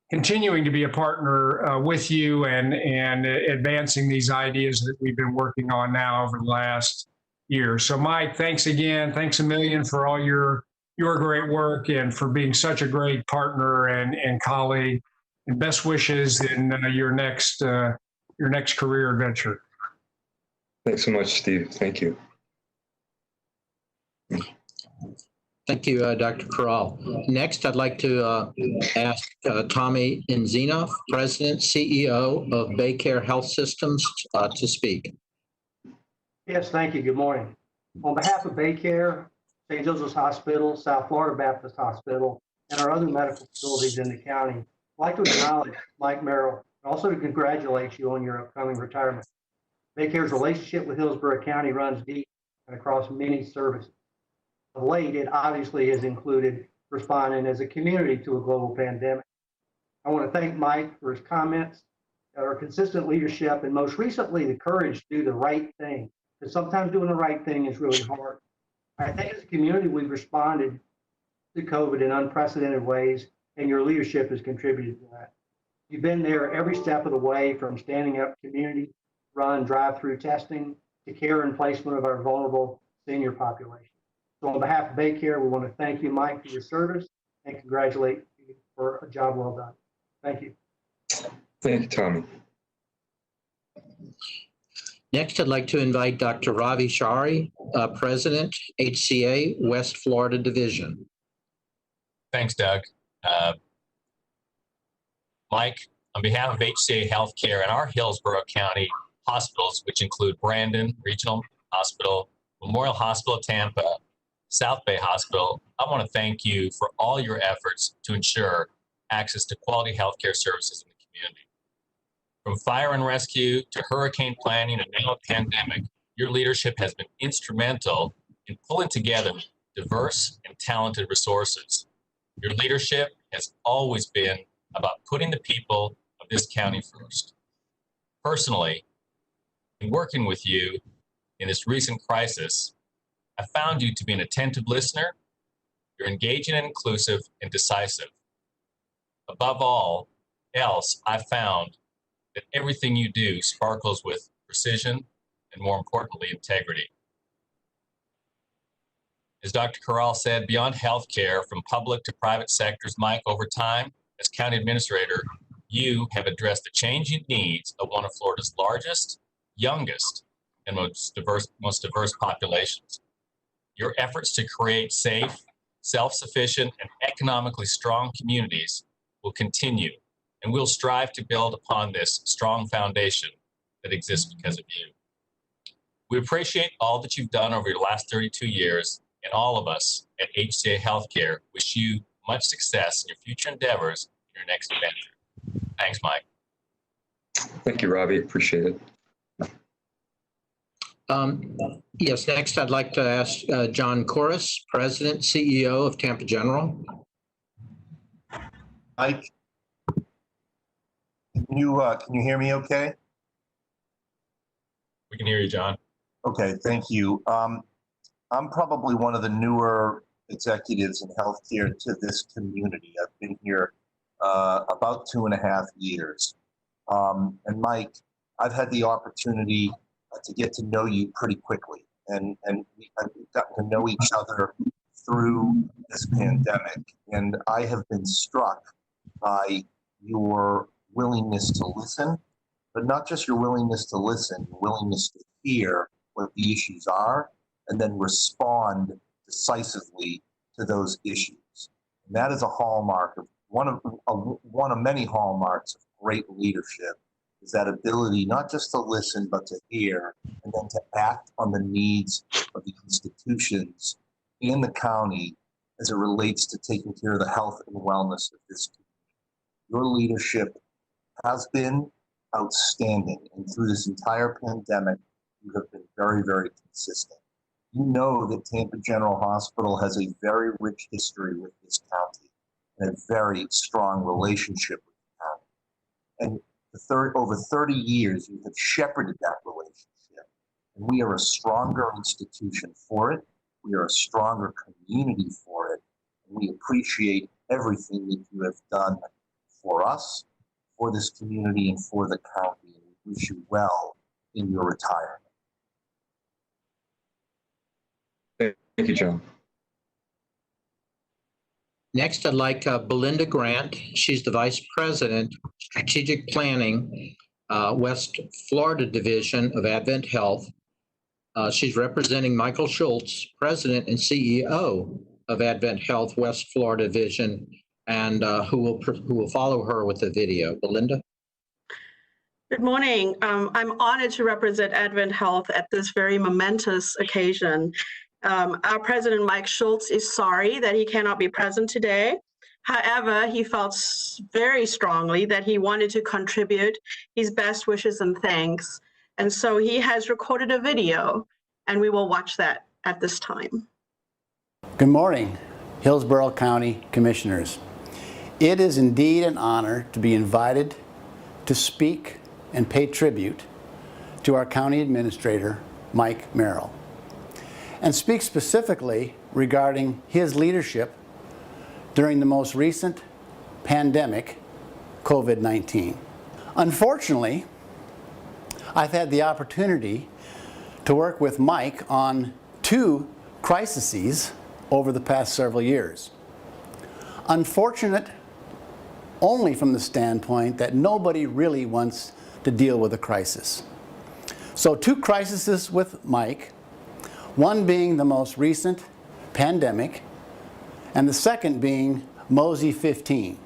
continuing to be a partner with you and advancing these ideas that we've been working on now over the last year. So Mike, thanks again. Thanks a million for all your great work and for being such a great partner and colleague, and best wishes in your next career adventure. Thanks so much, Steve. Thank you. Thank you, Dr. Corral. Next, I'd like to ask Tommy Enzinoff, President, CEO of BayCare Health Systems, to speak. Yes, thank you. Good morning. On behalf of BayCare, St. Joseph's Hospital, South Florida Baptist Hospital, and our other medical facilities in the county, I'd like to acknowledge Mike Merrill and also to congratulate you on your upcoming retirement. BayCare's relationship with Hillsborough County runs deep and across many services. Of late, it obviously has included responding as a community to a global pandemic. I want to thank Mike for his comments, our consistent leadership, and most recently, the courage to do the right thing, because sometimes doing the right thing is really hard. I think as a community, we've responded to COVID in unprecedented ways, and your leadership has contributed to that. You've been there every step of the way, from standing up community-run drive-through testing to care and placement of our vulnerable senior population. So on behalf of BayCare, we want to thank you, Mike, for your service and congratulate you for a job well done. Thank you. Thank you, Tommy. Next, I'd like to invite Dr. Ravi Shari, President, HCA West Florida Division. Thanks, Doug. Mike, on behalf of HCA Healthcare and our Hillsborough County hospitals, which include Brandon Regional Hospital, Memorial Hospital Tampa, South Bay Hospital, I want to thank you for all your efforts to ensure access to quality healthcare services in the community. From fire and rescue to hurricane planning and now a pandemic, your leadership has been instrumental in pulling together diverse and talented resources. Your leadership has always been about putting the people of this county first. Personally, in working with you in this recent crisis, I found you to be an attentive listener. You're engaging and inclusive and decisive. Above all else, I found that everything you do sparkles with precision and, more importantly, integrity. As Dr. Corral said, beyond healthcare, from public to private sectors, Mike, over time, as county administrator, you have addressed the changing needs of one of Florida's largest, youngest, and most diverse populations. Your efforts to create safe, self-sufficient, and economically strong communities will continue, and we'll strive to build upon this strong foundation that exists because of you. We appreciate all that you've done over your last 32 years, and all of us at HCA Healthcare wish you much success in your future endeavors and your next adventure. Thanks, Mike. Thank you, Robbie. Appreciate it. Yes, next I'd like to ask John Corus, President, CEO of Tampa General. Mike, can you hear me okay? We can hear you, John. Okay, thank you. I'm probably one of the newer executives in healthcare to this community. I've been here about 2.5 years. And Mike, I've had the opportunity to get to know you pretty quickly, and we've gotten to know each other through this pandemic. And I have been struck by your willingness to listen, but not just your willingness to listen, your willingness to hear what the issues are and then respond decisively to those issues. And that is a hallmark of one of many hallmarks of great leadership, is that ability not just to listen, but to hear and then to act on the needs of the institutions in the county as it relates to taking care of the health and wellness of this community. Your leadership has been outstanding, and through this entire pandemic, you have been very, very consistent. You know that Tampa General Hospital has a very rich history with this county and a very strong relationship with the county. And over 30 years, you have shepherded that relationship. And we are a stronger institution for it. We are a stronger community for it. And we appreciate everything that you have done for us, for this community, and for the county. And we wish you well in your retirement. Thank you, John. Next, I'd like Belinda Grant. She's the Vice President, Strategic Planning, West Florida Division of Advent Health. She's representing Michael Schultz, President and CEO of Advent Health West Florida Division, and who will follow her with the video. Belinda? Good morning. I'm honored to represent Advent Health at this very momentous occasion. Our president, Mike Schultz, is sorry that he cannot be present today. However, he felt very strongly that he wanted to contribute his best wishes and thanks. And so he has recorded a video, and we will watch that at this time. Good morning, Hillsborough County Commissioners. It is indeed an honor to be invited to speak and pay tribute to our County Administrator, Mike Merrill, and speak specifically regarding his leadership during the most recent pandemic, COVID-19. Unfortunately, I've had the opportunity to work with Mike on 2 crises over the past several years. Unfortunate only from the standpoint that nobody really wants to deal with a crisis. So 2 crises with Mike, one being the most recent pandemic, and the second being Mosey 15.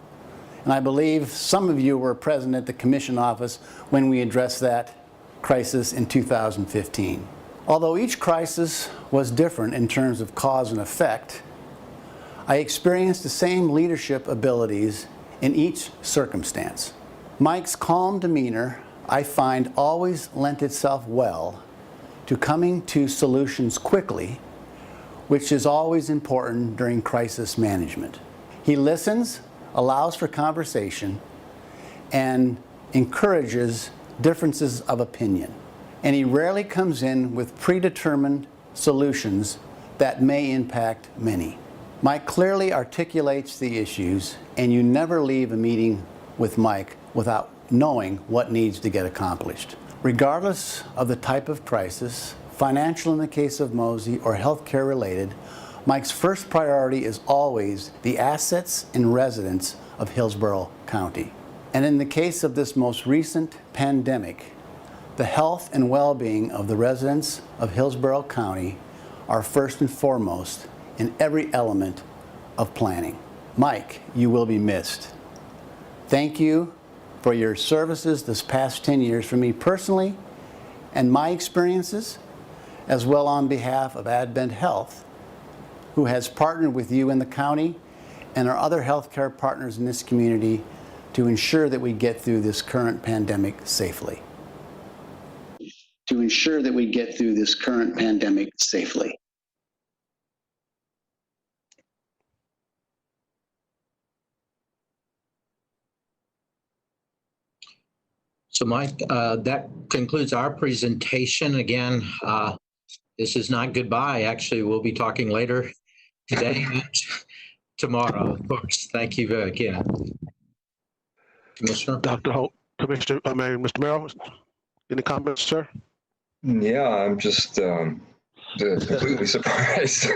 And I believe some of you were present at the commission office when we addressed that crisis in 2015. Although each crisis was different in terms of cause and effect, I experienced the same leadership abilities in each circumstance. Mike's calm demeanor, I find, always lent itself well to coming to solutions quickly, which is always important during crisis management. He listens, allows for conversation, and encourages differences of opinion. And he rarely comes in with predetermined solutions that may impact many. Mike clearly articulates the issues, and you never leave a meeting with Mike without knowing what needs to get accomplished. Regardless of the type of crisis, financial in the case of Mosey or healthcare related, Mike's first priority is always the assets and residents of Hillsborough County. And in the case of this most recent pandemic, the health and well-being of the residents of Hillsborough County are first and foremost in every element of planning. Mike, you will be missed. Thank you for your services this past 10 years for me personally and my experiences, as well on behalf of Advent Health, who has partnered with you in the county and our other healthcare partners in this community to ensure that we get through this current pandemic safely. To ensure that we get through this current pandemic safely. So Mike, that concludes our presentation. Again, this is not goodbye. Actually, we'll be talking later today and tomorrow, of course. Thank you again. Commissioner? Dr. Holt, Commissioner, Mr. Merrill, any comments, sir? Yeah, I'm just completely surprised.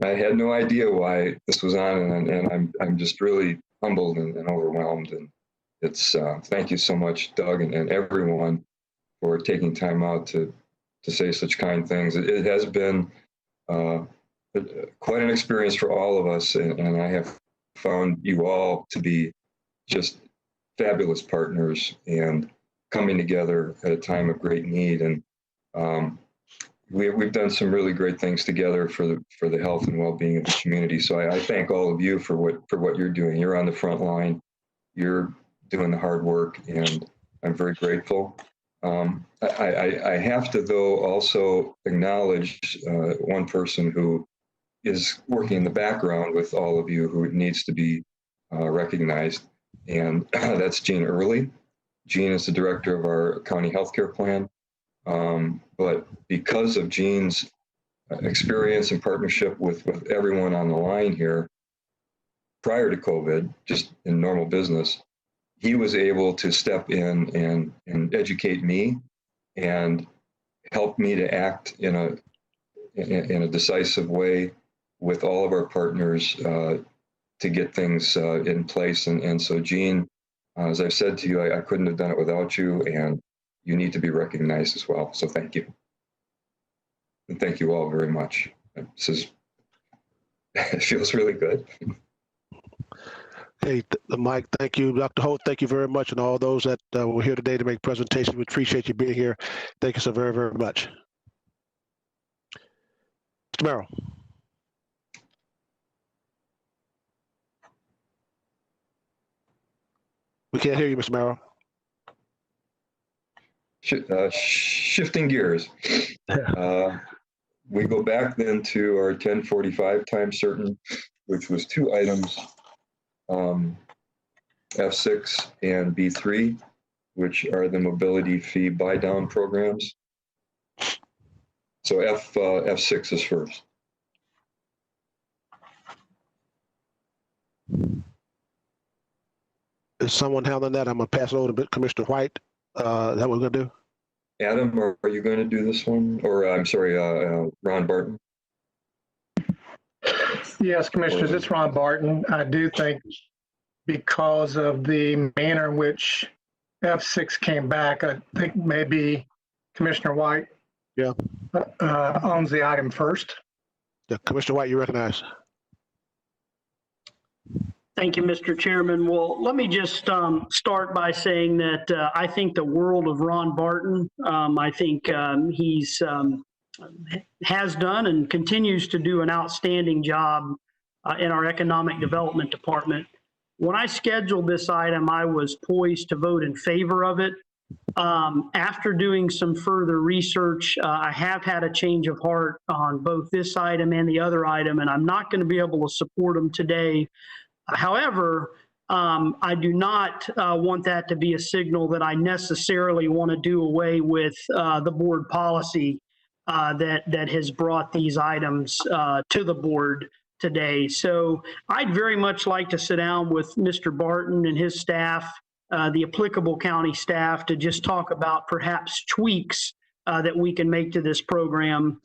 I had no idea why this was on, and I'm just really humbled and overwhelmed. And it's thank you so much, Doug, and everyone for taking time out to say such kind things. It has been quite an experience for all of us, and I have found you all to be just fabulous partners and coming together at a time of great need. And we've done some really great things together for the health and well-being of the community. So I thank all of you for what you're doing. You're on the front line. You're doing the hard work, and I'm very grateful. I have to, though, also acknowledge one person who is working in the background with all of you who needs to be recognized, and that's Jean Early. Jean is the director of our county healthcare plan, but because of Jean's experience and partnership with everyone on the line here prior to COVID, just in normal business, he was able to step in and educate me and help me to act in a decisive way with all of our partners to get things in place. And so, Jean, as I've said to you, I couldn't have done it without you, and you need to be recognized as well. So thank you. And thank you all very much. It feels really good. Hey, Mike, thank you. Dr. Holt, thank you very much. And all those that were here today to make presentations, we appreciate you being here. Thank you so very, very much. Mr. Merrill. We can't hear you, Mr. Merrill. Shifting gears. We go back then to our 10:45 time certain, which was two items, F6 and B3, which are the mobility fee buy down programs. So F6 is first. Is someone handling that? I'm going to pass it over to Commissioner White. Is that what we're going to do? Adam, are you going to do this one? Or I'm sorry, Ron Barton? Yes, Commissioners, it's Ron Barton. I do think because of the manner in which F6 came back, I think maybe Commissioner White owns the item first. Yeah, Commissioner White, you recognize. Thank you, Mr. Chairman. Well, let me just start by saying that I think the world of Ron Barton. I think he's has done and continues to do an outstanding job in our economic development department. When I scheduled this item, I was poised to vote in favor of it. After doing some further research, I have had a change of heart on both this item and the other item, and I'm not going to be able to support them today. However, I do not want that to be a signal that I necessarily want to do away with the board policy that has brought these items to the board today. So I'd very much like to sit down with Mr. Barton and his staff, the applicable county staff, to just talk about perhaps tweaks that we can make to this program.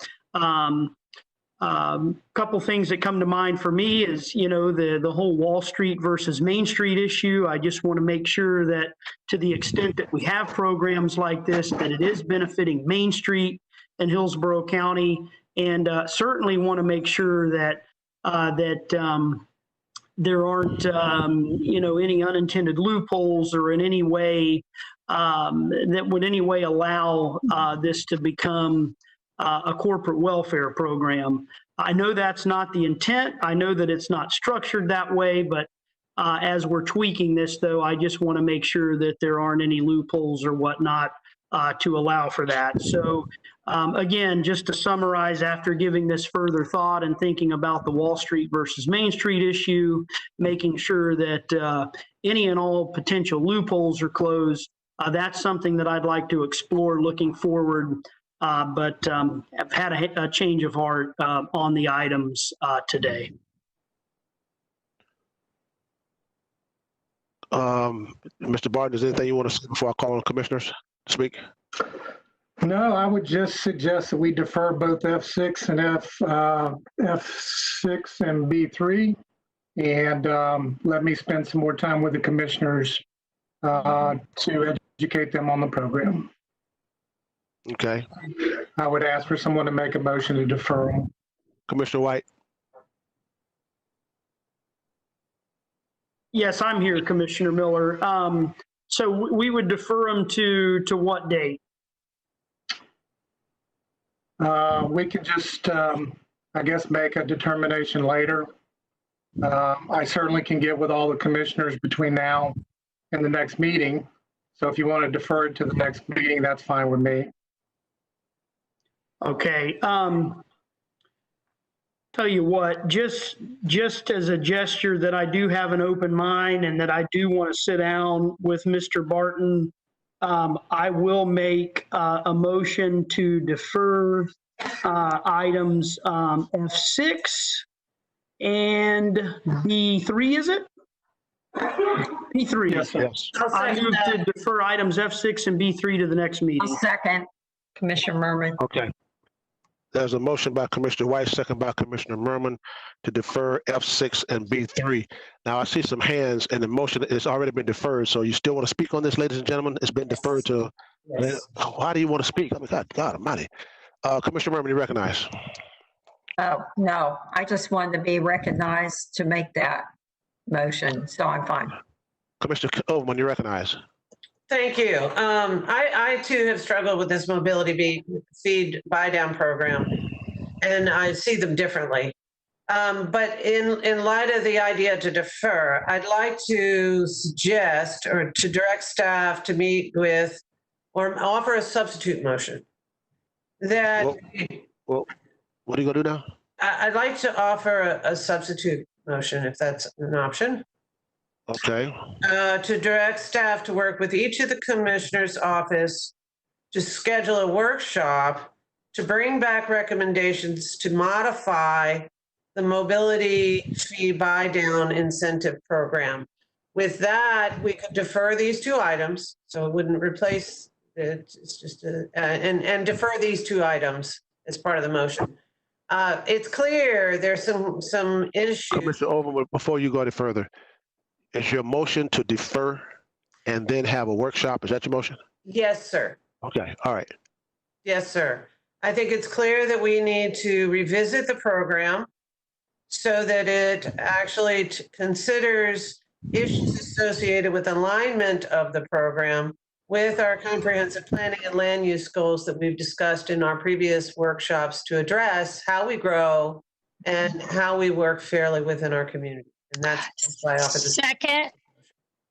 Couple things that come to mind for me is, the whole Wall Street versus Main Street issue. I just want to make sure that to the extent that we have programs like this, that it is benefiting Main Street and Hillsborough County, and certainly want to make sure that there aren't, any unintended loopholes or in any way that would any way allow this to become a corporate welfare program. I know that's not the intent. I know that it's not structured that way, but As we're tweaking this, though, I just want to make sure that there aren't any loopholes or whatnot to allow for that. So again, just to summarize, after giving this further thought and thinking about the Wall Street versus Main Street issue, making sure that any and all potential loopholes are closed, that's something that I'd like to explore looking forward. But I've had a change of heart on the items today. Mr. Barton, is there anything you want to say before I call on commissioners to speak? No, I would just suggest that we defer both F6 and F6 and B3, and let me spend some more time with the commissioners to educate them on the program. Okay. I would ask for someone to make a motion to defer them. Commissioner White. Yes, I'm here, Commissioner Miller. So we would defer them to what date? We can just, I guess, make a determination later. I certainly can get with all the commissioners between now and the next meeting. So if you want to defer it to the next meeting, that's fine with me. Okay. Tell you what, just as a gesture that I do have an open mind and that I do want to sit down with Mr. Barton, I will make a motion to defer items F6 and B3, is it? B3. Yes, yes. I move to defer items F6 and B3 to the next meeting. I'll second, Commissioner Merman. Okay. There's a motion by Commissioner White, second by Commissioner Merman to defer F6 and B3. Now I see some hands and the motion has already been deferred. So you still want to speak on this, ladies and gentlemen? It's been deferred to, yes. Why do you want to speak? I mean, God almighty. Commissioner Merman, you recognize? Oh, no, I just wanted to be recognized to make that motion, so I'm fine. Commissioner Overman, you recognize? Thank you. I too have struggled with this mobility feed buy down program, and I see them differently. But in light of the idea to defer, I'd like to suggest or to direct staff to meet with or offer a substitute motion. That well, what are you gonna do now? I'd like to offer a substitute motion, if that's an option. Okay. To direct staff to work with each of the commissioner's office to schedule a workshop to bring back recommendations to modify the mobility fee buy down incentive program. With that, we could defer these two items, so it wouldn't replace it. It's just and defer these two items as part of the motion. It's clear there's some issues. Commissioner Overman, before you go any further, is your motion to defer and then have a workshop? Is that your motion? Yes, sir. Okay, all right. Yes, sir. I think it's clear that we need to revisit the program so that it actually considers issues associated with alignment of the program with our comprehensive planning and land use goals that we've discussed in our previous workshops to address how we grow and how we work fairly within our community. And that's why I offered this. Second.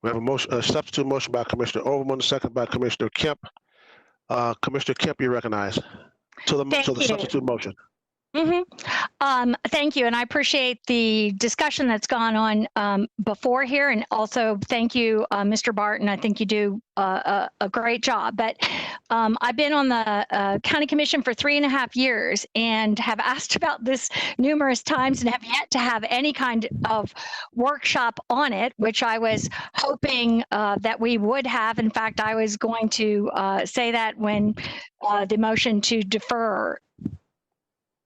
We have a motion, a substitute motion by Commissioner Overman, second by Commissioner Kemp. Commissioner Kemp, you recognize to the substitute motion. Thank you, and I appreciate the discussion that's gone on before here, and also thank you, Mr. Barton. I think you do a great job. But I've been on the County Commission for 3.5 years and have asked about this numerous times and have yet to have any kind of workshop on it, which I was hoping that we would have. In fact, I was going to say that when the motion to defer